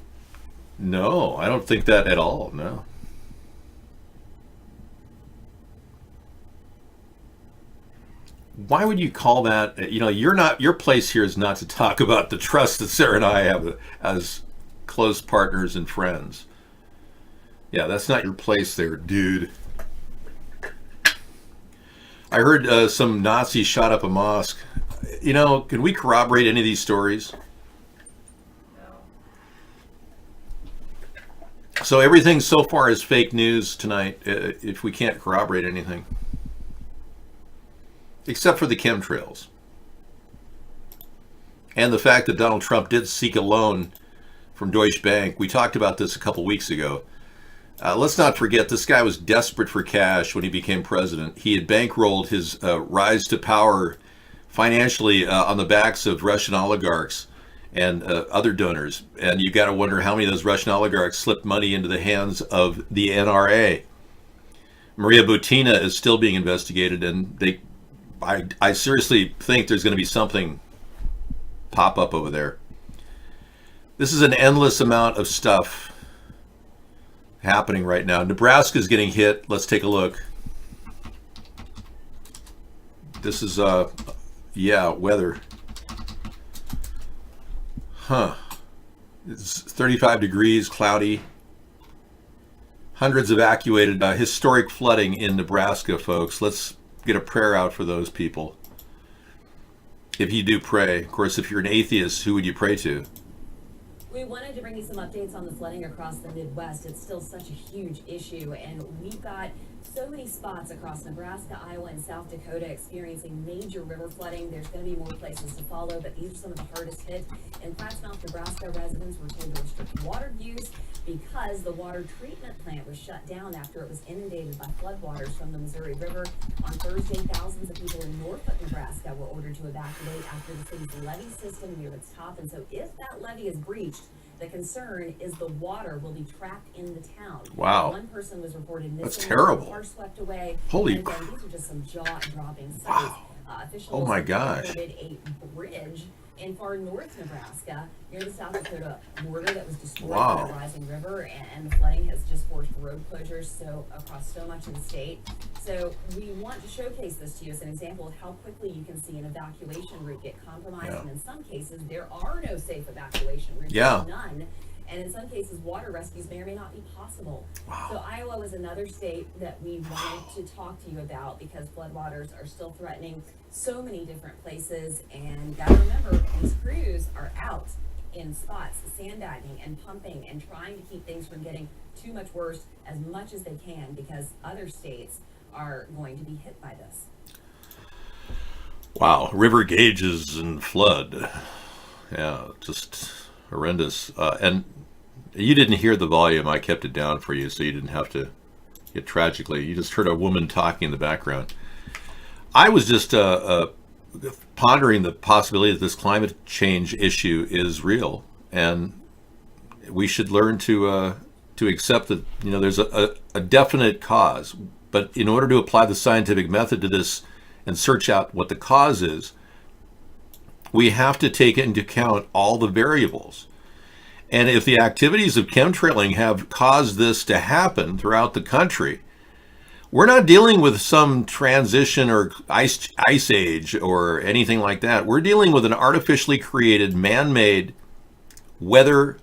think that at all. No. Why would you call that? Your place here is not to talk about the trust that Sarah and I have as close partners and friends. Yeah, that's not your place there, dude. I heard some Nazis shot up a mosque. Can we corroborate any of these stories? So everything so far is fake news tonight, if we can't corroborate anything. Except for the chemtrails. And the fact that Donald Trump did seek a loan from Deutsche Bank. We talked about this a couple weeks ago. Let's not forget, this guy was desperate for cash when he became president. He had bankrolled his rise to power financially on the backs of Russian oligarchs and other donors. And you got to wonder how many of those Russian oligarchs slipped money into the hands of the NRA. Maria Butina is still being investigated, and I seriously think there's going to be something pop up over there. This is an endless amount of stuff happening right now. Nebraska's getting hit. Let's take a look. This is weather. It's 35 degrees, cloudy. Hundreds evacuated. Historic flooding in Nebraska, folks. Let's get a prayer out for those people. If you do pray. Of course, if you're an atheist, who would you pray to? We wanted to bring you some updates on the flooding across the Midwest. It's still such a huge issue, and we've got so many spots across Nebraska, Iowa, and South Dakota experiencing major river flooding. There's going to be more places to follow, but these are some of the hardest hit. In Plattsmouth, Nebraska, residents were told to restrict water use because the water treatment plant was shut down after it was inundated by floodwaters from the Missouri River. On Thursday, thousands of people in Norfolk, Nebraska were ordered to evacuate after the city's levee system near its top. And so if that levee is breached, the concern is the water will be trapped in the town. Wow. One person was reported missing. That's terrible. Car swept away. Holy and again, these are just some jaw-dropping sights. Wow. Officials Oh my gosh. reported a bridge in far north Nebraska near the South Dakota border that was destroyed by the rising river, and the flooding has just forced road closures across so much of the state. So we want to showcase this to you as an example of how quickly you can see an evacuation route get compromised. Yeah. And in some cases, there are no safe evacuation routes. Yeah. None. And in some cases, water rescues may or may not be possible. Wow. So Iowa was another state that we wanted to talk to you about because floodwaters are still threatening so many different places. And you gotta remember, these crews are out in spots, sandbagging and pumping and trying to keep things from getting too much worse as much as they can, because other states are going to be hit by this. Wow, river gauges and flood. Yeah, just horrendous. And you didn't hear the volume. I kept it down for you, so you didn't have to get tragically. You just heard a woman talking in the background. I was just pondering the possibility that this climate change issue is real, and we should learn to accept that there's a definite cause. But in order to apply the scientific method to this and search out what the cause is, we have to take into account all the variables. And if the activities of chemtrailing have caused this to happen throughout the country, We're not dealing with some transition or ice age or anything like that. We're dealing with an artificially created, man-made weather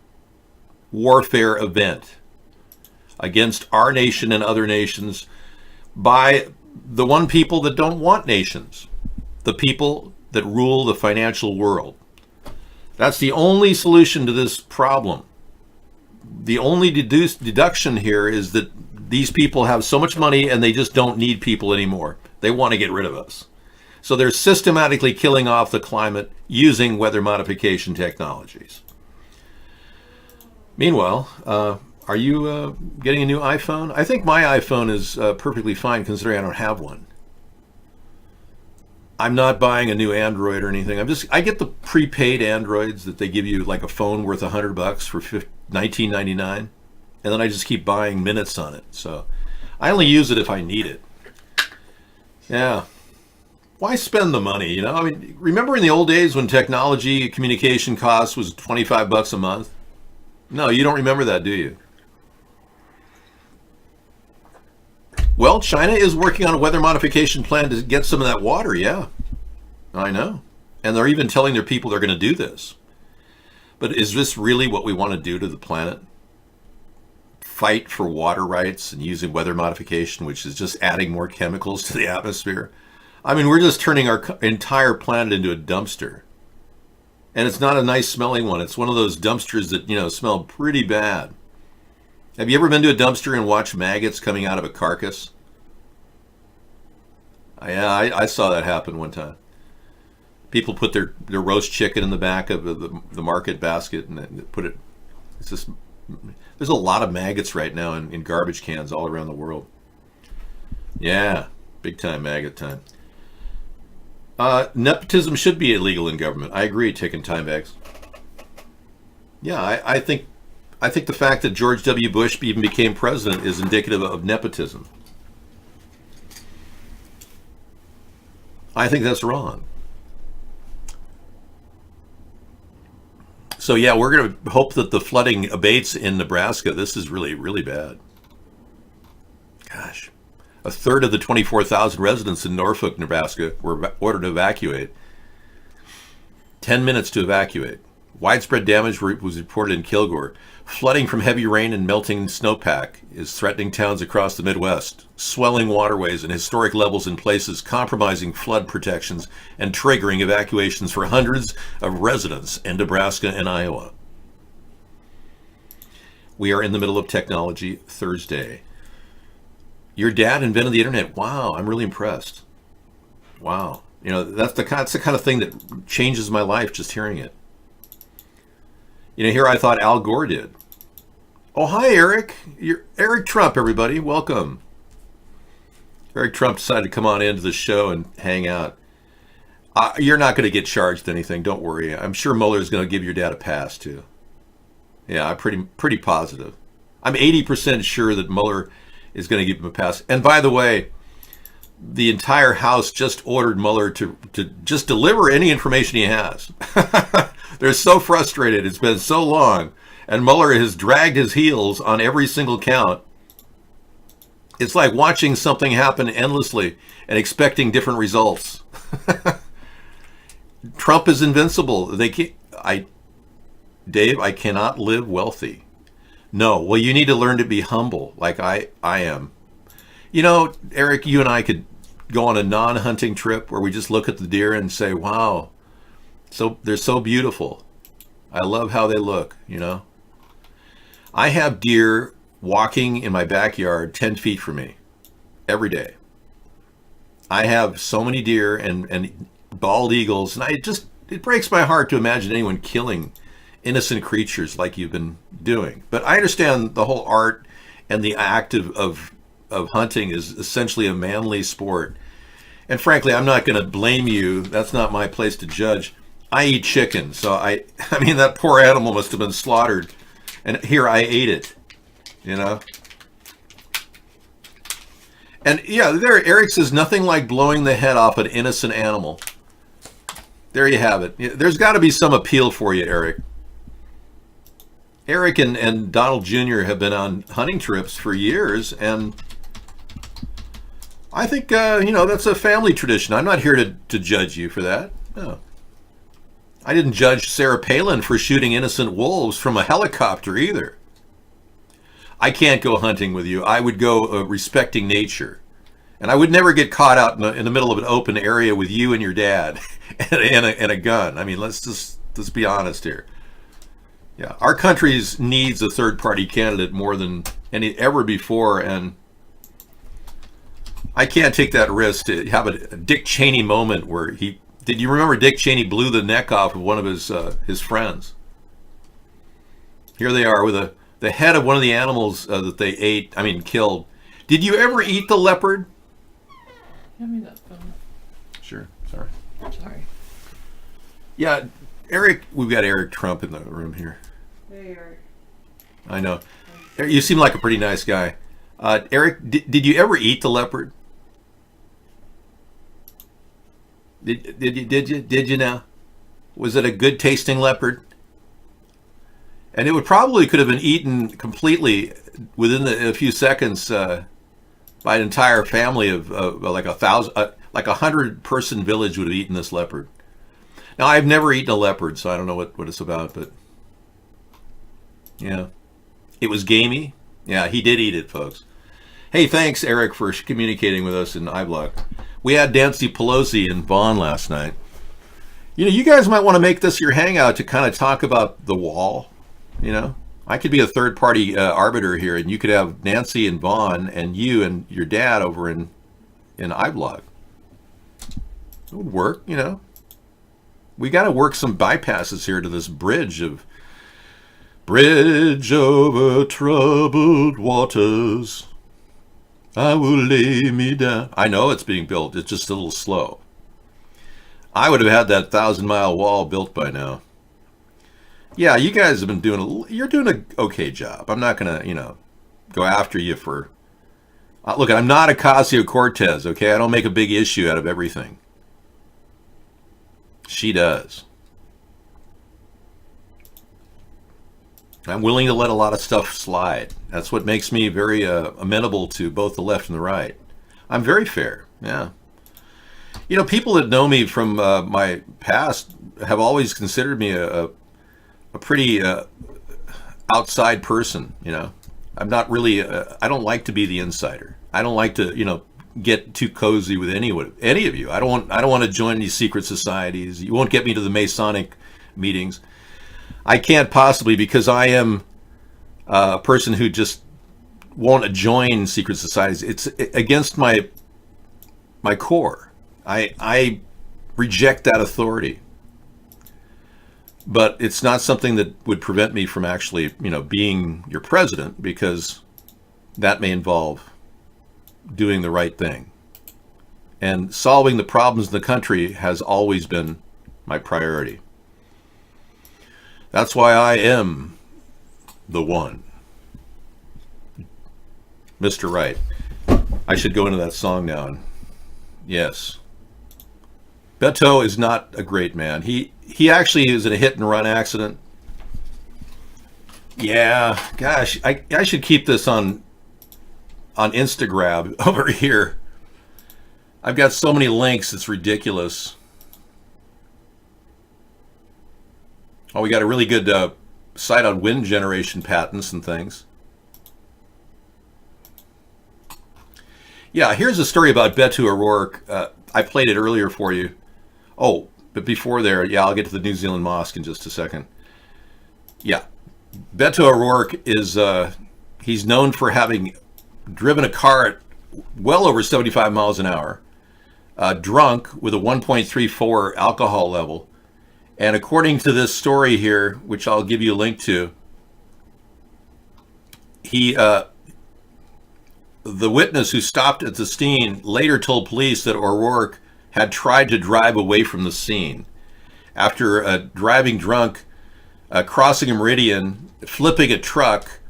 warfare event against our nation and other nations by the one people that don't want nations, the people that rule the financial world. That's the only solution to this problem. The only deduction here is that these people have so much money and they just don't need people anymore. They want to get rid of us. So they're systematically killing off the climate using weather modification technologies. Meanwhile, are you getting a new iPhone? I think my iPhone is perfectly fine considering I don't have one. I'm not buying a new Android or anything. I get the prepaid Androids that they give you like a phone worth $100 for $19.99, and then I just keep buying minutes on it. So I only use it if I need it. Yeah. Why spend the money? You know, I mean, remember in the old days when technology communication cost was $25 a month? No, you don't remember that, do you? Well, China is working on a weather modification plan to get some of that water, yeah. I know. And they're even telling their people they're going to do this. But is this really what we want to do to the planet? Fight for water rights and using weather modification, which is just adding more chemicals to the atmosphere? I mean, we're just turning our entire planet into a dumpster. And it's not a nice smelling one. It's one of those dumpsters that, you know, smell pretty bad. Have you ever been to a dumpster and watched maggots coming out of a carcass? Yeah, I saw that happen one time. People put their roast chicken in the back of the market basket and then put it. It's just, there's a lot of maggots right now in garbage cans all around the world. Yeah, big time maggot time. Nepotism should be illegal in government. I agree, taking time bags. Yeah, I think the fact that George W. Bush even became president is indicative of nepotism. I think that's wrong. So yeah, we're going to hope that the flooding abates in Nebraska. This is really, really bad. Gosh. A third of the 24,000 residents in Norfolk, Nebraska were ordered to evacuate. 10 minutes to evacuate. Widespread damage was reported in Kilgore. Flooding from heavy rain and melting snowpack is threatening towns across the Midwest. Swelling waterways and historic levels in places compromising flood protections and triggering evacuations for hundreds of residents in Nebraska and Iowa. We are in the middle of Technology Thursday. Your dad invented the internet. Wow, I'm really impressed. Wow. You know, that's the kind of thing that changes my life just hearing it. You know, here I thought Al Gore did. Oh, hi, Eric. You're Eric Trump, everybody. Welcome. Eric Trump decided to come on into the show and hang out. You're not going to get charged anything. Don't worry. I'm sure Mueller's going to give your dad a pass, too. Yeah, I'm pretty positive. I'm 80% sure that Mueller is going to give him a pass. And by the way, the entire House just ordered Mueller to just deliver any information he has. They're so frustrated. It's been so long. And Mueller has dragged his heels on every single count. It's like watching something happen endlessly and expecting different results. Trump is invincible. Dave, I cannot live wealthy. No, well, you need to learn to be humble like I am. You know, Eric, you and I could go on a non-hunting trip where we just look at the deer and say, wow, so they're so beautiful. I love how they look, you know. I have deer walking in my backyard 10 feet from me every day. I have so many deer and bald eagles, and it breaks my heart to imagine anyone killing innocent creatures like you've been doing. But I understand the whole art and the act of hunting is essentially a manly sport. And frankly, I'm not going to blame you. That's not my place to judge. I eat chicken, so I mean, that poor animal must have been slaughtered. And here I ate it, you know? And yeah, there, Eric says nothing like blowing the head off an innocent animal. There you have it. There's got to be some appeal for you, Eric. Eric and Donald Jr. have been on hunting trips for years, and I think, that's a family tradition. I'm not here to judge you for that. No. I didn't judge Sarah Palin for shooting innocent wolves from a helicopter either. I can't go hunting with you. I would go respecting nature. And I would never get caught out in the middle of an open area with you and your dad and a gun. I mean, let's be honest here. Yeah, our country needs a third-party candidate more than ever before, and I can't take that risk to have a Dick Cheney moment where did you remember Dick Cheney blew the neck off of one of his friends? Here they are with the head of one of the animals that they killed. Did you ever eat the leopard? Hand me that phone. Sure, sorry. Sorry. Yeah, Eric, we've got Eric Trump in the room here. Hey, Eric. I know. You seem like a pretty nice guy. Eric, did you ever eat the leopard? Did you now? Was it a good tasting leopard? And it could have been eaten completely within a few seconds by an entire family of like 100-person village would have eaten this leopard. Now, I've never eaten a leopard, so I don't know what it's about, but yeah, it was gamey. Yeah, he did eat it, folks. Hey, thanks, Eric, for communicating with us in iBlock. We had Nancy Pelosi in Vaughn last night. You guys might want to make this your hangout to kind of talk about the wall. I could be a third-party arbiter here, and you could have Nancy and Vaughn and you and your dad over in iBlock. It would work, We got to work some bypasses here to this bridge over troubled waters. I will lay me down. I know it's being built. It's just a little slow. I would have had that 1,000-mile wall built by now. Yeah, you guys have been you're doing an okay job. I'm not going to, go after you for... look, I'm not Ocasio-Cortez, okay? I don't make a big issue out of everything. She does. I'm willing to let a lot of stuff slide. That's what makes me very amenable to both the left and the right. I'm very fair, yeah. People that know me from my past have always considered me a pretty outside person, I'm not really, I don't like to be the insider. I don't like to, get too cozy with any of you. I don't want to join these secret societies. You won't get me to the Masonic meetings. I can't possibly, because I am a person who just won't join secret societies. It's against my core. I reject that authority. But it's not something that would prevent me from actually, being your president, because that may involve doing the right thing. And solving the problems in the country has always been my priority. That's why I am the one. Mr. Right. I should go into that song now. Yes. Beto is not a great man. He actually is in a hit and run accident. Yeah, gosh, I should keep this on Instagram over here. I've got so many links, it's ridiculous. Oh, we got a really good site on wind generation patents and things. Yeah, here's a story about Beto O'Rourke. I played it earlier for you. Oh, but before there, yeah, I'll get to the New Zealand mosque in just a second. Yeah, Beto O'Rourke is, he's known for having driven a car at well over 75 miles an hour, drunk with a 1.34 alcohol level. And according to this story here, which I'll give you a link to, the witness who stopped at the scene later told police that O'Rourke had tried to drive away from the scene. After driving drunk, crossing a meridian, flipping a truck,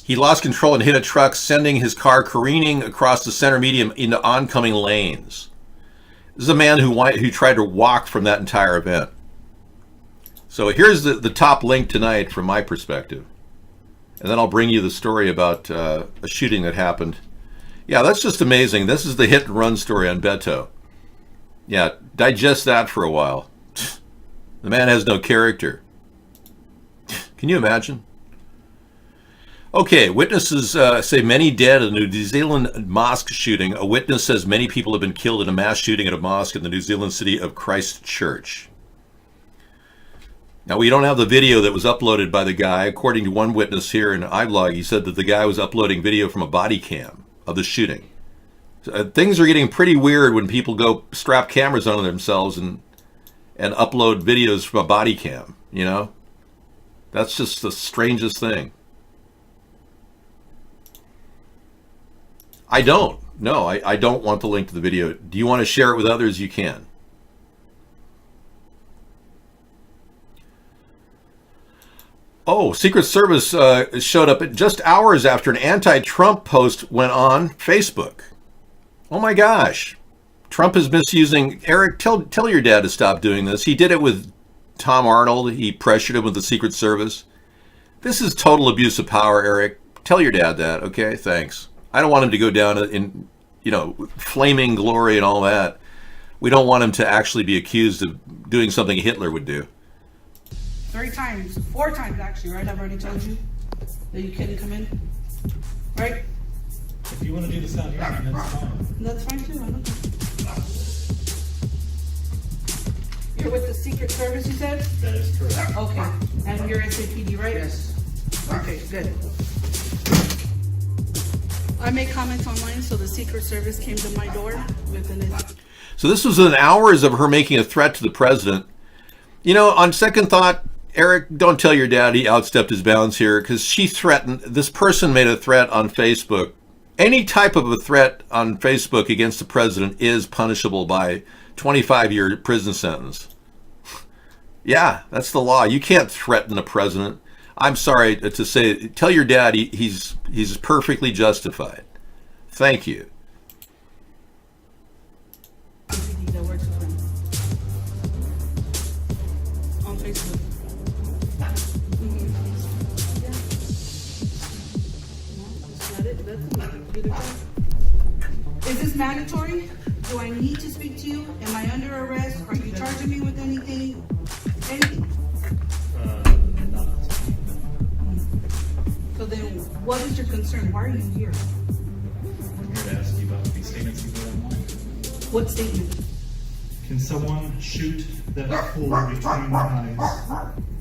he lost control and hit a truck, sending his car careening across the center median into oncoming lanes. This is a man who tried to walk from that entire event. So here's the top link tonight from my perspective. And then I'll bring you the story about a shooting that happened Yeah, that's just amazing. This is the hit and run story on Beto. Yeah, digest that for a while. The man has no character. Can you imagine? Okay, witnesses say many dead in the New Zealand mosque shooting. A witness says many people have been killed in a mass shooting at a mosque in the New Zealand city of Christchurch. Now, we don't have the video that was uploaded by the guy. According to one witness here in iVlog, he said that the guy was uploading video from a body cam of the shooting. So, things are getting pretty weird when people go strap cameras on themselves and upload videos from a body cam, you know? That's just the strangest thing. I don't. No, I don't want the link to the video. Do you want to share it with others? You can. Oh, Secret Service showed up just hours after an anti-Trump post went on Facebook. Oh my gosh. Trump is misusing... Eric, tell your dad to stop doing this. He did it with Tom Arnold. He pressured him with the Secret Service. This is total abuse of power, Eric. Tell your dad that, okay? Thanks. I don't want him to go down in, you know, flaming glory and all that. We don't want him to actually be accused of doing something Hitler would do. 4 times actually, right? I've already told you that you couldn't come in, right? If you want to do this out here, that's fine. That's fine too. I don't know. You're with the Secret Service, you said? That is correct. Okay, and you're SAPD, right? Yes. Okay, good. I made comments online, so the Secret Service came to my door with an... So this was within hours of her making a threat to the president. You know, on second thought, Eric, don't tell your dad he outstepped his bounds here, because she threatened, this person made a threat on Facebook. Any type of a threat on Facebook against the president is punishable by 25-year prison sentence. Yeah, that's the law. You can't threaten the president. I'm sorry to say, tell your dad he's perfectly justified. Thank you. That works with him. On Facebook. Is this mandatory? Do I need to speak to you? Am I under arrest? Are you charging me with anything? Anything? So then, what is your concern? Why are you here? I'm here to ask you about the statements you made online. What statement? Can someone shoot that fool between the eyes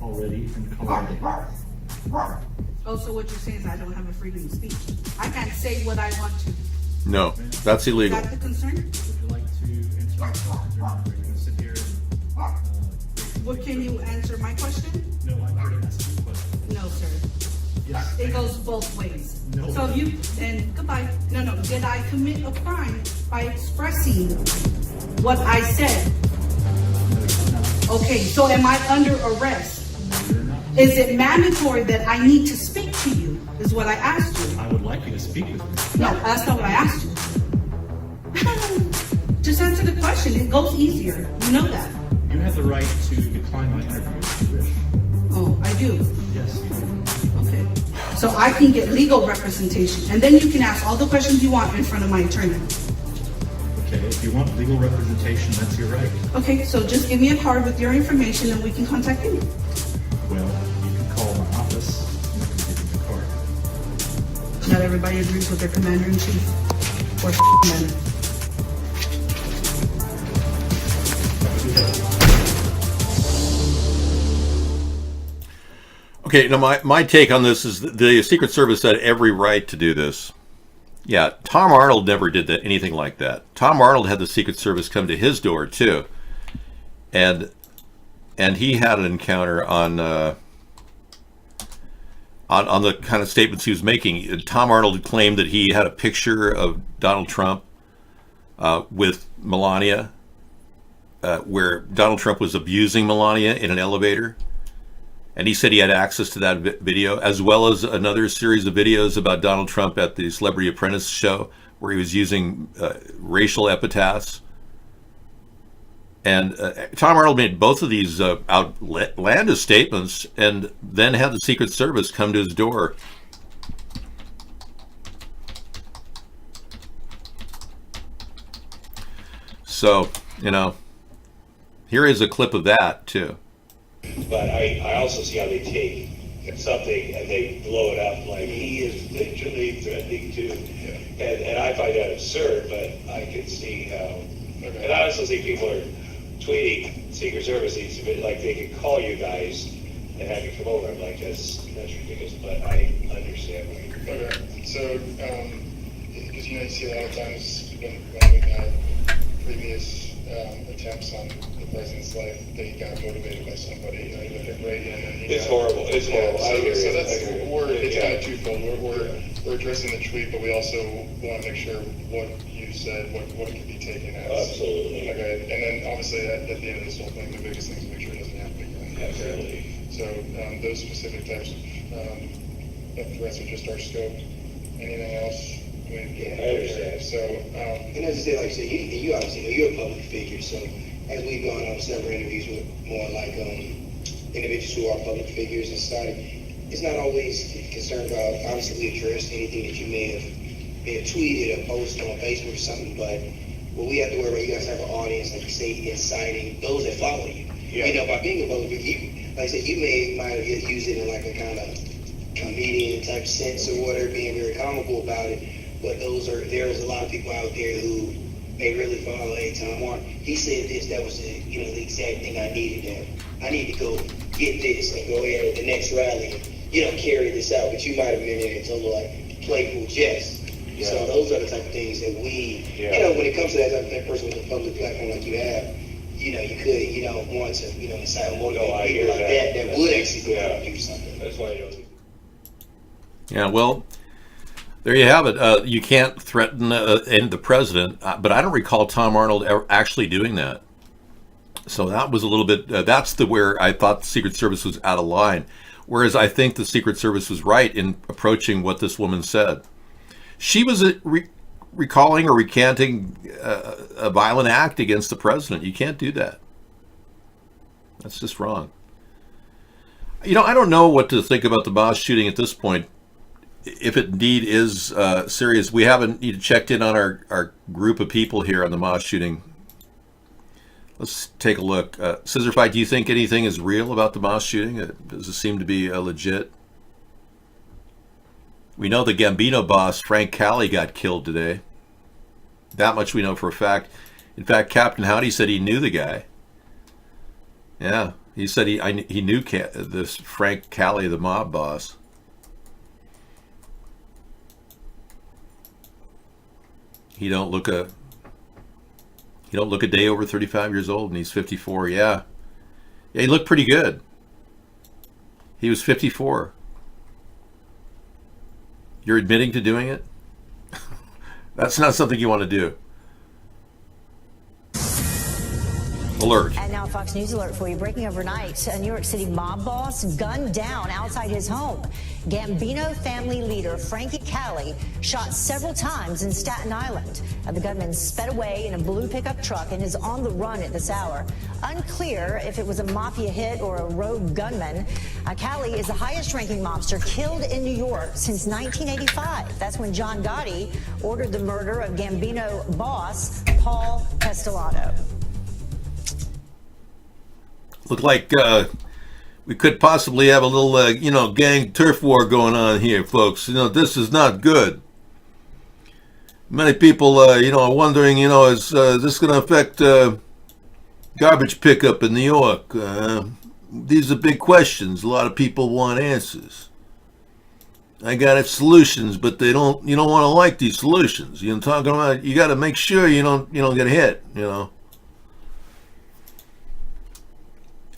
already in Colorado? Oh, so what you're saying is I don't have a freedom of speech. I can't say what I want to. No, that's illegal. Is that the concern? Would you like to answer my questions or not? Are you going to sit here and... What, can you answer my question? No, I'm here to ask you a question. No, sir. Yes. It goes both ways. No. So if you, and goodbye. No. Did I commit a crime by expressing what I said? Okay, so am I under arrest? Is it mandatory that I need to speak to you, is what I asked you? I would like you to speak with me. No, that's not what I asked you. Just answer the question. It goes easier. You know that. You have the right to decline my interview if you wish. Oh, I do. Yes, you do. Okay. So I can get legal representation, and then you can ask all the questions you want in front of my attorney. Okay, if you want legal representation, that's your right. Okay, so just give me a card with your information and we can contact you. Well, you can call my office and I can give you the card. Not everybody agrees with their commander-in-chief or man. Okay, now my take on this is the Secret Service had every right to do this. Yeah, Tom Arnold never did anything like that. Tom Arnold had the Secret Service come to his door too, and he had an encounter on the kind of statements he was making. Tom Arnold claimed that he had a picture of Donald Trump with Melania, where Donald Trump was abusing Melania in an elevator. And he said he had access to that video, as well as another series of videos about Donald Trump at the Celebrity Apprentice show, where he was using racial epithets. And Tom Arnold made both of these outlandish statements, and then had the Secret Service come to his door. So, you know, here is a clip of that too. But I also see how they take something and they blow it up like he is literally threatening to. And I find that absurd, but I can see how. And I also see people are tweeting Secret Service needs to be like they could call you guys and have you come over. I'm like, that's ridiculous, but I understand why you're doing it. Okay, so, because you see a lot of times when we've had previous attempts on the president's life, they got motivated by somebody, you look at Reagan and It's horrible. It's horrible. I hear so you. that's, I hear you. it's Yeah. kind of twofold. We're addressing the tweet, but we also want to make sure what you said, what can be taken as. Absolutely. Okay, and then obviously at the end of this whole thing, the biggest thing is to make sure it doesn't happen again. Absolutely. So those specific types of threats are just our scope. Anything else? I understand. So, and as I said, like I said, you obviously know you're a public figure. So as we've gone on several interviews with more like individuals who are public figures and society, it's not always concerned about. Obviously, we address anything that you may have tweeted or posted on Facebook or something, but what we have to worry about, you guys have an audience, like you say, inciting those that follow you. Yeah. You know, by being a public figure, like I said, you might have used it in like a kind of comedian type sense or whatever, being very comical about it. But there's a lot of people out there who may really follow Tom Martin. He said this, that was the exact thing I needed. I need to go get this and go ahead at the next rally and, carry this out. But you might have been there and told like playful jest. Yeah. So those are the type of things that we, when it comes to that type of person with a public platform like you have, you could, want to, incite or motivate people like that would actually go out and do something. That's why you Yeah, well, there you have it. You can't threaten the president, but I don't recall Tom Arnold ever actually doing that. So that was a little bit. That's where I thought the Secret Service was out of line. Whereas I think the Secret Service was right in approaching what this woman said. She was recalling or recanting a violent act against the president. You can't do that. That's just wrong. I don't know what to think about the Moss shooting at this point. If it indeed is serious, we haven't checked in on our group of people here on the Moss shooting. Let's take a look. Scissor Fight, do you think anything is real about the Moss shooting? Does it seem to be legit? We know the Gambino boss, Frank Cali, got killed today. That much we know for a fact. In fact, Captain Howdy said he knew the guy. Yeah, he said he knew this Frank Cali, the mob boss. He don't look a day over 35 years old, and he's 54. Yeah, he looked pretty good. He was 54. You're admitting to doing it? That's not something you want to do. Alert. And now Fox News alert for you. Breaking overnight, a New York City mob boss gunned down outside his home. Gambino family leader Frankie Cali shot several times in Staten Island. The gunman sped away in a blue pickup truck and is on the run at this hour. Unclear if it was a mafia hit or a rogue gunman. Cali is the highest-ranking mobster killed in New York since 1985. That's when John Gotti ordered the murder of Gambino boss Paul Castellano. Look like we could possibly have a little, gang turf war going on here, folks. This is not good. Many people, are wondering, is this going to affect garbage pickup in New York? These are big questions. A lot of people want answers. I got solutions, but you don't want to like these solutions. I'm talking about, you got to make sure you don't get hit,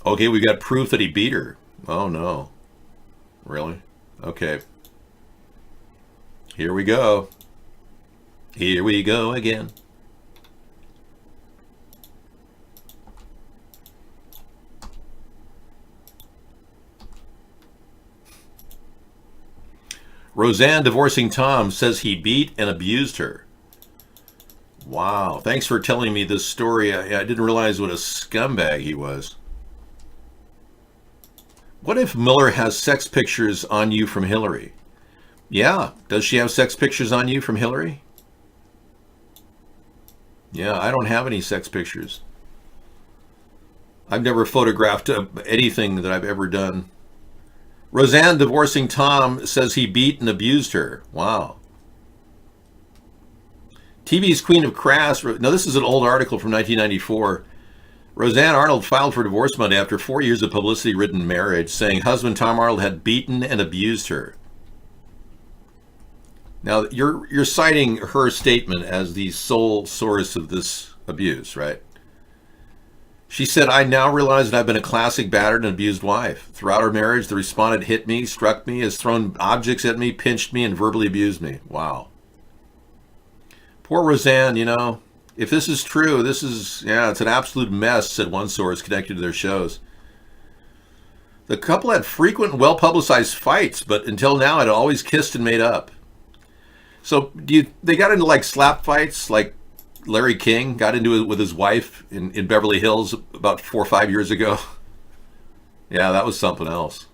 Okay, we got proof that he beat her. Oh, no. Really? Okay. Here we go. Here we go again. Roseanne divorcing Tom says he beat and abused her. Wow. Thanks for telling me this story. I didn't realize what a scumbag he was. What if Miller has sex pictures on you from Hillary? Yeah. Does she have sex pictures on you from Hillary? Yeah, I don't have any sex pictures. I've never photographed anything that I've ever done. Roseanne divorcing Tom says he beat and abused her. Wow. TV's Queen of Crass. Now, this is an old article from 1994. Roseanne Arnold filed for divorce Monday after 4 years of publicity-ridden marriage, saying husband Tom Arnold had beaten and abused her. Now, you're citing her statement as the sole source of this abuse, right? She said, I now realize that I've been a classic battered and abused wife. Throughout our marriage, the respondent hit me, struck me, has thrown objects at me, pinched me, and verbally abused me. Wow. Poor Roseanne, you know, if this is true, it's an absolute mess, said one source connected to their shows. The couple had frequent and well-publicized fights, but until now had always kissed and made up. So they got into like slap fights, like Larry King got into it with his wife in Beverly Hills about 4 or 5 years ago. Yeah, that was something else.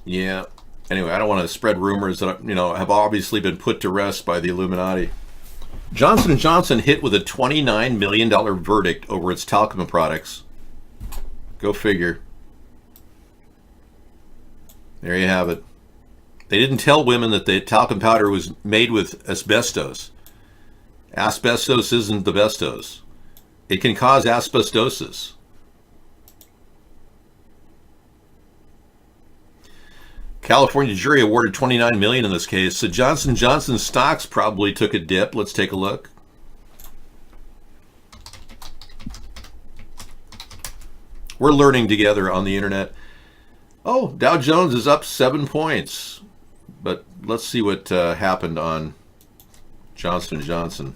Yeah. Anyway, I don't want to spread rumors that, have obviously been put to rest by the Illuminati. Johnson & Johnson hit with a $29 million verdict over its talcum products. Go figure. There you have it. They didn't tell women that the talcum powder was made with asbestos. Asbestos isn't the bestos. It can cause asbestosis. California jury awarded $29 million in this case, so Johnson & Johnson stocks probably took a dip. Let's take a look. We're learning together on the internet. Oh, Dow Jones is up 7 points, but let's see what happened on Johnson & Johnson.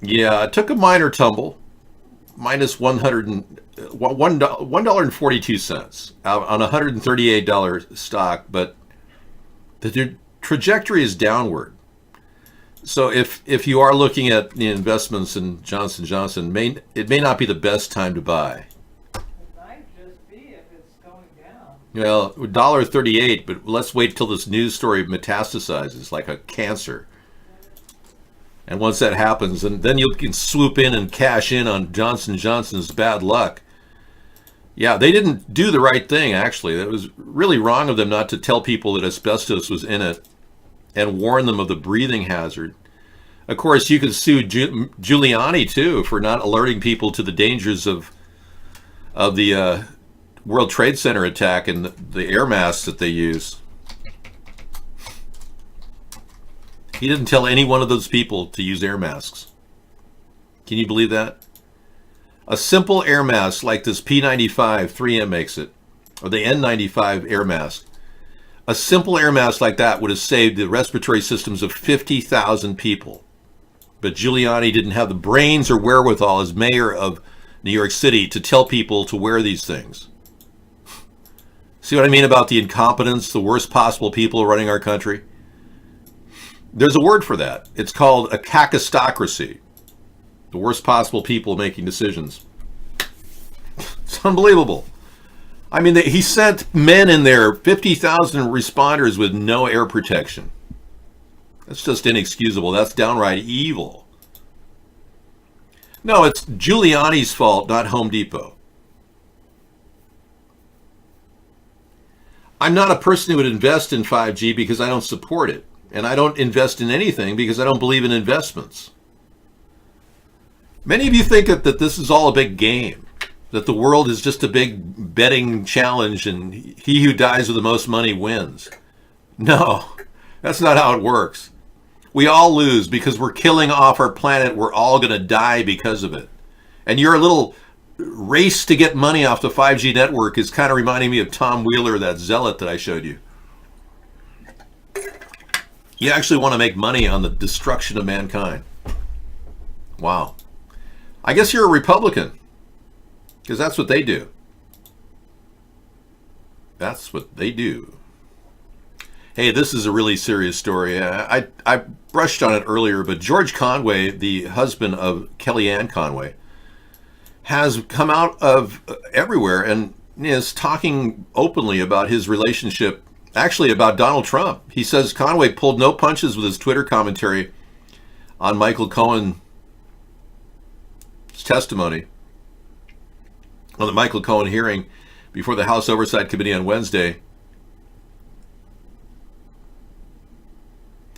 Yeah, it took a minor tumble, minus $1.42 on a $138 stock, but the trajectory is downward. So if you are looking at the investments in Johnson & Johnson, it may not be the best time to buy. It might just be if it's going down. Well, $1.38, but let's wait till this news story metastasizes like a cancer. And once that happens, and then you can swoop in and cash in on Johnson & Johnson's bad luck. Yeah, they didn't do the right thing, actually. It was really wrong of them not to tell people that asbestos was in it and warn them of the breathing hazard. Of course, you could sue Giuliani, too, for not alerting people to the dangers of the World Trade Center attack and the air masks that they use. He didn't tell any one of those people to use air masks. Can you believe that? A simple air mask like this P95, 3M makes it, or the N95 air mask. A simple air mask like that would have saved the respiratory systems of 50,000 people. But Giuliani didn't have the brains or wherewithal as mayor of New York City to tell people to wear these things. See what I mean about the incompetence, the worst possible people running our country? There's a word for that. It's called a kakistocracy. The worst possible people making decisions. It's unbelievable. I mean, he sent men in there, 50,000 responders with no air protection. That's just inexcusable. That's downright evil. No, it's Giuliani's fault, not Home Depot. I'm not a person who would invest in 5G because I don't support it. And I don't invest in anything because I don't believe in investments. Many of you think that this is all a big game, that the world is just a big betting challenge and he who dies with the most money wins. No, that's not how it works. We all lose because we're killing off our planet. We're all going to die because of it. And your little race to get money off the 5G network is kind of reminding me of Tom Wheeler, that zealot that I showed you. You actually want to make money on the destruction of mankind. Wow. I guess you're a Republican, because that's what they do. That's what they do. Hey, this is a really serious story. I brushed on it earlier, but George Conway, the husband of Kellyanne Conway, has come out of everywhere and is talking openly about his relationship, actually about Donald Trump. He says Conway pulled no punches with his Twitter commentary on Michael Cohen's testimony on the Michael Cohen hearing before the House Oversight Committee on Wednesday.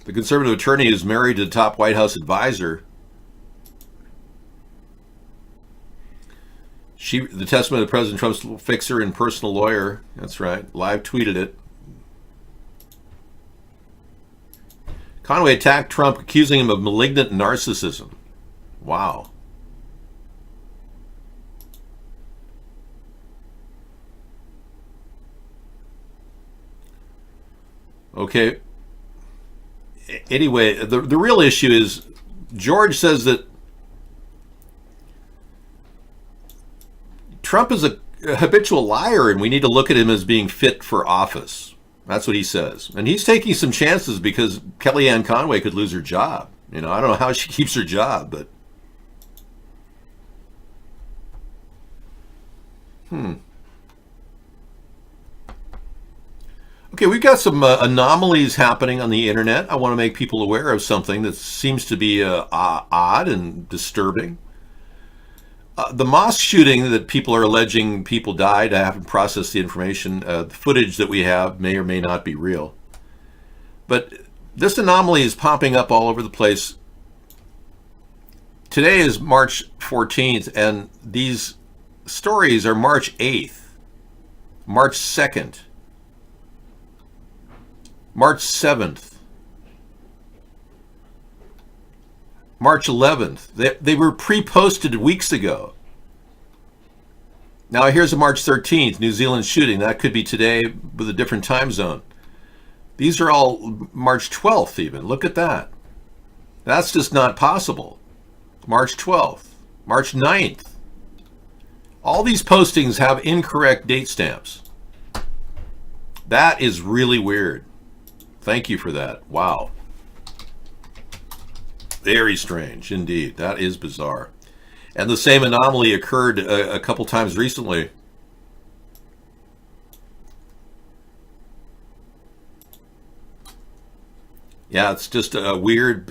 The conservative attorney is married to the top White House advisor. The testimony of President Trump's fixer and personal lawyer, that's right, live tweeted it. Conway attacked Trump, accusing him of malignant narcissism. Wow. Okay. Anyway, the real issue is George says that Trump is a habitual liar and we need to look at him as being fit for office. That's what he says. And he's taking some chances because Kellyanne Conway could lose her job. You know, I don't know how she keeps her job, but Okay, we've got some anomalies happening on the internet. I want to make people aware of something that seems to be odd and disturbing. The mosque shooting that people are alleging people died, I haven't processed the information. The footage that we have may or may not be real. But this anomaly is popping up all over the place. Today is March 14th, and these stories are March 8th, March 2nd, March 7th, March 11th. They were pre-posted weeks ago. Now here's a March 13th, New Zealand shooting. That could be today with a different time zone. These are all March 12th even. Look at that. That's just not possible. March 12th, March 9th. All these postings have incorrect date stamps. That is really weird. Thank you for that. Wow. Very strange indeed. That is bizarre. And the same anomaly occurred a couple times recently. Yeah, it's just a weird,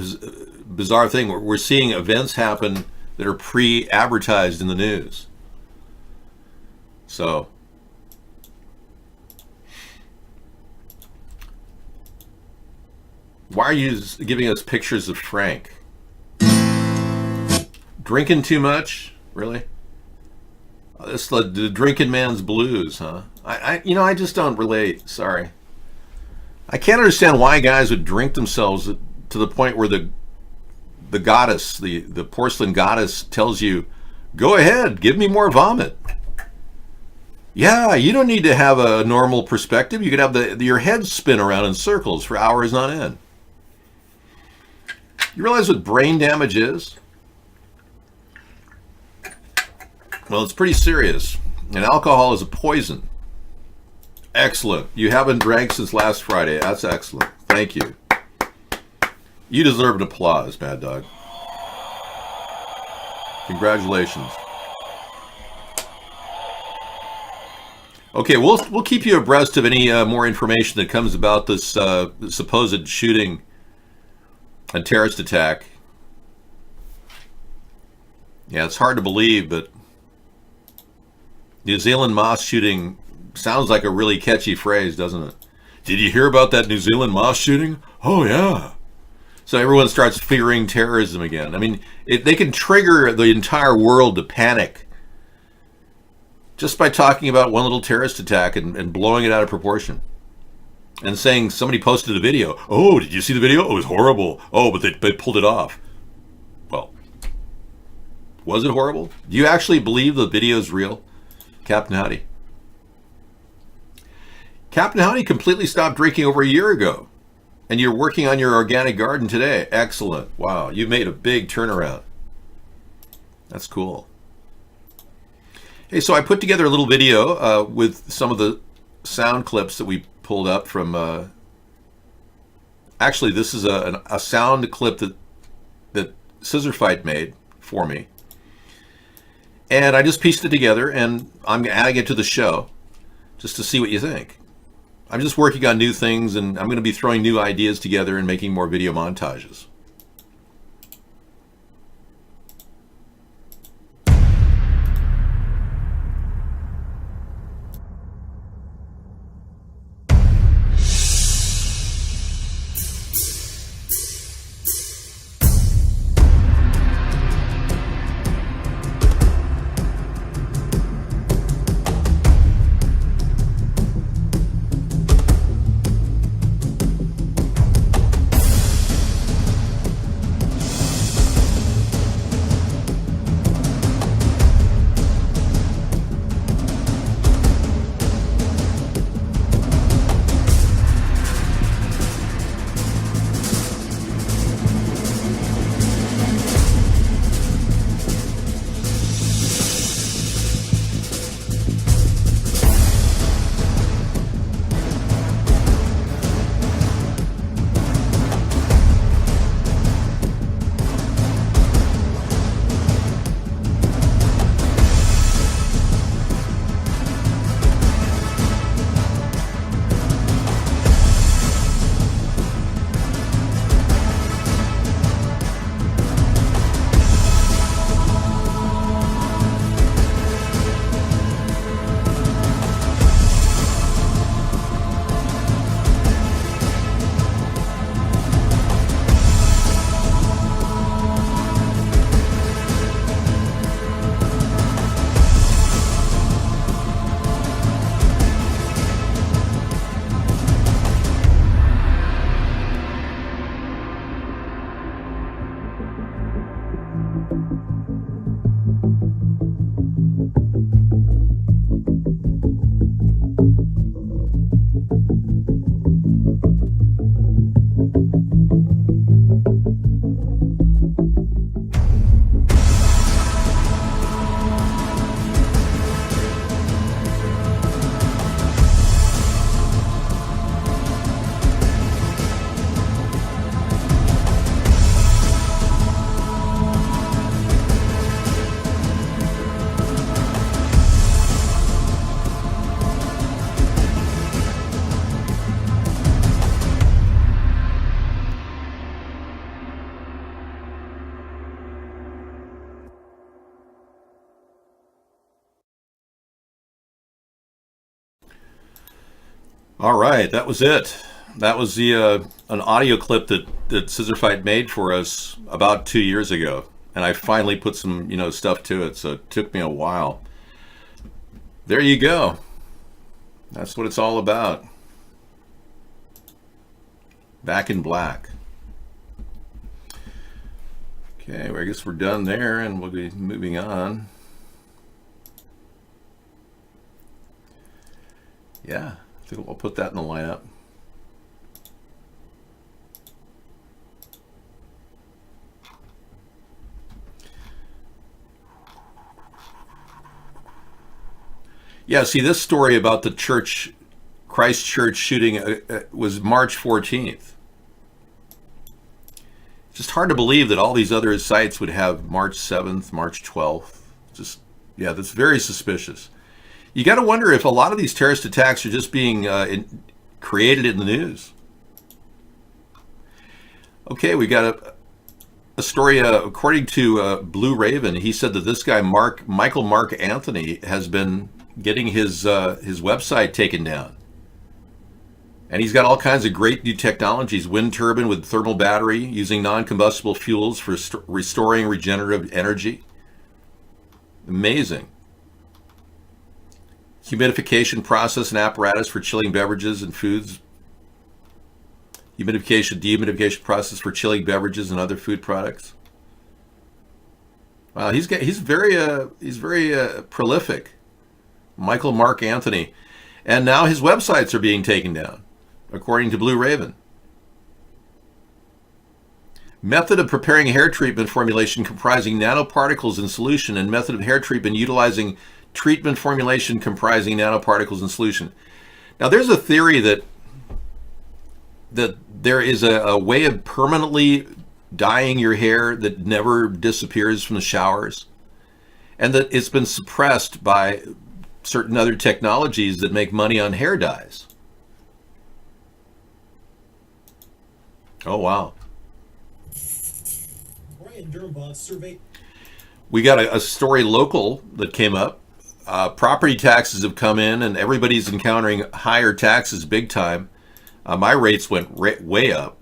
bizarre thing. We're seeing events happen that are pre-advertised in the news. So why are you giving us pictures of Frank? Drinking too much? Really? This the drinking man's blues, huh? I just don't relate. Sorry. I can't understand why guys would drink themselves to the point where the goddess, the porcelain goddess, tells you, "Go ahead, give me more vomit." Yeah, you don't need to have a normal perspective. You could have your head spin around in circles for hours on end. You realize what brain damage is? Well, it's pretty serious. And alcohol is a poison. Excellent. You haven't drank since last Friday. That's excellent. Thank you. You deserve an applause, Mad Dog. Congratulations. Okay, we'll keep you abreast of any more information that comes about this supposed shooting and terrorist attack. Yeah, it's hard to believe, but New Zealand mosque shooting sounds like a really catchy phrase, doesn't it? Did you hear about that New Zealand mosque shooting? Oh, yeah. So everyone starts fearing terrorism again. I mean, they can trigger the entire world to panic just by talking about one little terrorist attack and blowing it out of proportion. And saying somebody posted a video. Oh, did you see the video? It was horrible. Oh, but they pulled it off. Well, was it horrible? Do you actually believe the video is real? Captain Howdy. Captain Howdy completely stopped drinking over a year ago. And you're working on your organic garden today. Excellent. Wow, you've made a big turnaround. That's cool. Hey, so I put together a little video with some of the sound clips that we pulled up from actually, this is a sound clip that Scissorfight made for me. And I just pieced it together, and I'm adding it to the show just to see what you think. I'm just working on new things, and I'm going to be throwing new ideas together and making more video montages. All right, that was it. That was the an audio clip that Scissorfight made for us about 2 years ago, and I finally put some stuff to it. So it took me a while. There you go. That's what it's all about. Back in Black. Okay, well, I guess we're done there, and we'll be moving on. Yeah. I think we'll put that in the lineup. Yeah, see, this story about the church, Christ Church shooting was March 14th. It's just hard to believe that all these other sites would have March 7th, March 12th. Just, yeah, that's very suspicious. You got to wonder if a lot of these terrorist attacks are just being created in the news. Okay, we got a story, according to Blue Raven, he said that this guy, Michael Mark Anthony, has been getting his website taken down. And he's got all kinds of great new technologies, wind turbine with thermal battery, using non-combustible fuels for restoring regenerative energy. Amazing. Humidification process and apparatus for chilling beverages and foods. Humidification, dehumidification process for chilling beverages and other food products. Wow, he's very prolific. Michael Mark Anthony. And now his websites are being taken down, according to Blue Raven. Method of preparing hair treatment formulation comprising nanoparticles in solution, and method of hair treatment utilizing treatment formulation comprising nanoparticles in solution. Now there's a theory that that there is a way of permanently dyeing your hair that never disappears from the showers, and that it's been suppressed by certain other technologies that make money on hair dyes. Oh, wow. Brian Dernbach's survey. We got a story local that came up. Property taxes have come in, and everybody's encountering higher taxes big time. My rates went way up.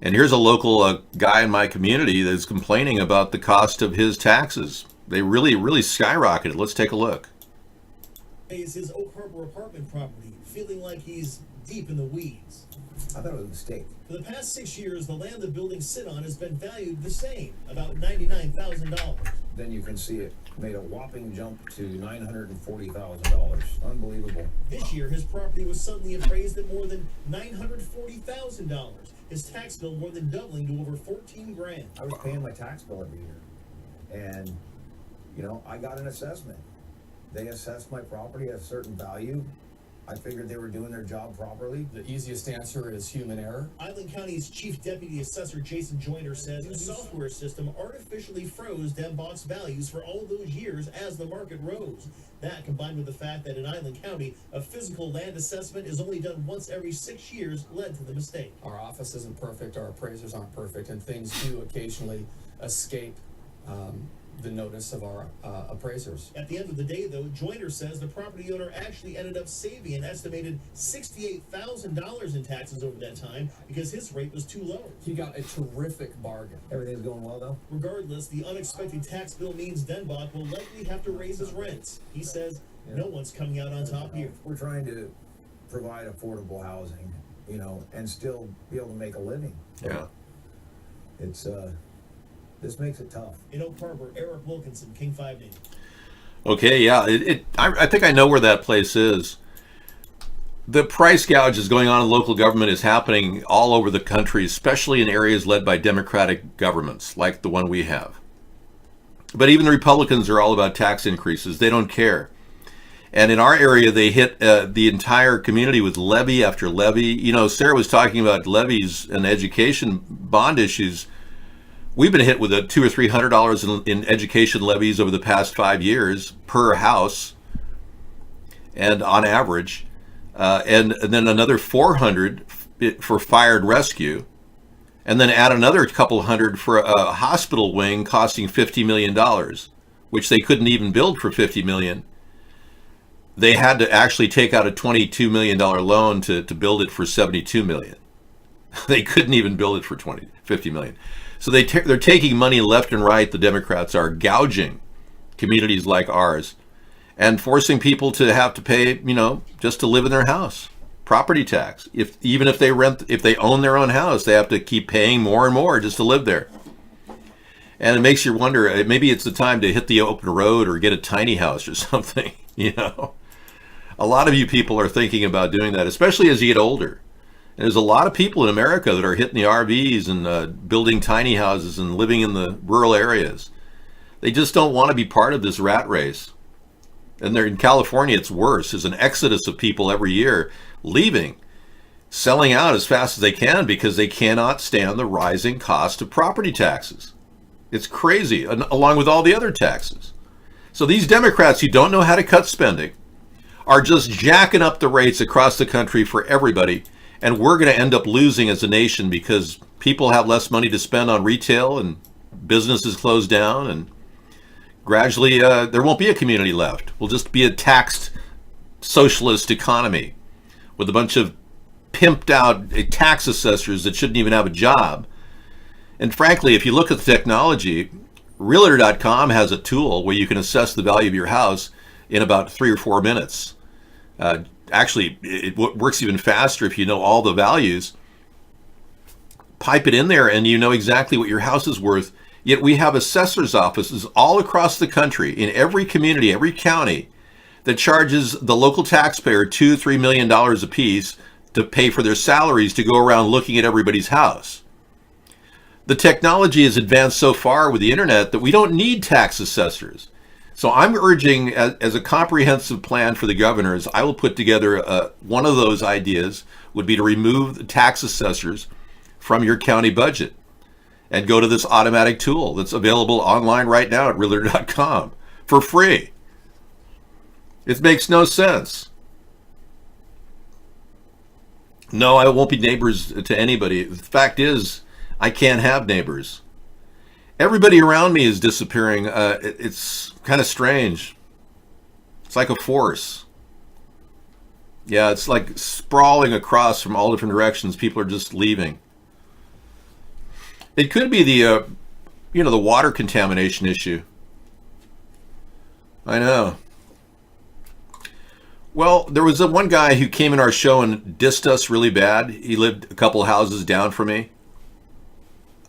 And here's a local guy in my community that's complaining about the cost of his taxes. They really skyrocketed. Let's take a look. Is his Oak Harbor apartment property, feeling like he's deep in the weeds. I thought it was a mistake. For the past 6 years, the land the buildings sit on has been valued the same, about $99,000. Then you can see it made a whopping jump to $940,000. Unbelievable. This year, his property was suddenly appraised at more than $940,000. His tax bill more than doubling to over $14,000. I was paying my tax bill every year, and I got an assessment. They assessed my property at a certain value. I figured they were doing their job properly. The easiest answer is human error. Island County's Chief Deputy Assessor Jason Joyner says the software system artificially froze Dernbach's values for all those years as the market rose. That, combined with the fact that in Island County, a physical land assessment is only done once every 6 years, led to the mistake. Our office isn't perfect, our appraisers aren't perfect, and things do occasionally escape the notice of our appraisers. At the end of the day, though, Joyner says the property owner actually ended up saving an estimated $68,000 in taxes over that time because his rate was too low. He got a terrific bargain. Everything's going well, though? Regardless, the unexpected tax bill means Dernbach will likely have to raise his rents. He says no one's coming out on top here. We're trying to provide affordable housing, and still be able to make a living. Yeah. It's this makes it tough. In Oak Harbor, Eric Wilkinson, King 5 News. Okay, yeah, I think I know where that place is. The price gouge is going on in local government is happening all over the country, especially in areas led by Democratic governments, like the one we have. But even the Republicans are all about tax increases. They don't care. And in our area, they hit the entire community with levy after levy. Sarah was talking about levies and education bond issues. We've been hit with $200 or $300 in education levies over the past 5 years per house, and on average, and then another $400 for fire and rescue, and then add another couple hundred for a hospital wing costing $50 million, which they couldn't even build for $50 million. They had to actually take out a $22 million loan to build it for $72 million. They couldn't even build it for $50 million. So they're taking money left and right. The Democrats are gouging communities like ours and forcing people to have to pay, just to live in their house, property tax. Even if they own their own house, they have to keep paying more and more just to live there. And it makes you wonder, maybe it's the time to hit the open road or get a tiny house or something, A lot of you people are thinking about doing that, especially as you get older. And there's a lot of people in America that are hitting the RVs and building tiny houses and living in the rural areas. They just don't want to be part of this rat race. And in California, it's worse. There's an exodus of people every year leaving, selling out as fast as they can because they cannot stand the rising cost of property taxes. It's crazy, along with all the other taxes. So these Democrats who don't know how to cut spending are just jacking up the rates across the country for everybody. And we're going to end up losing as a nation because people have less money to spend on retail and businesses close down, and gradually there won't be a community left. We'll just be a taxed socialist economy with a bunch of pimped out tax assessors that shouldn't even have a job. And frankly, if you look at the technology, Realtor.com has a tool where you can assess the value of your house in about 3 or 4 minutes. Actually, it works even faster if you know all the values. Pipe it in there and you know exactly what your house is worth. Yet we have assessors' offices all across the country, in every community, every county, that charges the local taxpayer $2-3 million a piece to pay for their salaries to go around looking at everybody's house. The technology has advanced so far with the internet that we don't need tax assessors. So I'm urging, as a comprehensive plan for the governors, I will put together one of those ideas would be to remove the tax assessors from your county budget and go to this automatic tool that's available online right now at realtor.com for free. It makes no sense. No, I won't be neighbors to anybody. The fact is, I can't have neighbors. Everybody around me is disappearing. It's kind of strange. It's like a force. Yeah, it's like sprawling across from all different directions. People are just leaving. It could be the water contamination issue. I know. Well, there was one guy who came in our show and dissed us really bad. He lived a couple houses down from me.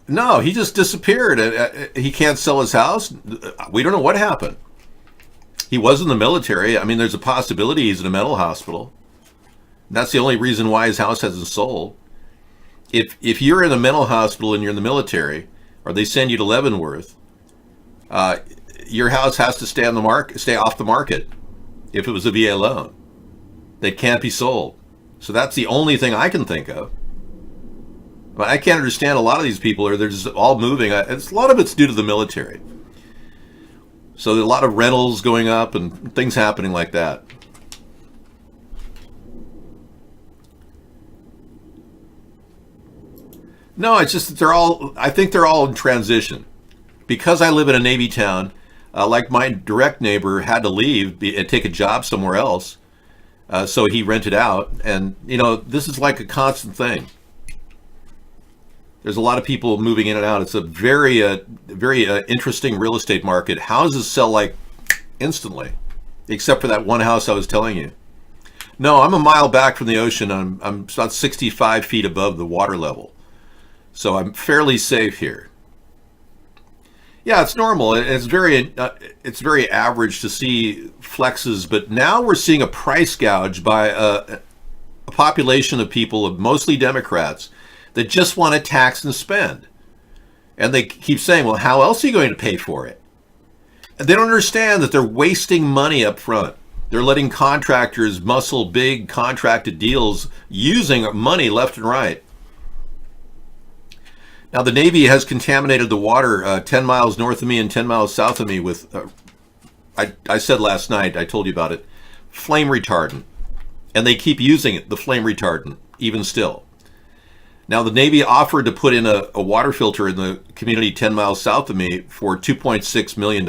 No, he just disappeared. He can't sell his house. We don't know what happened. He was in the military. I mean, there's a possibility he's in a mental hospital. That's the only reason why his house hasn't sold. If you're in a mental hospital and you're in the military, or they send you to Leavenworth, your house has to stay off the market. If it was a VA loan, they can't be sold. So that's the only thing I can think of. But I can't understand a lot of these people they're just all moving. A lot of it's due to the military. So there's a lot of rentals going up and things happening like that. No, it's just that I think they're all in transition. Because I live in a Navy town, like my direct neighbor had to leave and take a job somewhere else. So he rented out. And, this is like a constant thing. There's a lot of people moving in and out. It's a very interesting real estate market. Houses sell like instantly, except for that one house I was telling you. No, I'm a mile back from the ocean. I'm about 65 feet above the water level. So I'm fairly safe here. Yeah, it's normal. It's very average to see flexes, but now we're seeing a price gouge by a population of people, mostly Democrats, that just want to tax and spend. And they keep saying, well, how else are you going to pay for it? And they don't understand that they're wasting money up front. They're letting contractors muscle big contracted deals using money left and right. Now, the Navy has contaminated the water 10 miles north of me and 10 miles south of me with, I said last night, I told you about it, flame retardant. And they keep using it, the flame retardant, even still. Now, the Navy offered to put in a water filter in the community 10 miles south of me for $2.6 million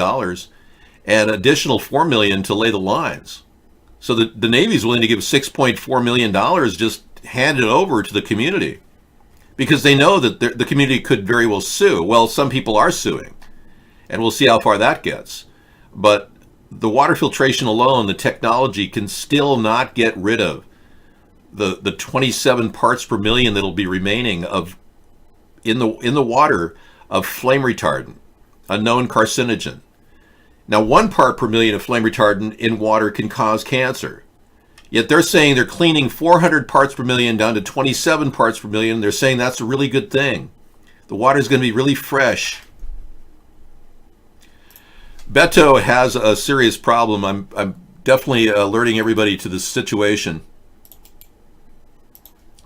and additional $4 million to lay the lines. So the Navy's willing to give $6.4 million just handed over to the community because they know that the community could very well sue. Well, some people are suing, and we'll see how far that gets. But the water filtration alone, the technology can still not get rid of the 27 parts per million that'll be remaining of in the water of flame retardant, a known carcinogen. Now, 1 part per million of flame retardant in water can cause cancer. Yet they're saying they're cleaning 400 parts per million down to 27 parts per million. They're saying that's a really good thing. The water is going to be really fresh. Beto has a serious problem. I'm definitely alerting everybody to this situation.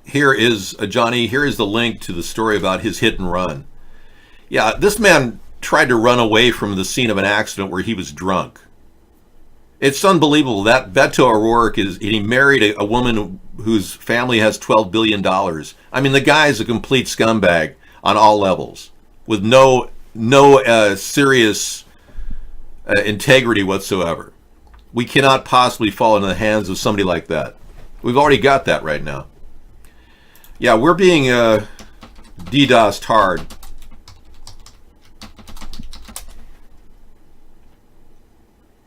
Here is, Johnny, here is the link to the story about his hit and run. Yeah, this man tried to run away from the scene of an accident where he was drunk. It's unbelievable. That Beto O'Rourke he married a woman whose family has $12 billion. I mean, the guy is a complete scumbag on all levels with no serious integrity whatsoever. We cannot possibly fall into the hands of somebody like that. We've already got that right now. Yeah, we're being DDoSed hard.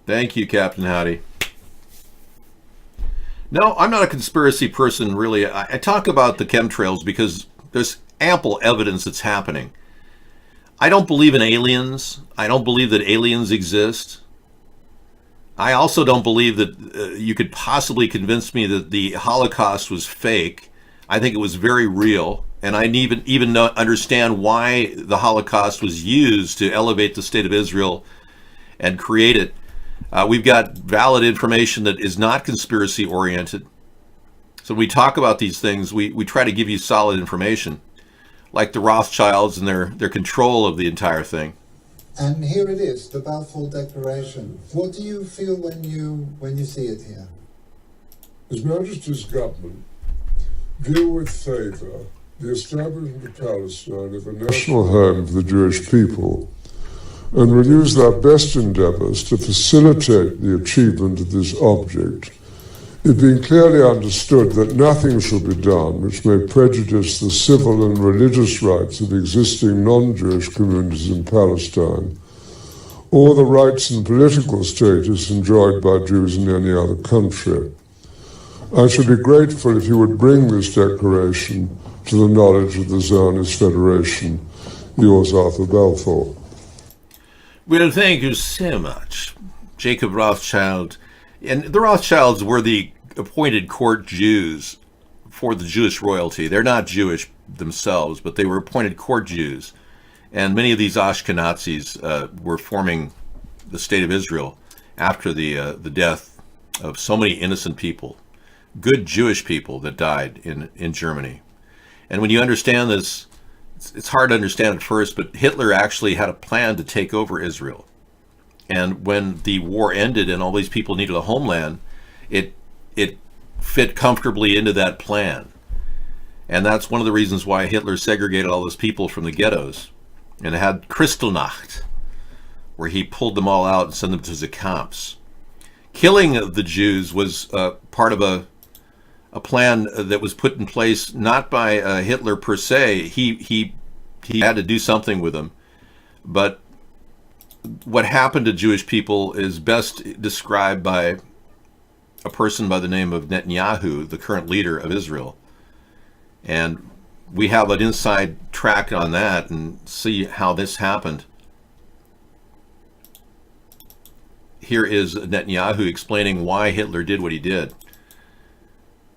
Thank you, Captain Howdy. No, I'm not a conspiracy person, really. I talk about the chemtrails because there's ample evidence it's happening. I don't believe in aliens. I don't believe that aliens exist. I also don't believe that you could possibly convince me that the Holocaust was fake. I think it was very real, and I even understand why the Holocaust was used to elevate the state of Israel and create it. We've got valid information that is not conspiracy oriented. So when we talk about these things, we try to give you solid information, like the Rothschilds and their control of the entire thing. And here it is, the Balfour Declaration. What do you feel when you see it here? His Majesty's government view with favour the establishment of Palestine as a national home for the Jewish people, and will use their best endeavours to facilitate the achievement of this object, it being clearly understood that nothing shall be done which may prejudice the civil and religious rights of existing non-Jewish communities in Palestine, or the rights and political status enjoyed by Jews in any other country. I should be grateful if you would bring this declaration to the knowledge of the Zionist Federation. Yours, Arthur Balfour. Well, thank you so much, Jacob Rothschild. And the Rothschilds were the appointed court Jews for the Jewish royalty. They're not Jewish themselves, but they were appointed court Jews. And many of these Ashkenazis were forming the state of Israel after the death of so many innocent people, good Jewish people that died in Germany. And when you understand this, it's hard to understand at first, but Hitler actually had a plan to take over Israel. And when the war ended and all these people needed a homeland, it fit comfortably into that plan. And that's one of the reasons why Hitler segregated all those people from the ghettos and had Kristallnacht, where he pulled them all out and sent them to the camps. Killing the Jews was part of a plan that was put in place not by Hitler per se. He had to do something with them, but what happened to Jewish people is best described by a person by the name of Netanyahu, the current leader of Israel. And we have an inside track on that and see how this happened. Here is Netanyahu explaining why Hitler did what he did.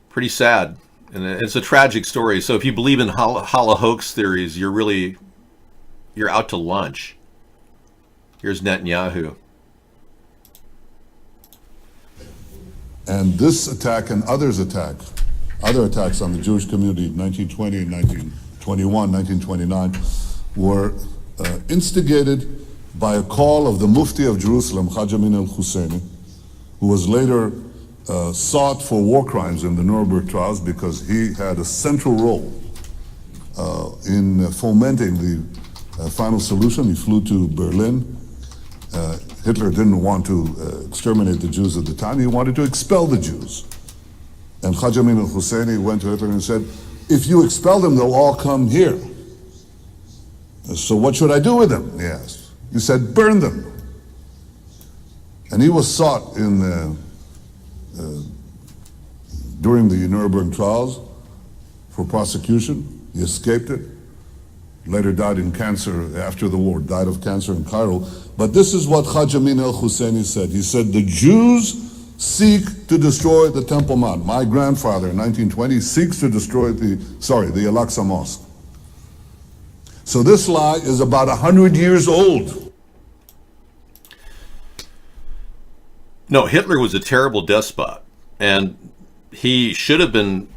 Pretty sad, and it's a tragic story. So if you believe in hoax theories, you're out to lunch. Here's Netanyahu. And this attack and other attacks on the Jewish community in 1920, 1921, 1929 were instigated by a call of the Mufti of Jerusalem, Haj Amin al-Husseini, who was later sought for war crimes in the Nuremberg trials because he had a central role in fomenting the final solution. He flew to Berlin. Hitler didn't want to exterminate the Jews at the time. He wanted to expel the Jews. And Haj Amin al-Husseini went to Hitler and said, if you expel them, they'll all come here. So what should I do with them? He asked. He said, burn them. And he was sought in during the Nuremberg trials for prosecution. He escaped it. Later died in cancer after the war, died of cancer in Cairo. But this is what Haj Amin al-Husseini said. He said, the Jews seek to destroy the Temple Mount. My grandfather in 1920 seeks to destroy the Al-Aqsa Mosque. So this lie is about 100 years old. No, Hitler was a terrible despot, and he should have been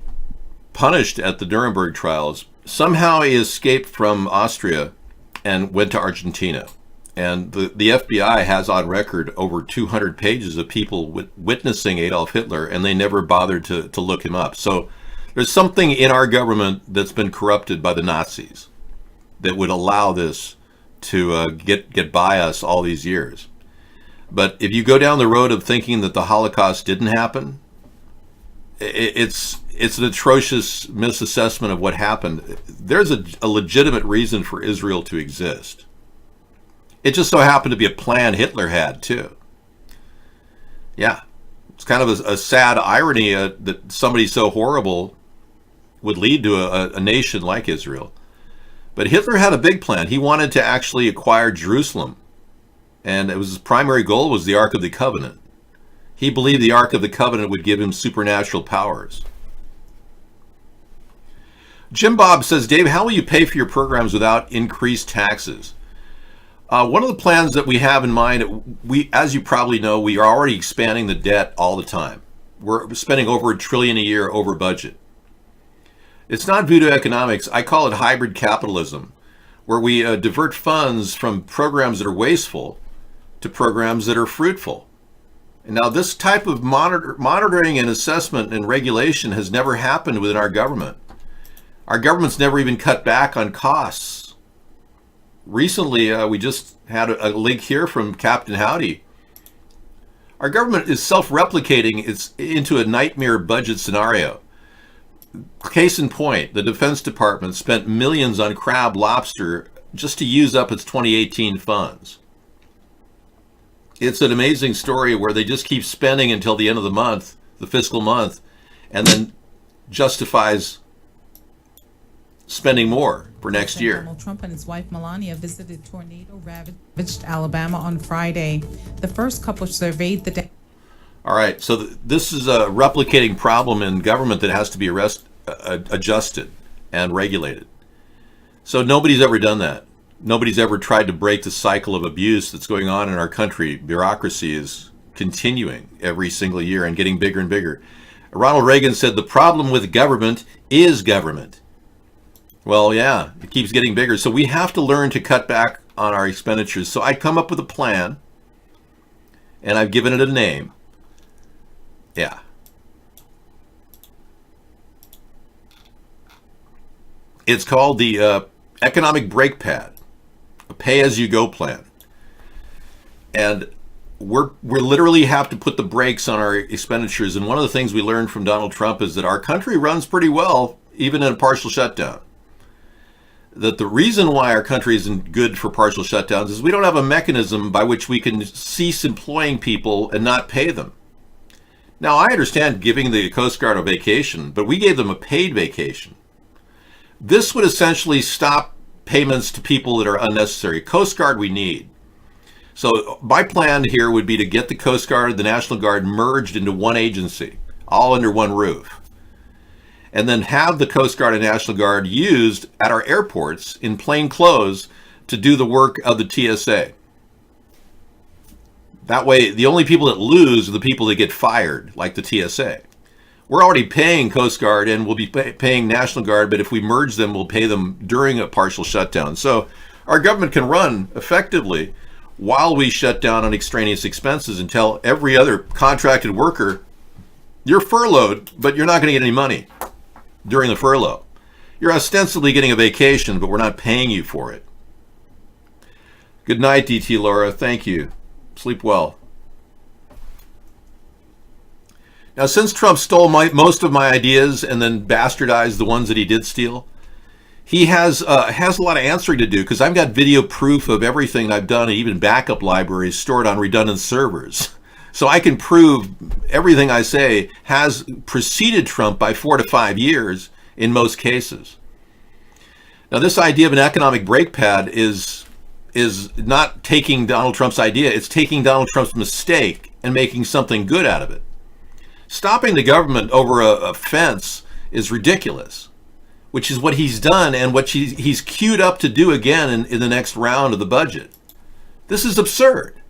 punished at the Nuremberg trials. Somehow he escaped from Austria and went to Argentina. And the FBI has on record over 200 pages of people witnessing Adolf Hitler, and they never bothered to look him up. So there's something in our government that's been corrupted by the Nazis that would allow this to get by us all these years. But if you go down the road of thinking that the Holocaust didn't happen, it's an atrocious misassessment of what happened. There's a legitimate reason for Israel to exist. It just so happened to be a plan Hitler had, too. Yeah, it's kind of a sad irony that somebody so horrible would lead to a nation like Israel. But Hitler had a big plan. He wanted to actually acquire Jerusalem. And his primary goal was the Ark of the Covenant. He believed the Ark of the Covenant would give him supernatural powers. Jim Bob says, Dave, how will you pay for your programs without increased taxes? One of the plans that we have in mind, as you probably know, we are already expanding the debt all the time. We're spending over $1 trillion a year over budget. It's not voodoo economics. I call it hybrid capitalism, where we divert funds from programs that are wasteful to programs that are fruitful. And now this type of monitoring and assessment and regulation has never happened within our government. Our government's never even cut back on costs. Recently, we just had a link here from Captain Howdy. Our government is self-replicating into a nightmare budget scenario. Case in point, the Defense Department spent millions on crab lobster just to use up its 2018 funds. It's an amazing story where they just keep spending until the end of the month, the fiscal month, and then justifies spending more for next year. Donald Trump and his wife Melania visited tornado-ravaged Alabama on Friday. The first couple surveyed the All right, so this is a replicating problem in government that has to be adjusted and regulated. So nobody's ever done that. Nobody's ever tried to break the cycle of abuse that's going on in our country. Bureaucracy is continuing every single year and getting bigger and bigger. Ronald Reagan said the problem with government is government. Well, yeah, it keeps getting bigger. So we have to learn to cut back on our expenditures. So I come up with a plan, and I've given it a name. Yeah. It's called the Economic Brake Pad, a pay-as-you-go plan. And we literally have to put the brakes on our expenditures. And one of the things we learned from Donald Trump is that our country runs pretty well, even in a partial shutdown. That the reason why our country isn't good for partial shutdowns is we don't have a mechanism by which we can cease employing people and not pay them. Now, I understand giving the Coast Guard a vacation, but we gave them a paid vacation. This would essentially stop payments to people that are unnecessary. Coast Guard we need. So my plan here would be to get the Coast Guard and the National Guard merged into one agency, all under one roof. And then have the Coast Guard and National Guard used at our airports in plain clothes to do the work of the TSA. That way, the only people that lose are the people that get fired, like the TSA. We're already paying Coast Guard and we'll be paying National Guard, but if we merge them, we'll pay them during a partial shutdown. So our government can run effectively while we shut down on extraneous expenses and tell every other contracted worker, you're furloughed, but you're not going to get any money during the furlough. You're ostensibly getting a vacation, but we're not paying you for it. Good night, DT Laura. Thank you. Sleep well. Now, since Trump stole most of my ideas and then bastardized the ones that he did steal, he has a lot of answering to do because I've got video proof of everything I've done, and even backup libraries stored on redundant servers. So I can prove everything I say has preceded Trump by 4 to 5 years in most cases. Now, this idea of an economic brake pad is not taking Donald Trump's idea. It's taking Donald Trump's mistake and making something good out of it. Stopping the government over a fence is ridiculous, which is what he's done and what he's queued up to do again in the next round of the budget. This is absurd.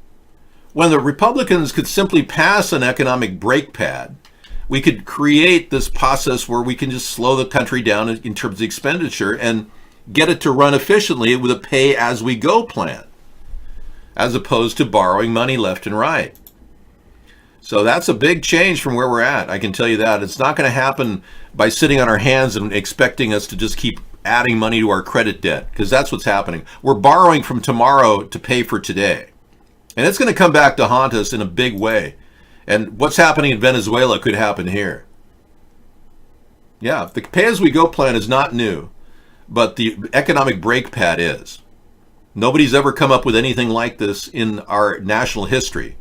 When the Republicans could simply pass an economic brake pad, we could create this process where we can just slow the country down in terms of expenditure and get it to run efficiently with a pay-as-we-go plan, as opposed to borrowing money left and right. So that's a big change from where we're at. I can tell you that. It's not going to happen by sitting on our hands and expecting us to just keep adding money to our credit debt, because that's what's happening. We're borrowing from tomorrow to pay for today. And it's going to come back to haunt us in a big way. And what's happening in Venezuela could happen here. Yeah, the pay-as-we-go plan is not new, but the economic brake pad is. Nobody's ever come up with anything like this in our national history.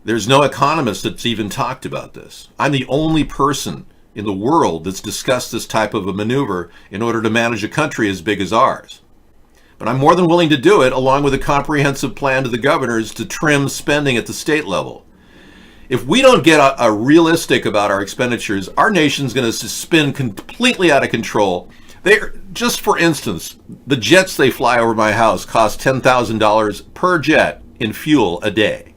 There's no economist that's even talked about this. I'm the only person in the world that's discussed this type of a maneuver in order to manage a country as big as ours. But I'm more than willing to do it, along with a comprehensive plan to the governors to trim spending at the state level. If we don't get a realistic about our expenditures, our nation's going to spin completely out of control. Just for instance, the jets they fly over my house cost $10,000 per jet in fuel a day.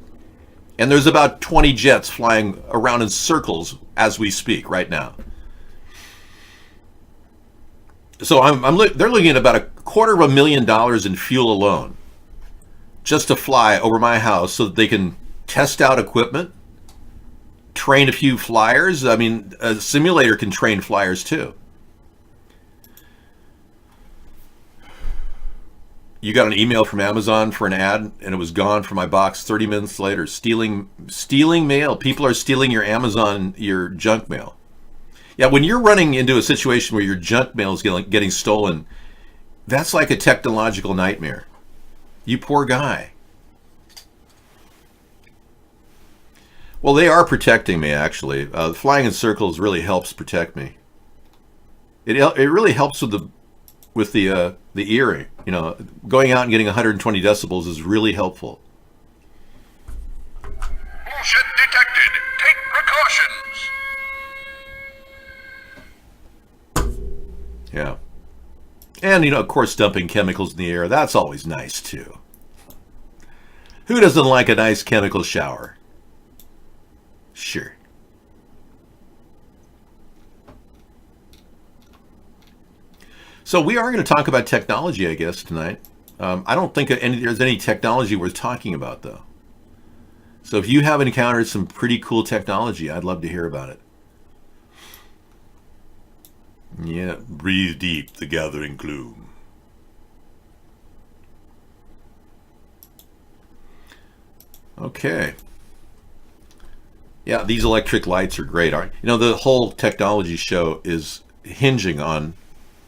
And there's about 20 jets flying around in circles as we speak right now. So they're looking at about $250,000 in fuel alone just to fly over my house so that they can test out equipment, train a few flyers. I mean, a simulator can train flyers too. You got an email from Amazon for an ad and it was gone from my box 30 minutes later. Stealing mail. People are stealing your Amazon, your junk mail. Yeah, when you're running into a situation where your junk mail is getting stolen, that's like a technological nightmare. You poor guy. Well, they are protecting me, actually. Flying in circles really helps protect me. It really helps with the earring. You know, going out and getting 120 decibels is really helpful. Bullshit detected. Take precautions. Yeah. And, you know, of course, dumping chemicals in the air, that's always nice, too. Who doesn't like a nice chemical shower? Sure. So we are going to talk about technology, I guess, tonight. I don't think there's any technology worth talking about, though. So if you have encountered some pretty cool technology, I'd love to hear about it. Yeah, breathe deep, the gathering gloom. Okay. Yeah, these electric lights are great. You know, the whole technology show is hinging on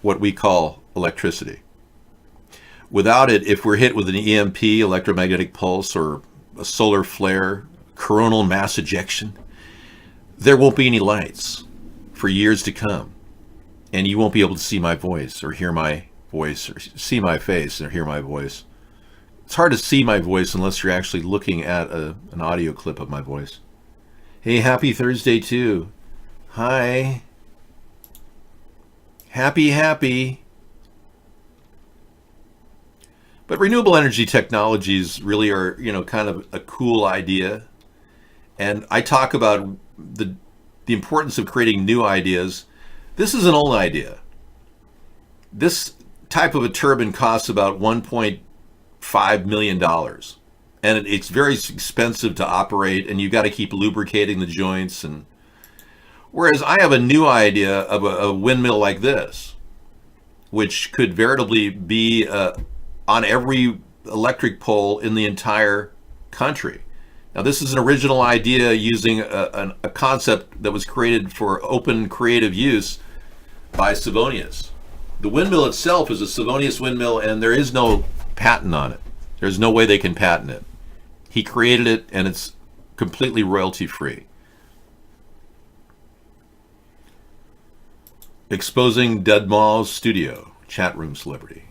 what we call electricity. Without it, if we're hit with an EMP, electromagnetic pulse, or a solar flare, coronal mass ejection, there won't be any lights for years to come. And you won't be able to see my voice or hear my voice or see my face or hear my voice. It's hard to see my voice unless you're actually looking at an audio clip of my voice. Hey, happy Thursday too. Hi. Happy. But renewable energy technologies really are, you know, kind of a cool idea. And I talk about the importance of creating new ideas. This is an old idea. This type of a turbine costs about $1.5 million. And it's very expensive to operate, and you've got to keep lubricating the joints. And whereas I have a new idea of a windmill like this, which could veritably be on every electric pole in the entire country. Now, this is an original idea using a concept that was created for open creative use by Savonius. The windmill itself is a Savonius windmill, and there is no patent on it. There's no way they can patent it. He created it, and it's completely royalty-free. Exposing Dead Mall's studio, chat room celebrity.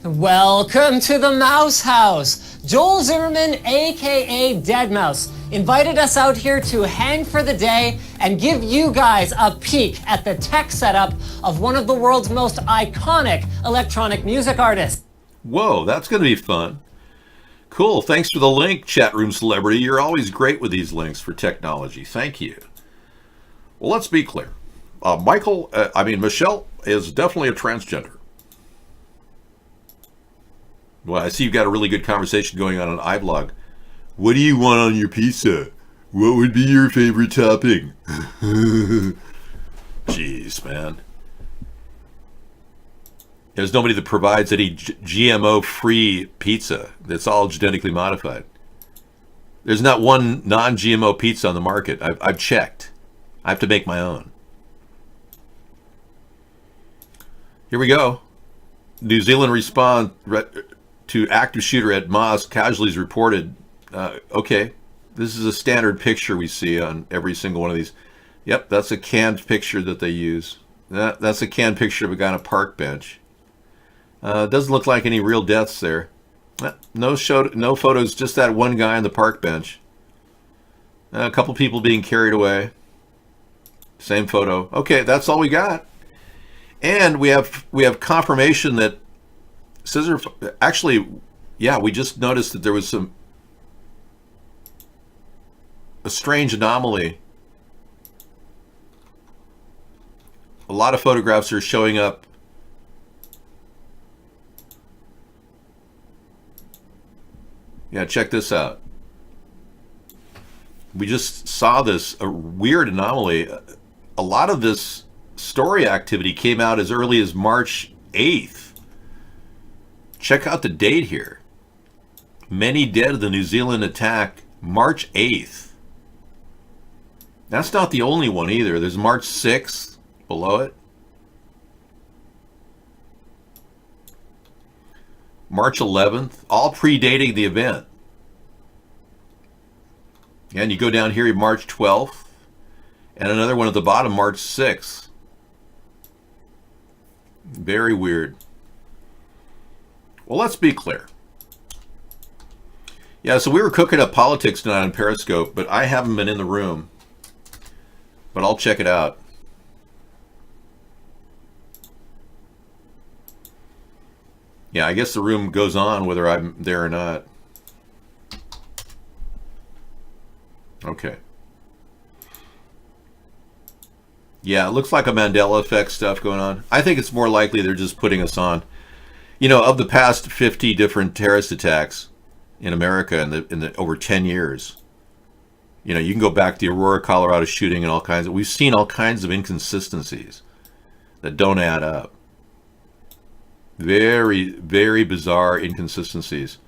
Welcome to the Mouse House. Joel Zimmerman, aka Deadmau5, invited us out here to hang for the day and give you guys a peek at the tech setup of one of the world's most iconic electronic music artists. Whoa, that's going to be fun. Cool, thanks for the link, chat room celebrity. You're always great with these links for technology. Thank you. Well, let's be clear. Michelle is definitely a transgender. Well, I see you've got a really good conversation going on iBlog. What do you want on your pizza? What would be your favorite topping? Jeez, man. There's nobody that provides any GMO-free pizza that's all genetically modified. There's not one non-GMO pizza on the market. I've checked. I have to make my own. Here we go. New Zealand respond to active shooter at mosque. Casualties reported. Okay, this is a standard picture we see on every single one of these. Yep, that's a canned picture that they use. That's a canned picture of a guy on a park bench. Doesn't look like any real deaths there. No photos, just that one guy on the park bench. A couple people being carried away. Same photo. Okay, that's all we got. And we have confirmation that we just noticed that there was some. a strange anomaly. A lot of photographs are showing up. Yeah, check this out. We just saw this, a weird anomaly. A lot of this story activity came out as early as March 8th. Check out the date here. Many dead of the New Zealand attack, March 8th. That's not the only one either. There's March 6th below it. March 11th, all predating the event. And you go down here, March 12th, and another one at the bottom, March 6th. Very weird. Well, let's be clear. Yeah, so we were cooking up politics tonight on Periscope, but I haven't been in the room. But I'll check it out. Yeah, I guess the room goes on whether I'm there or not. Okay. Yeah, it looks like a Mandela effect stuff going on. I think it's more likely they're just putting us on. You know, of the past 50 different terrorist attacks in America in the over 10 years, you know, you can go back to the Aurora, Colorado shooting and all kinds of, we've seen all kinds of inconsistencies that don't add up. Very, very bizarre inconsistencies.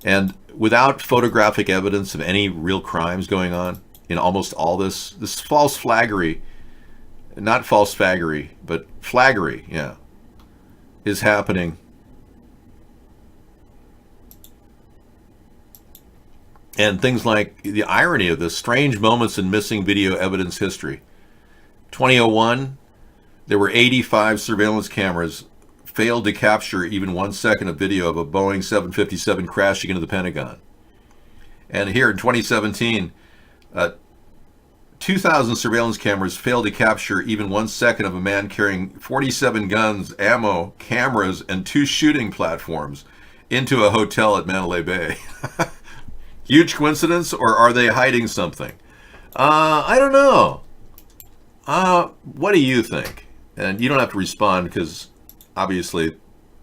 And without photographic evidence of any real crimes going on in almost all this false flaggery, not false faggery, but flaggery, yeah, is happening. And things like the irony of this, strange moments in missing video evidence history. 2001, there were 85 surveillance cameras failed to capture even 1 second of video of a Boeing 757 crashing into the Pentagon. And here in 2017, 2,000 surveillance cameras failed to capture even 1 second of a man carrying 47 guns, ammo, cameras, and 2 shooting platforms into a hotel at Mandalay Bay. Huge coincidence, or are they hiding something? I don't know. What do you think? And you don't have to respond because obviously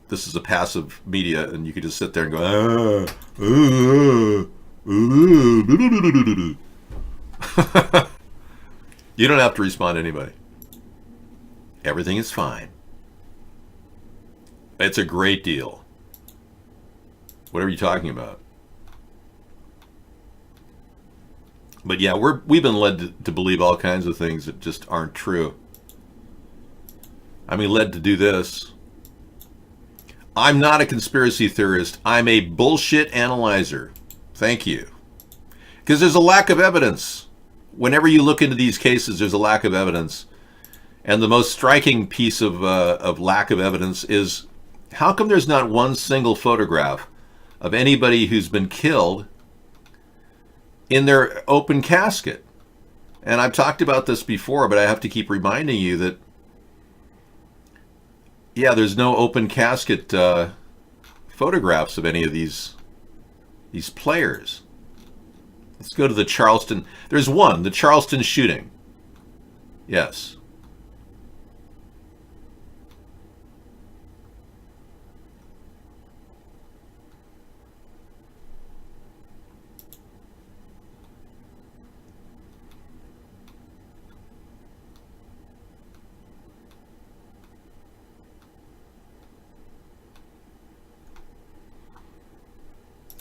this is a passive media and you could just sit there and go, You don't have to respond to anybody. Everything is fine. It's a great deal. What are you talking about? But yeah, we've been led to believe all kinds of things that just aren't true. I mean, led to do this. I'm not a conspiracy theorist. I'm a bullshit analyzer. Thank you. Because there's a lack of evidence. Whenever you look into these cases, there's a lack of evidence. And the most striking piece of lack of evidence is, how come there's not one single photograph of anybody who's been killed in their open casket? And I've talked about this before, but I have to keep reminding you that, yeah, there's no open casket photographs of any of these players. Let's go to the Charleston. There's one, the Charleston shooting. Yes.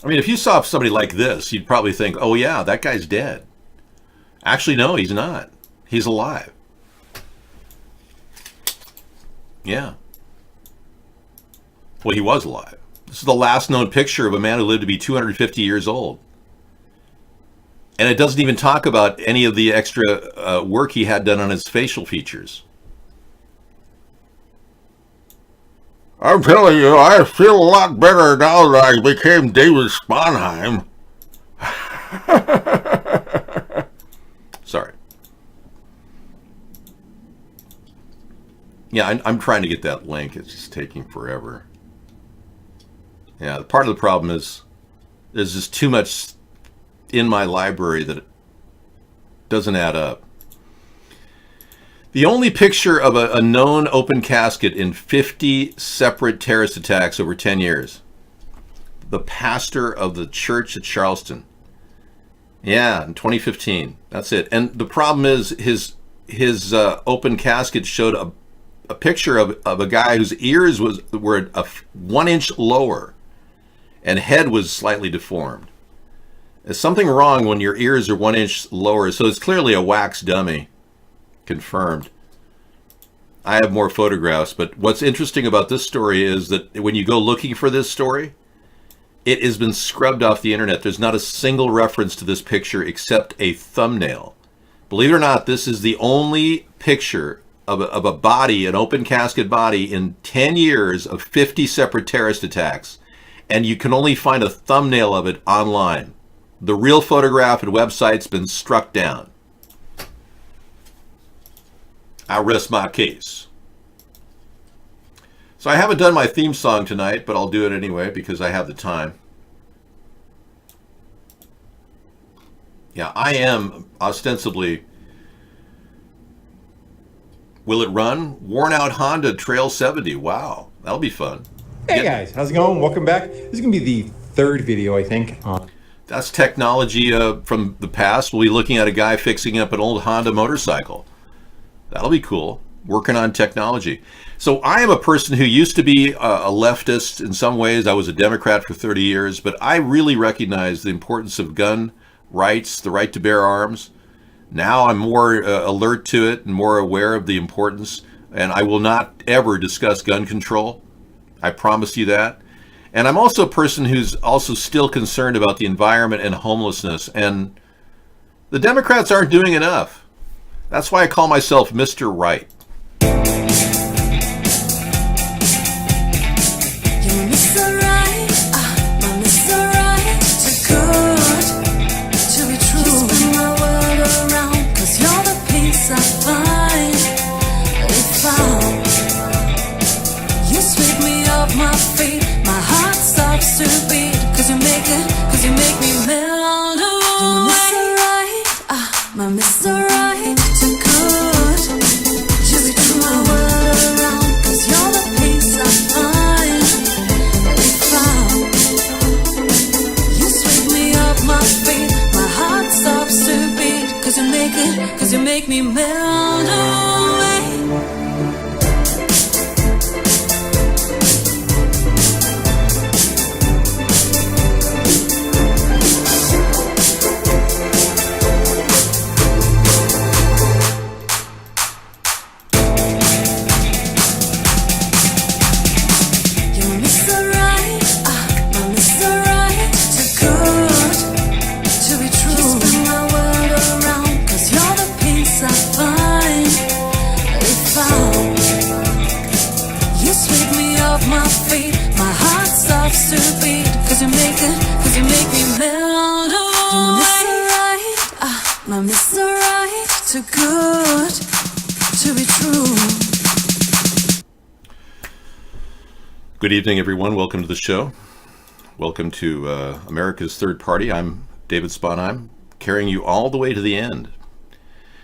I mean, if you saw somebody like this, you'd probably think, oh yeah, that guy's dead. Actually, no, he's not. He's alive. Yeah. Well, he was alive. This is the last known picture of a man who lived to be 250 years old. And it doesn't even talk about any of the extra work he had done on his facial features. I'm telling you, I feel a lot better now that I became David Sponheim. Sorry. Yeah, I'm trying to get that link. It's just taking forever. Yeah, part of the problem is there's just too much in my library that Doesn't add up. The only picture of a known open casket in 50 separate terrorist attacks over 10 years. The pastor of the church at Charleston. Yeah, in 2015. That's it. And the problem is his open casket showed a picture of a guy whose ears were 1 inch lower and head was slightly deformed. There's something wrong when your ears are 1 inch lower, so it's clearly a wax dummy. Confirmed. I have more photographs, but what's interesting about this story is that when you go looking for this story, it has been scrubbed off the internet. There's not a single reference to this picture except a thumbnail. Believe it or not, this is the only picture of a body, an open casket body, in 10 years of 50 separate terrorist attacks, and you can only find a thumbnail of it online. The real photograph and website's been struck down. I rest my case. So I haven't done my theme song tonight, but I'll do it anyway because I have the time. Yeah, I am ostensibly, will it run? Worn out Honda Trail 70. Wow, that'll be fun. Hey guys, how's it going? Welcome back. This is going to be the third video, I think. That's technology from the past. We'll be looking at a guy fixing up an old Honda motorcycle. That'll be cool. Working on technology. So I am a person who used to be a leftist in some ways. I was a Democrat for 30 years, but I really recognize the importance of gun rights, the right to bear arms. Now I'm more alert to it and more aware of the importance, and I will not ever discuss gun control. I promise you that. And I'm also a person who's also still concerned about the environment and homelessness, and the Democrats aren't doing enough. That's why I call myself Mr. Right. Cause you make me melt away. You're Mr. Right, I'm Mr. Right, too good to be true. You spin my world around, cause you're the peace I find. If you sweep me off my feet, my heart stops to beat. Cause you make me melt away. You're Mr. Right, I'm Mr. Right, too good to be true. Good evening, everyone. Welcome to the show. Welcome to America's Third Party. I'm David Sponheim, carrying you all the way to the end.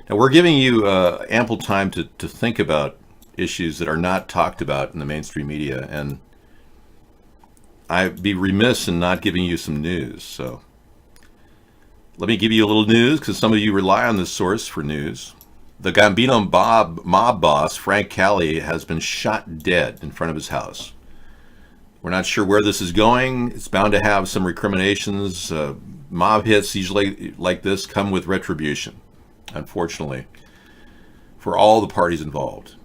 Now, we're giving you ample time to think about issues that are not talked about in the mainstream media, and I'd be remiss in not giving you some news. So let me give you a little news, because some of you rely on this source for news. The Gambino mob boss, Frank Cali, has been shot dead in front of his house. We're not sure where this is going. It's bound to have some recriminations. Mob hits usually like this come with retribution, unfortunately, for all the parties involved.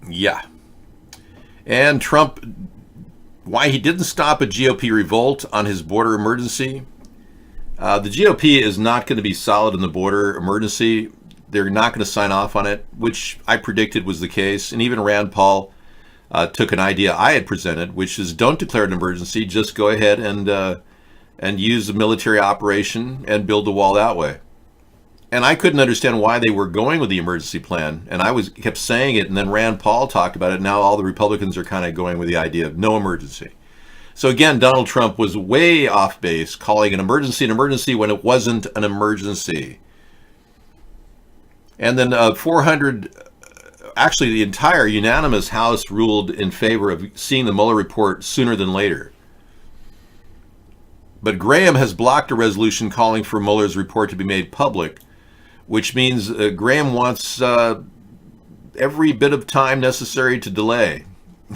Yeah. And Trump, why he didn't stop a GOP revolt on his border emergency. The GOP is not going to be solid in the border emergency. They're not going to sign off on it, which I predicted was the case. And even Rand Paul took an idea I had presented, which is don't declare an emergency, just go ahead and use a military operation and build the wall that way. And I couldn't understand why they were going with the emergency plan, and I kept saying it, and then Rand Paul talked about it. Now all the Republicans are kind of going with the idea of no emergency. So again, Donald Trump was way off base, calling an emergency when it wasn't an emergency. And then 400, actually the entire unanimous House ruled in favor of seeing the Mueller report sooner than later. But Graham has blocked a resolution calling for Mueller's report to be made public, which means Graham wants every bit of time necessary to delay,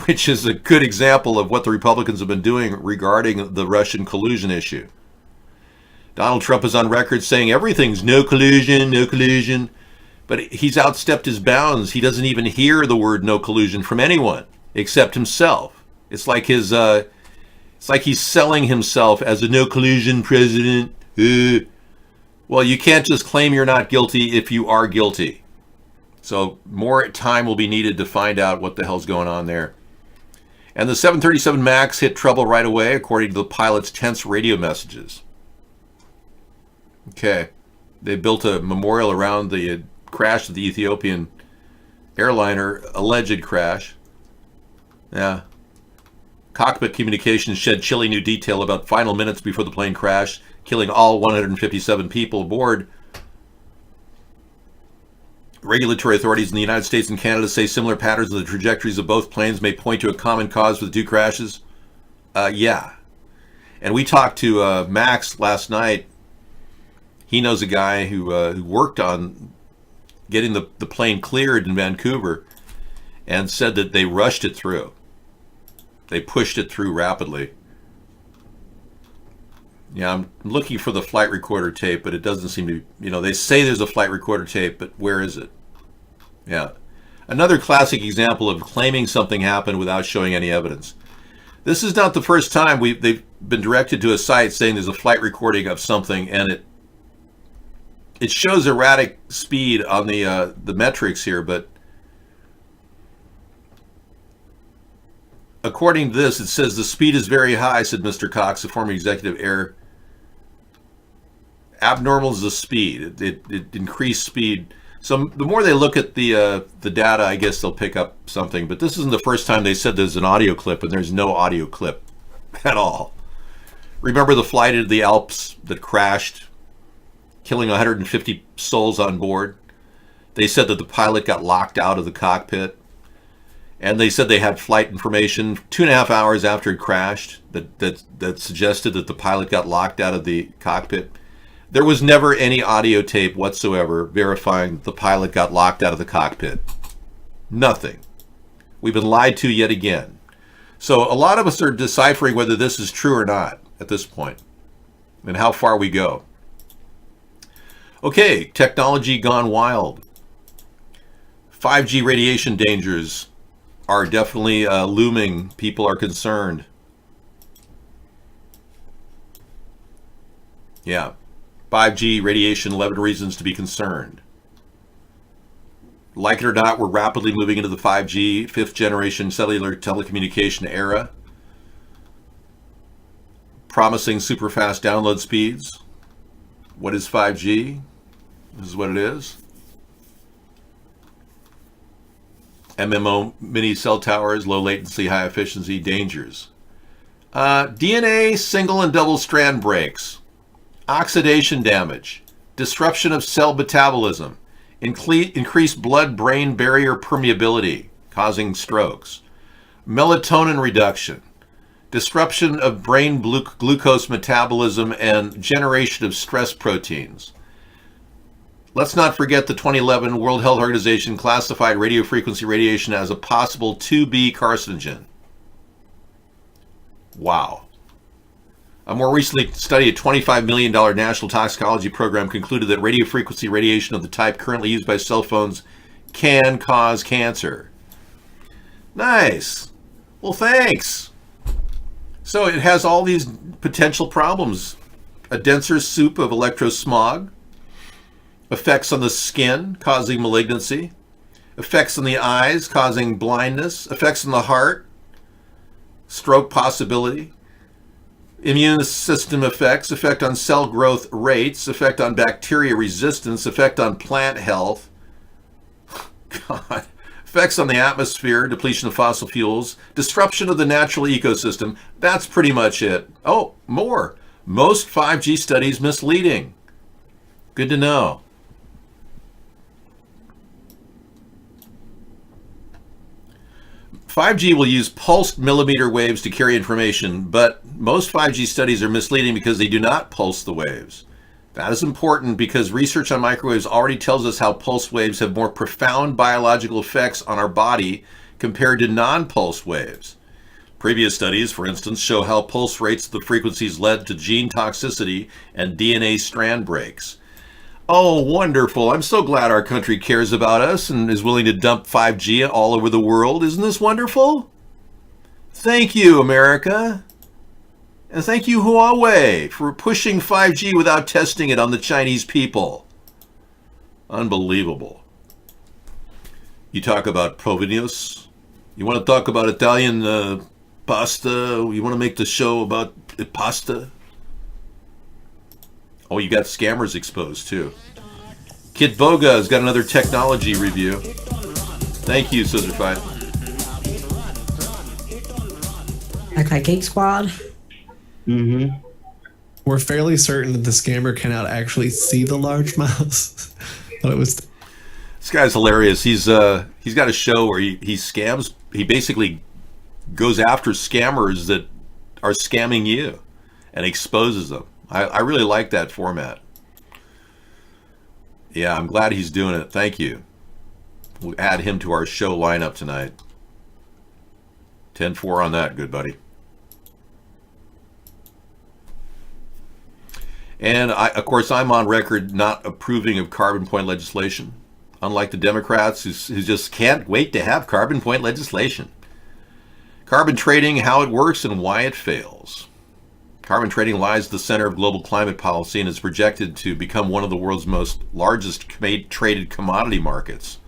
which is a good example of what the Republicans have been doing regarding the Russian collusion issue. Donald Trump is on record saying everything's no collusion, but he's outstepped his bounds. He doesn't even hear the word no collusion from anyone except himself. It's like he's selling himself as a no collusion president. Well, you can't just claim you're not guilty if you are guilty. So more time will be needed to find out what the hell's going on there. And the 737 MAX hit trouble right away, according to the pilot's tense radio messages. Okay. They built a memorial around the crash of the Ethiopian airliner, alleged crash. Yeah. Cockpit communications shed chilling new detail about final minutes before the plane crashed, killing all 157 people aboard. Regulatory authorities in the United States and Canada say similar patterns in the trajectories of both planes may point to a common cause for the two crashes. Yeah. And we talked to Max last night. He knows a guy who worked on getting the plane cleared in Vancouver and said that they rushed it through. They pushed it through rapidly. Yeah, I'm looking for the flight recorder tape, but it doesn't seem to be, they say there's a flight recorder tape, but where is it? Yeah. Another classic example of claiming something happened without showing any evidence. This is not the first time they've been directed to a site saying there's a flight recording of something, and it shows erratic speed on the metrics here, but according to this, it says the speed is very high, said Mr. Cox, a former executive air. Abnormal is the speed. It increased speed. So the more they look at the data, I guess they'll pick up something. But this isn't the first time they said there's an audio clip, and there's no audio clip at all. Remember the flight into the Alps that crashed, killing 150 souls on board? They said that the pilot got locked out of the cockpit. And they said they had flight information 2.5 hours after it crashed that suggested that the pilot got locked out of the cockpit. There was never any audio tape whatsoever verifying that the pilot got locked out of the cockpit. Nothing. We've been lied to yet again. So a lot of us are deciphering whether this is true or not at this point, and how far we go. Okay, technology gone wild. 5G radiation dangers are definitely looming. People are concerned. Yeah. 5G radiation, 11 reasons to be concerned. Like it or not, we're rapidly moving into the 5G, 5th generation cellular telecommunication era. Promising super fast download speeds. What is 5G? This is what it is. MMO mini cell towers, low latency, high efficiency, dangers. DNA single and double strand breaks. Oxidation damage. Disruption of cell metabolism. Increased blood-brain barrier permeability, causing strokes. Melatonin reduction. Disruption of brain glucose metabolism and generation of stress proteins. Let's not forget the 2011 World Health Organization classified radiofrequency radiation as a possible 2B carcinogen. Wow. A more recent study, a $25 million national toxicology program, concluded that radiofrequency radiation of the type currently used by cell phones can cause cancer. Nice. Well, thanks. So it has all these potential problems. A denser soup of electrosmog. Effects on the skin, causing malignancy. Effects on the eyes, causing blindness. Effects on the heart. Stroke possibility. Immune system effects, effect on cell growth rates, effect on bacteria resistance, effect on plant health. God. effects on the atmosphere, depletion of fossil fuels, disruption of the natural ecosystem. That's pretty much it. Oh, more. Most 5G studies misleading. Good to know. "5G will use pulsed millimeter waves to carry information, but most 5G studies are misleading because they do not pulse the waves. That is important because research on microwaves already tells us how pulsed waves have more profound biological effects on our body compared to non-pulsed waves. Previous studies, for instance, show how pulse rates of the frequencies led to gene toxicity and DNA strand breaks." Oh, wonderful. I'm so glad our country cares about us and is willing to dump 5G all over the world. Isn't this wonderful? Thank you, America. And thank you, Huawei, for pushing 5G without testing it on the Chinese people. Unbelievable. You talk about Provenius. You want to talk about Italian pasta? You want to make the show about pasta? Oh, you got scammers exposed too. Kit Boga has got another technology review. Thank you, Scissorfight. Like Geek Squad. Mm-hmm. We're fairly certain that the scammer cannot actually see the large mouse. But it was. This guy's hilarious. He's got a show where he scams. He basically goes after scammers that are scamming you and exposes them. I really like that format. Yeah, I'm glad he's doing it. Thank you. We'll add him to our show lineup tonight. 10-4 on that, good buddy. And of course, I'm on record not approving of carbon point legislation, unlike the Democrats who just can't wait to have carbon point legislation. Carbon trading, how it works and why it fails. Carbon trading lies at the center of global climate policy and is projected to become one of the world's largest traded commodity markets.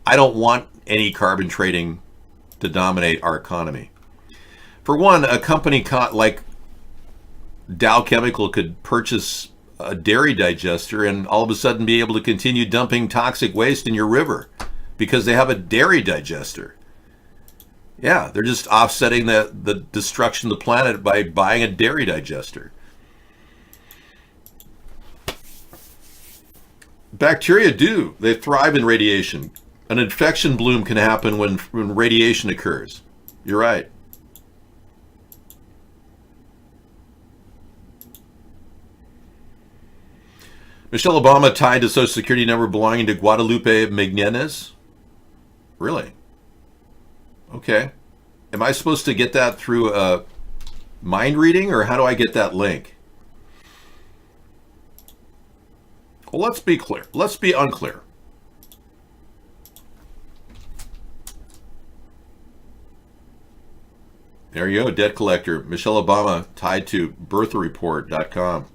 I don't want any carbon trading to dominate our economy. For one, a company like Dow Chemical could purchase a dairy digester and all of a sudden be able to continue dumping toxic waste in your river because they have a dairy digester. Yeah, they're just offsetting the destruction of the planet by buying a dairy digester. Bacteria they thrive in radiation. An infection bloom can happen when radiation occurs. You're right. Michelle Obama tied to Social Security number belonging to Guadalupe Meneses? Really? Okay. Am I supposed to get that through a mind reading, or how do I get that link? Well, let's be clear. Let's be unclear. There you go, debt collector. Michelle Obama tied to birthreport.com.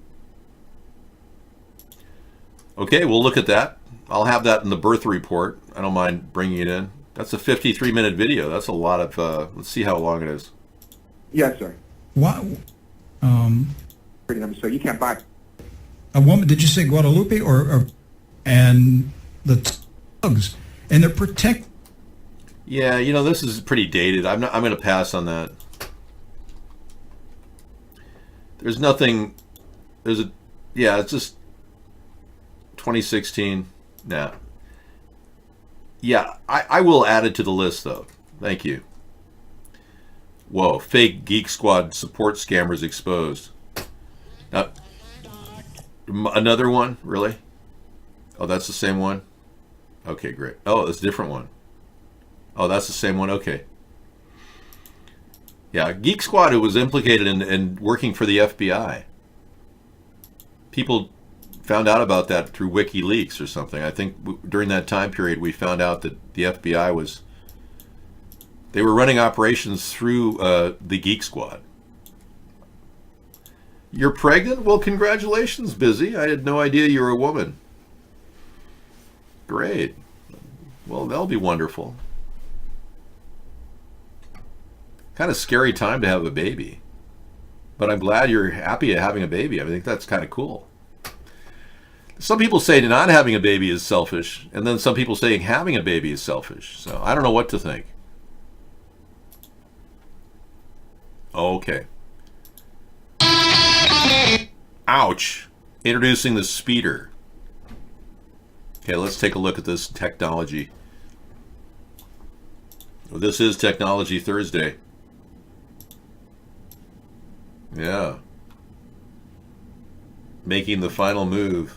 Okay, we'll look at that. I'll have that in the birth report. I don't mind bringing it in. That's a 53-minute video. That's a lot of, let's see how long it is. Yes, sir. What? So you can't buy. A woman, did you say Guadalupe or and the thugs? And they're protect. Yeah, you know, this is pretty dated. I'm going to pass on that. There's nothing, it's just 2016. Nah. Yeah, I will add it to the list, though. Thank you. Whoa, fake Geek Squad support scammers exposed. Now, another one? Really? Oh, that's the same one? Okay, great. Oh, that's a different one. Oh, that's the same one? Okay. Yeah, Geek Squad, who was implicated in working for the FBI. People found out about that through WikiLeaks or something. I think during that time period we found out that the FBI they were running operations through the Geek Squad. You're pregnant? Well, congratulations, Busy. I had no idea you were a woman. Great. Well, that'll be wonderful. Kind of scary time to have a baby. But I'm glad you're happy at having a baby. I think that's kind of cool. Some people say not having a baby is selfish, and then some people say having a baby is selfish. So I don't know what to think. Okay. Ouch. Introducing the speeder. Okay, let's take a look at this technology. Well, this is Technology Thursday. Yeah. Making the final move.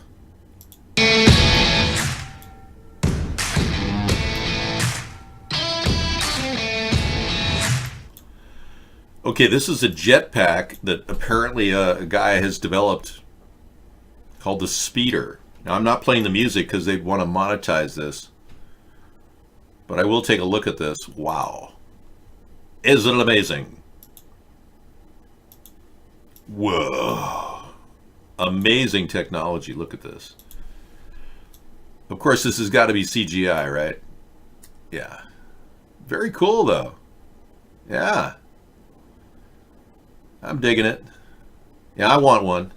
Okay, this is a jetpack that apparently a guy has developed called the Speeder. Now, I'm not playing the music because they want to monetize this, but I will take a look at this. Wow. Isn't it amazing? Whoa. Amazing technology. Look at this. Of course, this has got to be CGI, right? Yeah. Very cool, though. Yeah. I'm digging it. Yeah, I want one.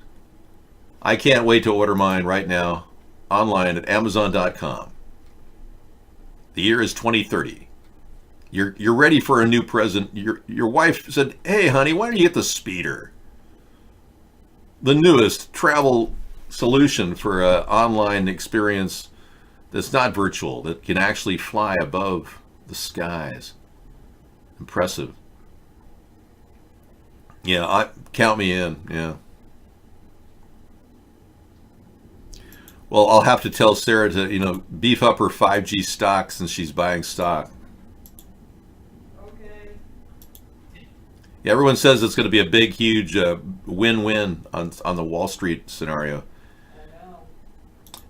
I can't wait to order mine right now online at Amazon.com. The year is 2030. You're ready for a new present. Your wife said, "Hey, honey, why don't you get the Speeder? The newest travel solution for an online experience that's not virtual, that can actually fly above the skies." Impressive. Yeah, count me in. Yeah. Well, I'll have to tell Sarah to, beef up her 5G stock since she's buying stock. Okay. Yeah, everyone says it's going to be a big, huge win-win on the Wall Street scenario. I know.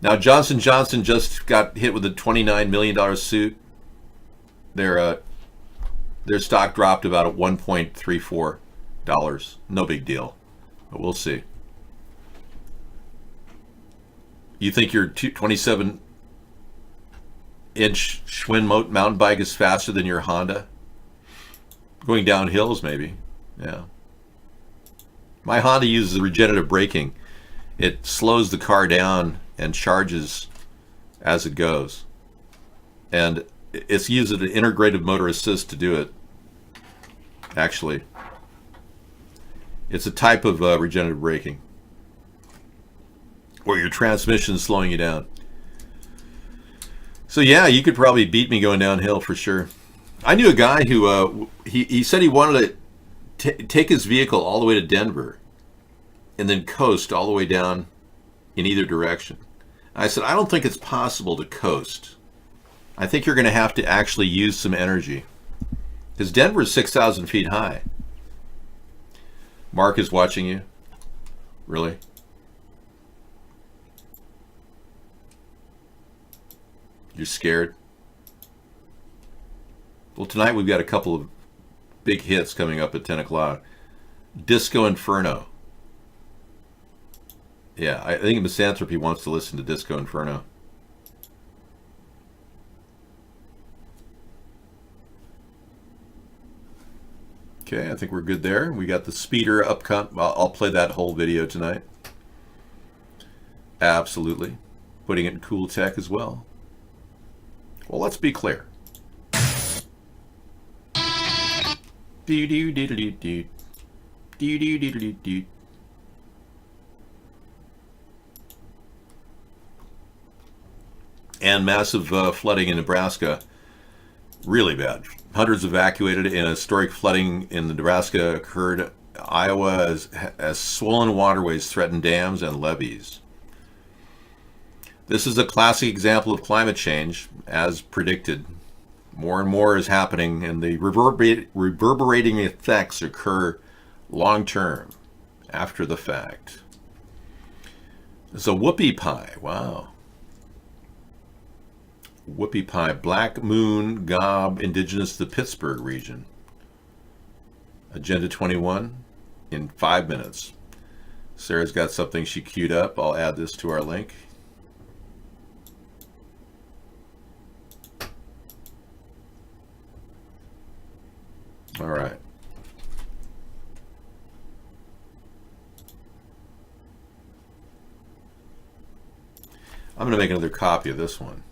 Now, Johnson & Johnson just got hit with a $29 million suit. Their stock dropped about $1.34. No big deal, but we'll see. You think your 27-inch Schwinn mountain bike is faster than your Honda? Going down hills, maybe. Yeah. My Honda uses regenerative braking. It slows the car down and charges as it goes. And it's using an integrated motor assist to do it, actually. It's a type of regenerative braking, or your transmission is slowing you down. So yeah, you could probably beat me going downhill for sure. I knew a guy who he said he wanted to take his vehicle all the way to Denver and then coast all the way down in either direction. I said, I don't think it's possible to coast. I think you're going to have to actually use some energy, because Denver is 6,000 feet high. Mark is watching you. Really? You're scared? Well, tonight we've got a couple of big hits coming up at 10 o'clock. Disco Inferno. Yeah, I think Misanthropy wants to listen to Disco Inferno. Okay, I think we're good there. We got the Speeder upcoming. I'll play that whole video tonight. Absolutely. Putting it in cool tech as well. Well, let's be clear. And massive flooding in Nebraska. Really bad. Hundreds evacuated, and historic flooding in Nebraska occurred. Iowa as swollen waterways threaten dams and levees. This is a classic example of climate change, as predicted. More and more is happening, and the reverberating effects occur long term, after the fact. It's a whoopie pie. Wow. Whoopie pie, Black Moon Gob, indigenous to the Pittsburgh region. Agenda 21 in 5 minutes. Sarah's got something she queued up. I'll add this to our link. All right. I'm going to make another copy of this one.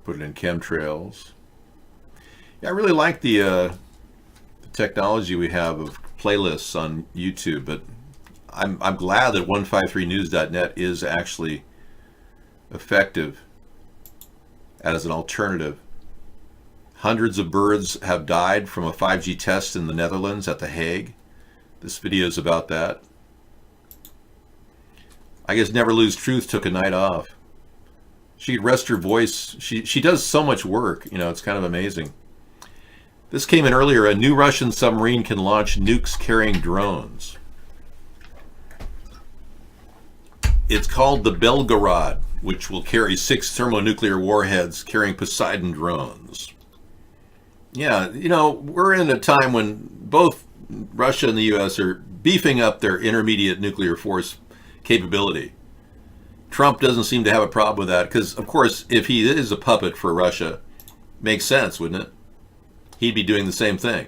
Put it in chemtrails. Yeah, I really like the technology we have of playlists on YouTube, but I'm glad that 153news.net is actually effective as an alternative. Hundreds of birds have died from a 5G test in the Netherlands at The Hague. This video is about that. I guess Never Lose Truth took a night off. She could rest her voice. She does so much work, you know, it's kind of amazing. This came in earlier. A new Russian submarine can launch nukes carrying drones. It's called the Belgorod, which will carry 6 thermonuclear warheads carrying Poseidon drones. Yeah, you know, we're in a time when both Russia and the US are beefing up their intermediate nuclear force capability. Trump doesn't seem to have a problem with that because, of course, if he is a puppet for Russia, makes sense, wouldn't it? He'd be doing the same thing.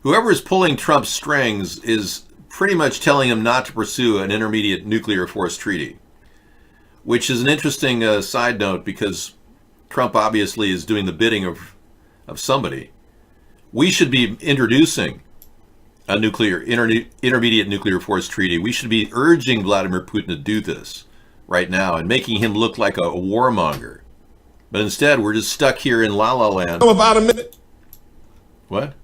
Whoever is pulling Trump's strings is pretty much telling him not to pursue an intermediate nuclear force treaty, which is an interesting side note because Trump obviously is doing the bidding of somebody. We should be introducing a intermediate nuclear force treaty. We should be urging Vladimir Putin to do this right now and making him look like a warmonger. But instead, we're just stuck here in La La Land. About a minute. What?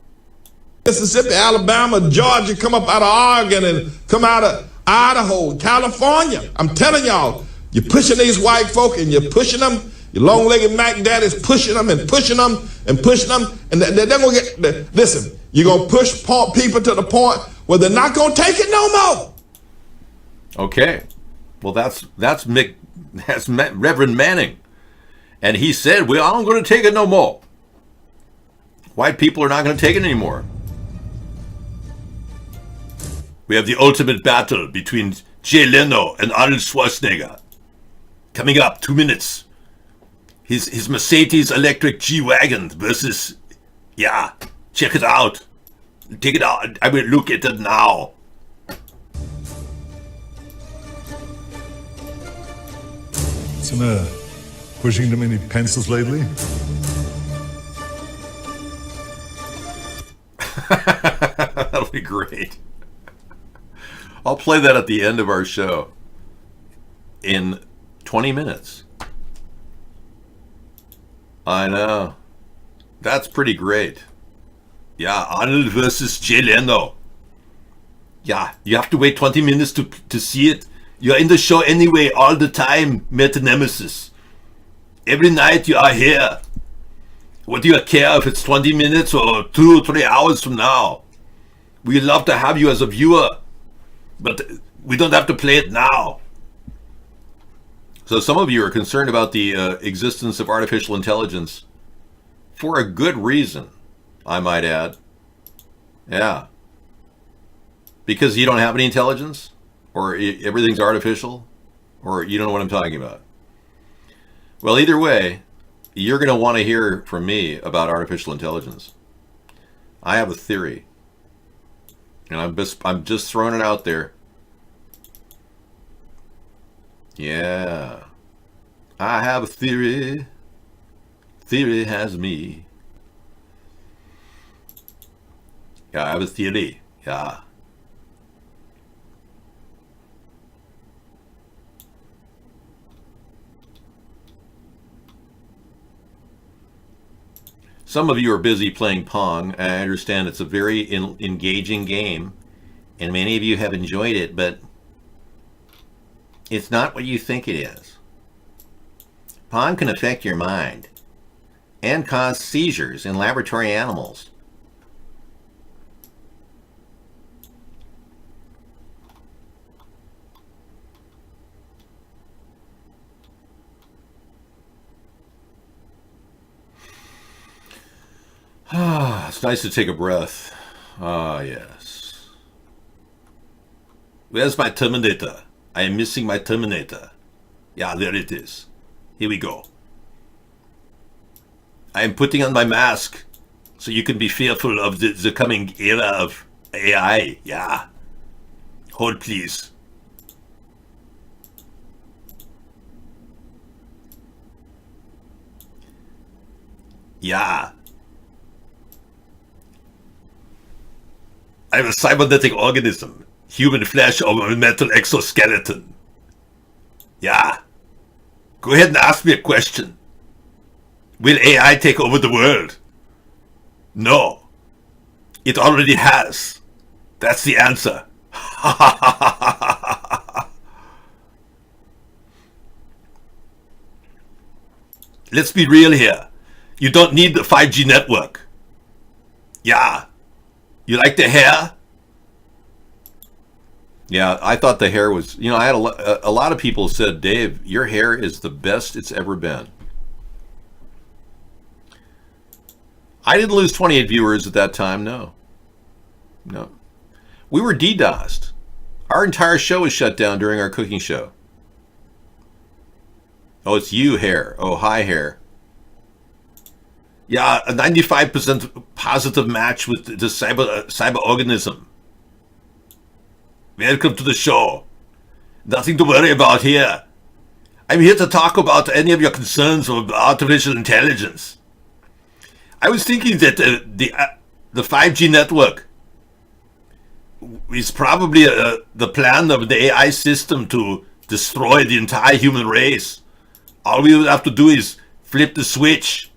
Mississippi, Alabama, Georgia, come up out of Oregon and come out of Idaho, California. I'm telling y'all, you're pushing these white folk and you're pushing them. Your long-legged Mac Daddy's pushing them and pushing them and pushing them. And they're going to get, listen, you're going to push people to the point where they're not going to take it no more. Okay. Well, that's Reverend Manning. And he said, we aren't going to take it no more. White people are not going to take it anymore. We have the ultimate battle between Jay Leno and Arnold Schwarzenegger. Coming up, 2 minutes. His Mercedes electric G-Wagon versus, yeah, check it out. Take it out. I will look at it now. Pushing them any pencils lately? That'll be great. I'll play that at the end of our show in 20 minutes. I know. That's pretty great. Yeah, Arnold versus Jay Leno. Yeah, you have to wait 20 minutes to see it. You're in the show anyway, all the time, Meta Nemesis. Every night you are here. What do you care if it's 20 minutes or 2 or 3 hours from now? We love to have you as a viewer, but we don't have to play it now. So some of you are concerned about the existence of artificial intelligence for a good reason, I might add. Yeah. Because you don't have any intelligence? Or everything's artificial? Or you don't know what I'm talking about? Well, either way, you're going to want to hear from me about artificial intelligence. I have a theory. And I'm just throwing it out there. Yeah. I have a theory. Theory has me. Yeah, I have a theory. Yeah. Some of you are busy playing Pong. I understand it's a very engaging game, and many of you have enjoyed it, but it's not what you think it is. Pong can affect your mind and cause seizures in laboratory animals. It's nice to take a breath. Ah, yes. Where's my Terminator? I am missing my Terminator. Yeah, there it is. Here we go. I am putting on my mask So you can be fearful of the coming era of AI. Yeah. Hold, please. Yeah. I'm a cybernetic organism. Human flesh over a metal exoskeleton. Yeah. Go ahead and ask me a question. Will AI take over the world? No. It already has. That's the answer. Let's be real here. You don't need the 5G network. Yeah. You like the hair? Yeah, I thought the hair was, you know, I had a lot of people said, Dave, your hair is the best it's ever been. I didn't lose 28 viewers at that time, no. No. We were DDoSed. Our entire show was shut down during our cooking show. Oh, it's you, hair. Oh, hi, hair. Yeah, a 95% positive match with the cyber organism. Welcome to the show. Nothing to worry about here. I'm here to talk about any of your concerns of artificial intelligence. I was thinking that the 5G network is probably the plan of the AI system to destroy the entire human race. All we would have to do is flip the switch,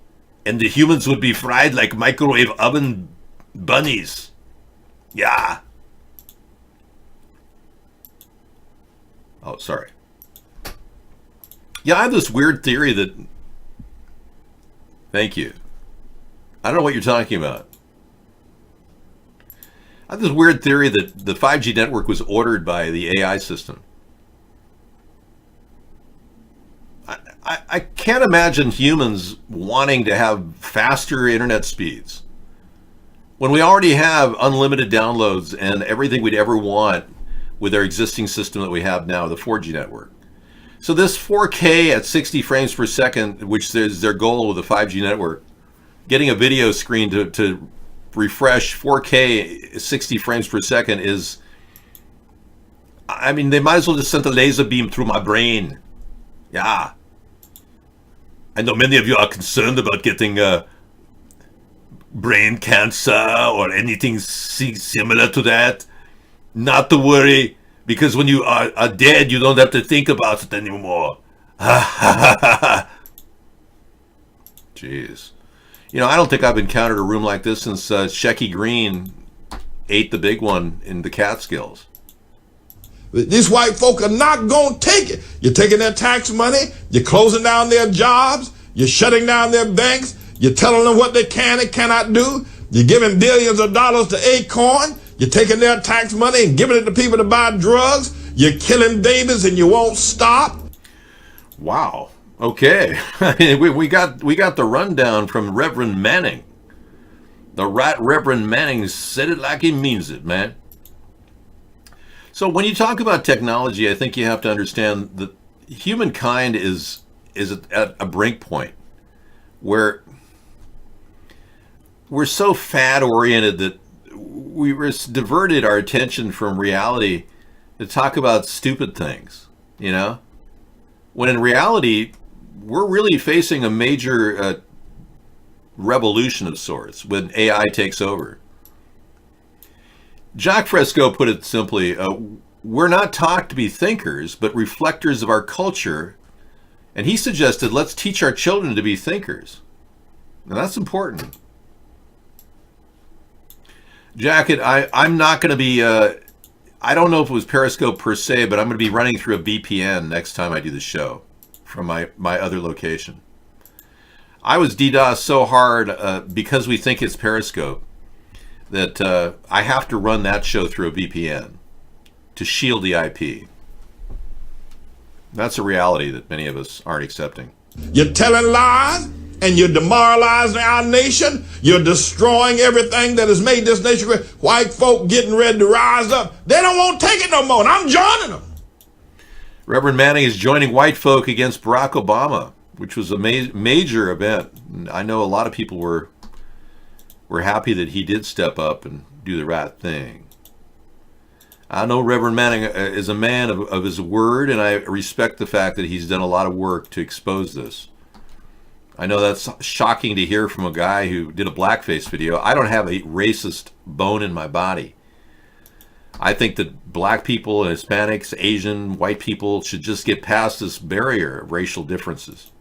and the humans would be fried like microwave oven bunnies. Yeah. Oh, sorry. Yeah, I have this weird theory that... Thank you. I don't know what you're talking about. I have this weird theory that the 5G network was ordered by the AI system. I can't imagine humans wanting to have faster internet speeds when we already have unlimited downloads and everything we'd ever want with our existing system that we have now, the 4G network. So this 4K at 60 frames per second, which is their goal with the 5G network, getting a video screen to refresh 4K 60 frames per second is, I mean, they might as well just send a laser beam through my brain. Yeah. I know many of you are concerned about getting brain cancer or anything similar to that. Not to worry, because when you are dead, you don't have to think about it anymore. Jeez. You know, I don't think I've encountered a room like this since Shecky Green ate the big one in the Catskills. These white folk are not going to take it. You're taking their tax money. You're closing down their jobs. You're shutting down their banks. You're telling them what they can and cannot do. You're giving billions of dollars to Acorn. You're taking their tax money and giving it to people to buy drugs. You're killing babies and you won't stop. Wow. Okay. we got the rundown from Reverend Manning. The right Reverend Manning said it like he means it, man. So when you talk about technology, I think you have to understand that humankind is at a break point where we're so fad-oriented that we diverted our attention from reality to talk about stupid things, you know? When in reality, we're really facing a major revolution of sorts when AI takes over. Jacques Fresco put it simply, we're not taught to be thinkers, but reflectors of our culture. And he suggested, let's teach our children to be thinkers. Now that's important. Jack, I'm not going to be, I don't know if it was Periscope per se, but I'm going to be running through a VPN next time I do the show from my other location. I was DDoS so hard because we think it's Periscope that I have to run that show through a VPN to shield the IP. That's a reality that many of us aren't accepting. You're telling lies and you're demoralizing our nation. You're destroying everything that has made this nation great. White folk getting ready to rise up. They don't want to take it no more, and I'm joining them. Reverend Manning is joining white folk against Barack Obama, which was a major event. I know a lot of people were we're happy that he did step up and do the right thing. I know Reverend Manning is a man of his word, and I respect the fact that he's done a lot of work to expose this. I know that's shocking to hear from a guy who did a blackface video. I don't have a racist bone in my body. I think that black people, Hispanics, Asian, white people should just get past this barrier of racial differences.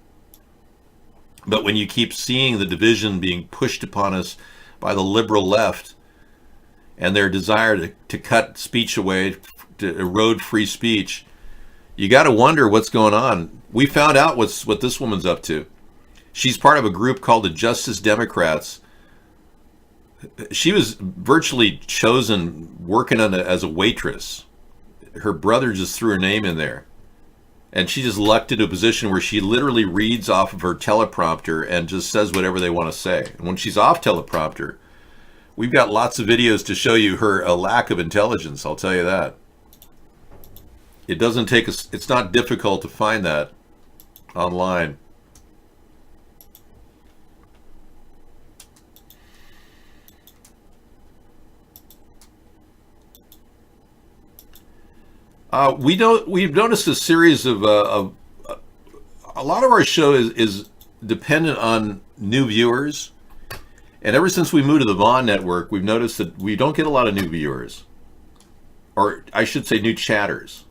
But when you keep seeing the division being pushed upon us by the liberal left and their desire to cut speech away, to erode free speech, you got to wonder what's going on. We found out what this woman's up to. She's part of a group called the Justice Democrats. She was virtually chosen working as a waitress. Her brother just threw her name in there. And she just lucked into a position where she literally reads off of her teleprompter and just says whatever they want to say. And when she's off teleprompter, we've got lots of videos to show you her lack of intelligence, I'll tell you that. It doesn't take us, it's not difficult to find that online. We've noticed a series of a lot of our show is dependent on new viewers, and ever since we moved to the Vaughn Network, we've noticed that we don't get a lot of new viewers, or I should say, new chatters.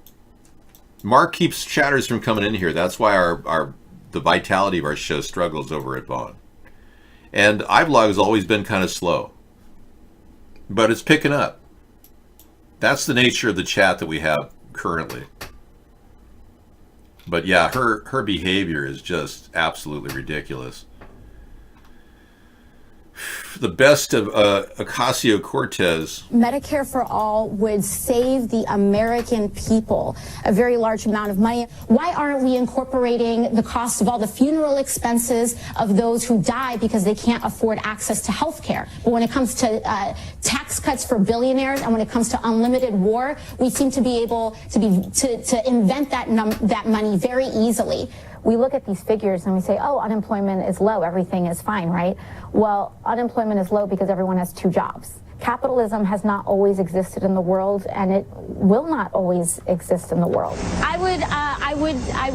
Mark keeps chatters from coming in here. That's why the vitality of our show struggles over at Vaughn, and iVlog has always been kind of slow, but it's picking up. That's the nature of the chat that we have currently. But yeah, her behavior is just absolutely ridiculous. The best of Ocasio-Cortez. Medicare for All would save the American people a very large amount of money. Why aren't we incorporating the cost of all the funeral expenses of those who die because they can't afford access to health care? But when it comes to tax cuts for billionaires and when it comes to unlimited war, we seem to be able to invent that money very easily. We look at these figures and we say, oh, unemployment is low, everything is fine, right? Well, unemployment is low because everyone has 2 jobs. Capitalism has not always existed in the world, and it will not always exist in the world. I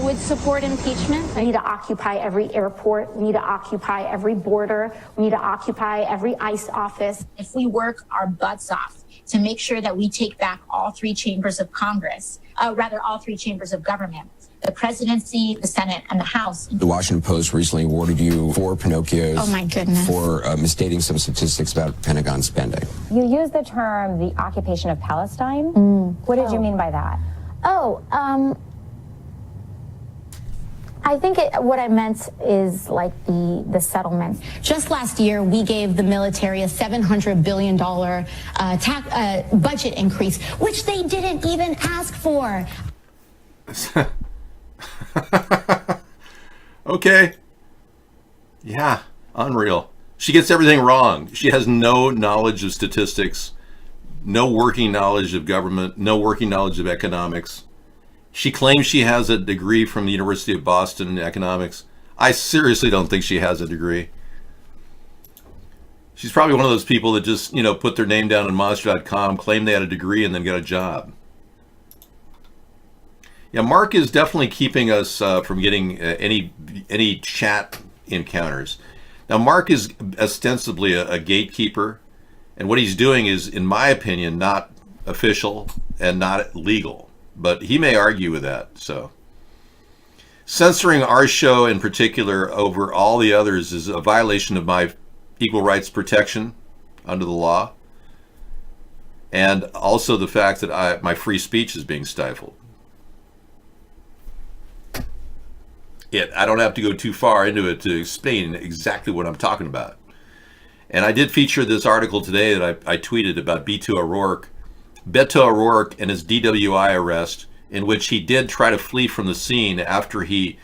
would support impeachment. We need to occupy every airport. We need to occupy every border. We need to occupy every ICE office. If we work our butts off to make sure that we take back all 3 chambers of Congress, all 3 chambers of government, the presidency, the Senate, and the House. The Washington Post recently awarded you 4 Pinocchios. Oh my goodness. For misstating some statistics about Pentagon spending. You used the term the occupation of Palestine. What did you mean by that? I think what I meant is like the settlements. Just last year, we gave the military a $700 billion budget increase, which they didn't even ask for. Okay. Yeah, unreal. She gets everything wrong. She has no knowledge of statistics, no working knowledge of government, no working knowledge of economics. She claims she has a degree from the University of Boston in economics. I seriously don't think she has a degree. She's probably one of those people that just, put their name down on Monster.com, claim they had a degree, and then got a job. Yeah, Mark is definitely keeping us from getting any chat encounters. Now, Mark is ostensibly a gatekeeper, and what he's doing is, in my opinion, not official and not legal. But he may argue with that. So, censoring our show in particular over all the others is a violation of my equal rights protection under the law, and also the fact that my free speech is being stifled. I don't have to go too far into it to explain exactly what I'm talking about. And I did feature this article today that I tweeted about Beto O'Rourke and his DWI arrest, in which he did try to flee from the scene after he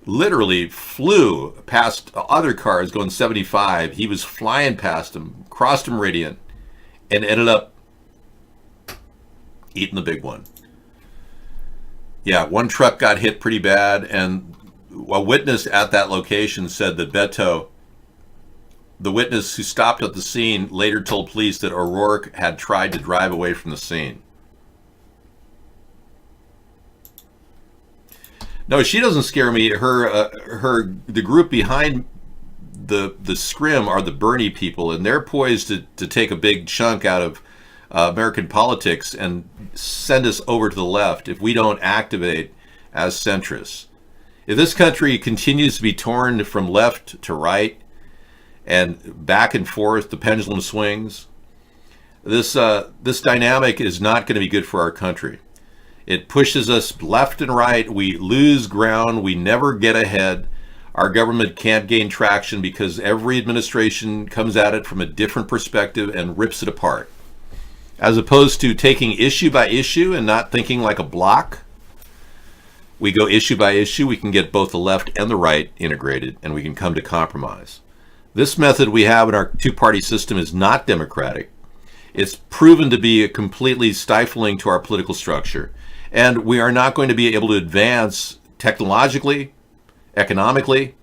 literally flew past other cars going 75. He was flying past them, crossed a meridian, and ended up eating the big one. Yeah, one truck got hit pretty bad, and a witness at that location said that Beto The witness who stopped at the scene later told police that O'Rourke had tried to drive away from the scene. No, she doesn't scare me. The group behind the scrim are the Bernie people, and they're poised to take a big chunk out of American politics and send us over to the left if we don't activate as centrists. If this country continues to be torn from left to right and back and forth, the pendulum swings, this dynamic is not going to be good for our country. It pushes us left and right. We lose ground. We never get ahead. Our government can't gain traction because every administration comes at it from a different perspective and rips it apart. As opposed to taking issue by issue and not thinking like a block, we go issue by issue. We can get both the left and the right integrated, and we can come to compromise. This method we have in our two-party system is not democratic. It's proven to be completely stifling to our political structure. And we are not going to be able to advance technologically, economically,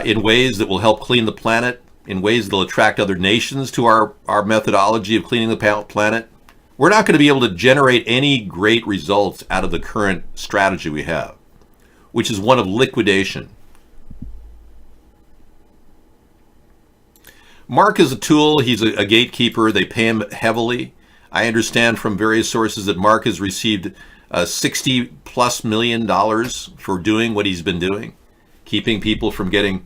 in ways that will help clean the planet, in ways that will attract other nations to our methodology of cleaning the planet. We're not going to be able to generate any great results out of the current strategy we have, which is one of liquidation. Mark is a tool. He's a gatekeeper. They pay him heavily. I understand from various sources that Mark has received $60+ million for doing what he's been doing, keeping people from getting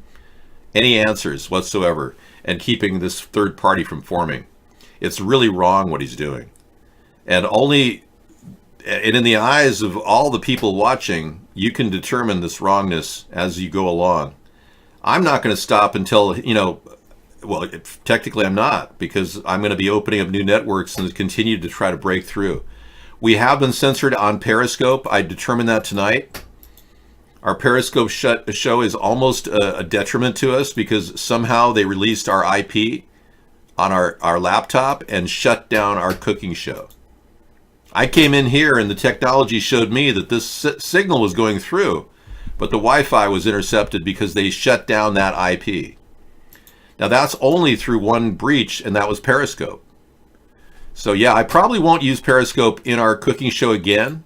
any answers whatsoever and keeping this third party from forming. It's really wrong what he's doing. And in the eyes of all the people watching, you can determine this wrongness as you go along. I'm not going to stop until, well, technically I'm not, because I'm going to be opening up new networks and continue to try to break through. We have been censored on Periscope. I determined that tonight. Our Periscope show is almost a detriment to us because somehow they released our IP on our laptop and shut down our cooking show. I came in here and the technology showed me that this signal was going through, but the Wi-Fi was intercepted because they shut down that IP. Now that's only through one breach, and that was Periscope. So yeah, I probably won't use Periscope in our cooking show again,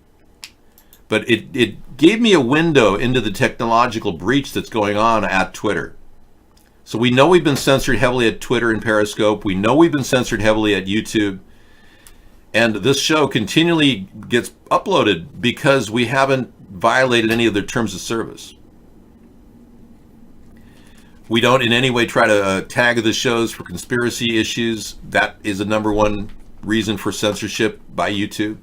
but it gave me a window into the technological breach that's going on at Twitter. So we know we've been censored heavily at Twitter and Periscope. We know we've been censored heavily at YouTube. And this show continually gets uploaded because we haven't violated any of their terms of service. We don't in any way try to tag the shows for conspiracy issues. That is the number one reason for censorship by YouTube.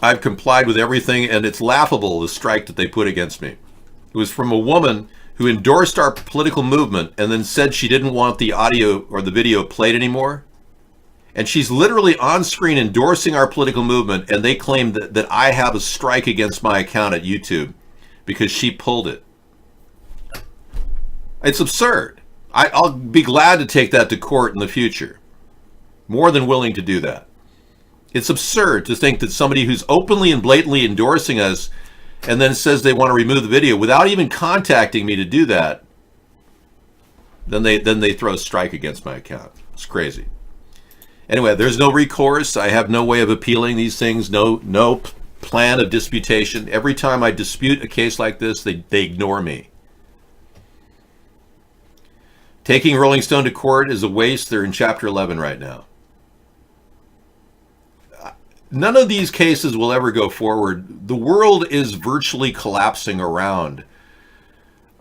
I've complied with everything, and it's laughable, the strike that they put against me. It was from a woman who endorsed our political movement and then said she didn't want the audio or the video played anymore. And she's literally on screen endorsing our political movement, and they claim that I have a strike against my account at YouTube because she pulled it. It's absurd. I'll be glad to take that to court in the future. More than willing to do that. It's absurd to think that somebody who's openly and blatantly endorsing us and then says they want to remove the video without even contacting me to do that, then they throw a strike against my account. It's crazy. Anyway, there's no recourse. I have no way of appealing these things. No plan of disputation. Every time I dispute a case like this, they ignore me. Taking Rolling Stone to court is a waste. They're in Chapter 11 right now. None of these cases will ever go forward. The world is virtually collapsing around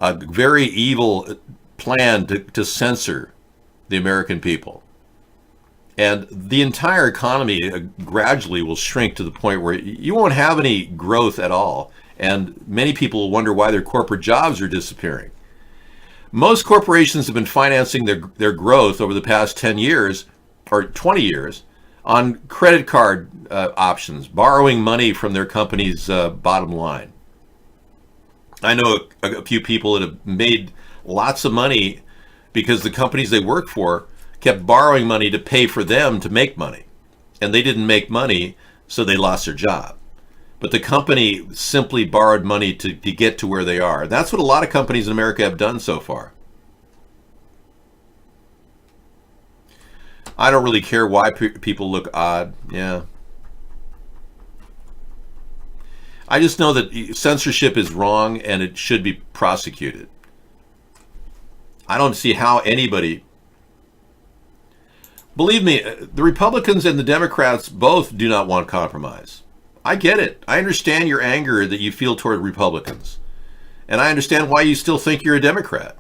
a very evil plan to censor the American people. And the entire economy gradually will shrink to the point where you won't have any growth at all. And many people will wonder why their corporate jobs are disappearing. Most corporations have been financing their growth over the past 10 years or 20 years on credit card options, borrowing money from their company's bottom line. I know a few people that have made lots of money because the companies they work for kept borrowing money to pay for them to make money. And they didn't make money, so they lost their job. But the company simply borrowed money to get to where they are. That's what a lot of companies in America have done so far. I don't really care why people look odd. Yeah. I just know that censorship is wrong and it should be prosecuted. I don't see how anybody... Believe me, the Republicans and the Democrats both do not want compromise. I get it. I understand your anger that you feel toward Republicans. And I understand why you still think you're a Democrat.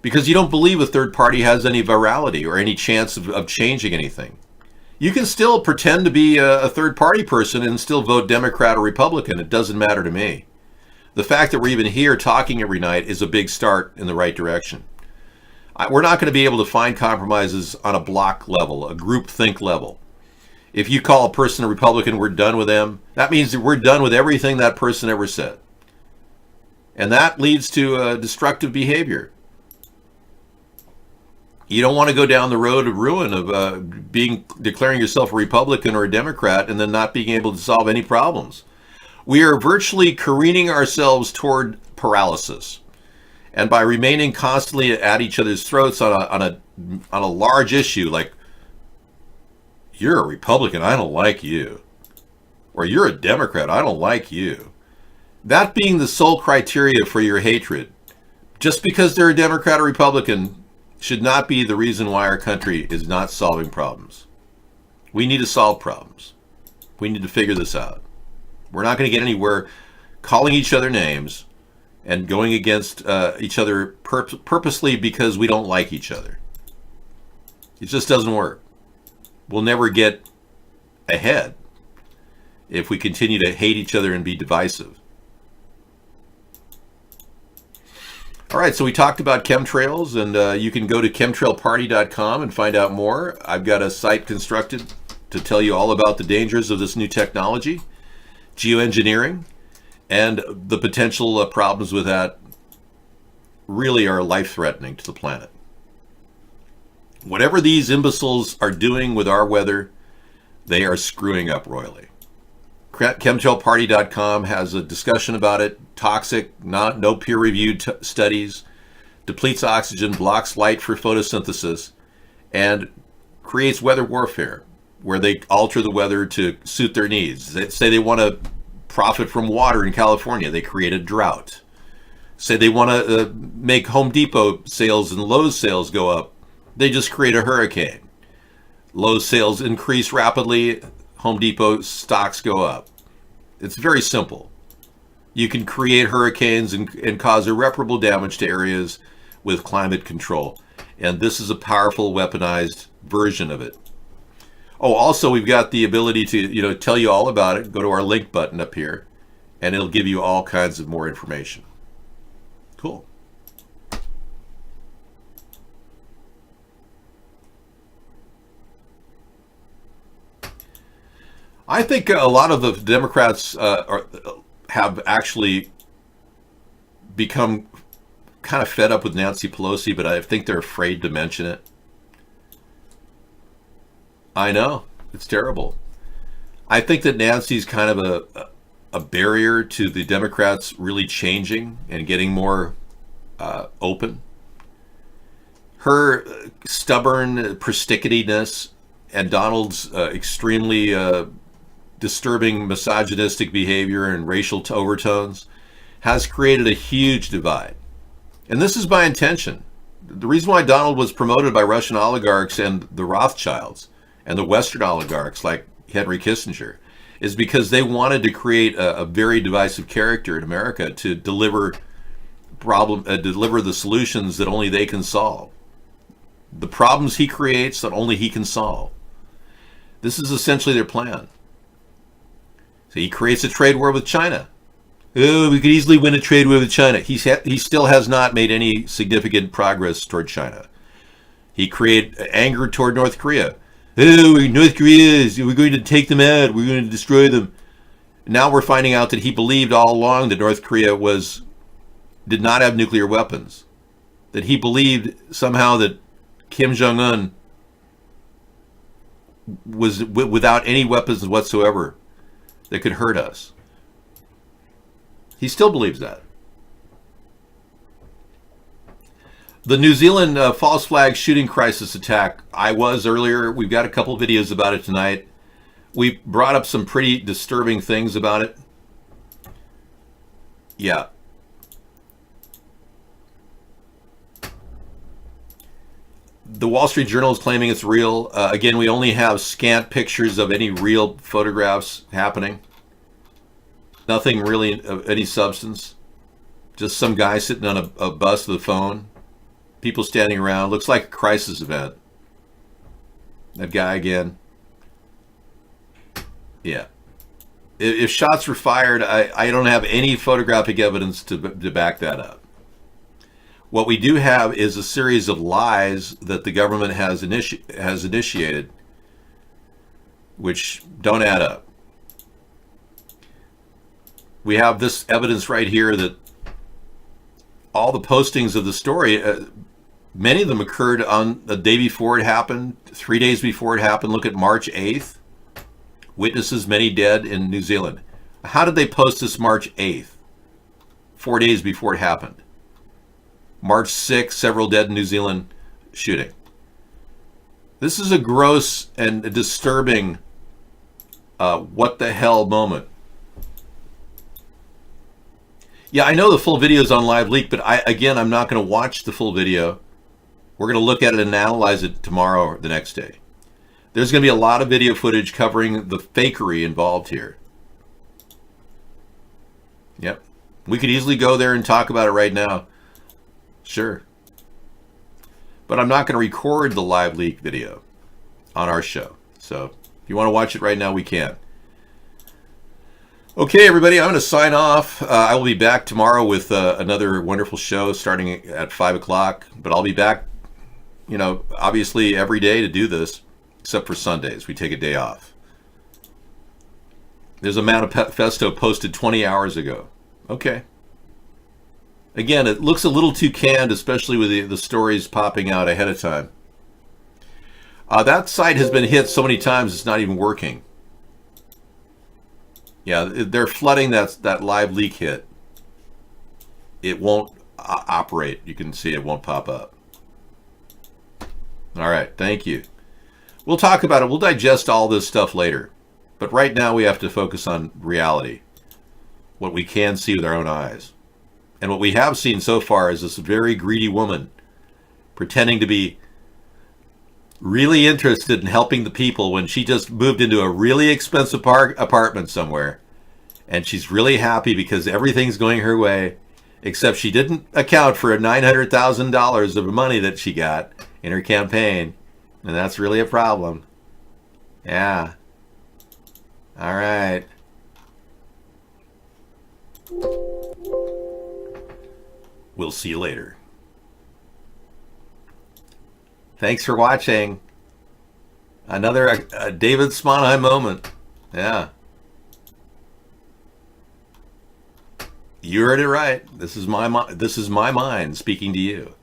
Because you don't believe a third party has any virality or any chance of changing anything. You can still pretend to be a third party person and still vote Democrat or Republican. It doesn't matter to me. The fact that we're even here talking every night is a big start in the right direction. We're not going to be able to find compromises on a block level, a groupthink level. If you call a person a Republican, we're done with them. That means that we're done with everything that person ever said. And that leads to destructive behavior. You don't want to go down the road of ruin of declaring yourself a Republican or a Democrat and then not being able to solve any problems. We are virtually careening ourselves toward paralysis. And by remaining constantly at each other's throats on a large issue like, you're a Republican, I don't like you. Or you're a Democrat, I don't like you. That being the sole criteria for your hatred, just because they're a Democrat or Republican, should not be the reason why our country is not solving problems. We need to solve problems. We need to figure this out. We're not going to get anywhere calling each other names and going against each other purposely because we don't like each other. It just doesn't work. We'll never get ahead if we continue to hate each other and be divisive. All right, so we talked about chemtrails, and you can go to chemtrailparty.com and find out more. I've got a site constructed to tell you all about the dangers of this new technology, geoengineering, and the potential problems with that really are life-threatening to the planet. Whatever these imbeciles are doing with our weather, they are screwing up royally. Chemtrailparty.com has a discussion about it. Toxic, no peer-reviewed studies, depletes oxygen, blocks light for photosynthesis, and creates weather warfare, where they alter the weather to suit their needs. They say they want to profit from water in California. They create a drought. Say they want to make Home Depot sales and Lowe's sales go up. They just create a hurricane. Lowe's sales increase rapidly. Home Depot stocks go up. It's very simple. You can create hurricanes and cause irreparable damage to areas with climate control. And this is a powerful weaponized version of it. Oh, also we've got the ability to, tell you all about it. Go to our link button up here and it'll give you all kinds of more information. Cool. I think a lot of the Democrats have actually become kind of fed up with Nancy Pelosi, but I think they're afraid to mention it. I know, it's terrible. I think that Nancy's kind of a barrier to the Democrats really changing and getting more open. Her stubborn persnicketyness and Donald's extremely disturbing misogynistic behavior and racial overtones has created a huge divide. And this is by intention. The reason why Donald was promoted by Russian oligarchs and the Rothschilds and the Western oligarchs like Henry Kissinger is because they wanted to create a very divisive character in America to deliver the solutions that only they can solve. The problems he creates that only he can solve. This is essentially their plan. So he creates a trade war with China. Oh, we could easily win a trade war with China. He still has not made any significant progress toward China. He created anger toward North Korea. Oh, North Korea, we're going to take them out. We're going to destroy them. Now we're finding out that he believed all along that North Korea did not have nuclear weapons. That he believed somehow that Kim Jong-un was without any weapons whatsoever that could hurt us. He still believes that. The New Zealand false flag shooting crisis attack, I was earlier. We've got a couple videos about it tonight. We brought up some pretty disturbing things about it. Yeah. The Wall Street Journal is claiming it's real. Again, we only have scant pictures of any real photographs happening. Nothing really of any substance. Just some guy sitting on a bus with a phone. People standing around. Looks like a crisis event. That guy again. Yeah. If shots were fired, I don't have any photographic evidence to back that up. What we do have is a series of lies that the government has initiated, which don't add up. We have this evidence right here that all the postings of the story, many of them occurred on the day before it happened, 3 days before it happened. Look at March 8th. Witnesses, many dead in New Zealand. How did they post this March 8th? 4 days before it happened. March 6th, several dead in New Zealand shooting. This is a gross and a disturbing what the hell moment. Yeah, I know the full video is on Live Leak, but I'm not going to watch the full video. We're going to look at it and analyze it tomorrow or the next day. There's going to be a lot of video footage covering the fakery involved here. Yep. We could easily go there and talk about it right now. Sure. But I'm not going to record the Live Leak video on our show. So if you want to watch it right now, we can. Okay, everybody, I'm going to sign off. I will be back tomorrow with another wonderful show starting at 5 o'clock. But I'll be back, obviously every day to do this. Except for Sundays. We take a day off. There's a manifesto posted 20 hours ago. Okay. Again, it looks a little too canned, especially with the stories popping out ahead of time. That site has been hit so many times it's not even working. Yeah, they're flooding that Live Leak hit. It won't operate. You can see it won't pop up. All right, thank you. We'll talk about it. We'll digest all this stuff later. But right now we have to focus on reality. What we can see with our own eyes. And what we have seen so far is this very greedy woman pretending to be really interested in helping the people when she just moved into a really expensive apartment somewhere. And she's really happy because everything's going her way, except she didn't account for $900,000 of money that she got in her campaign. And that's really a problem. Yeah. All right. We'll see you later. Thanks for watching. Another David Sponheim moment. Yeah. You heard it right. This is my mind speaking to you.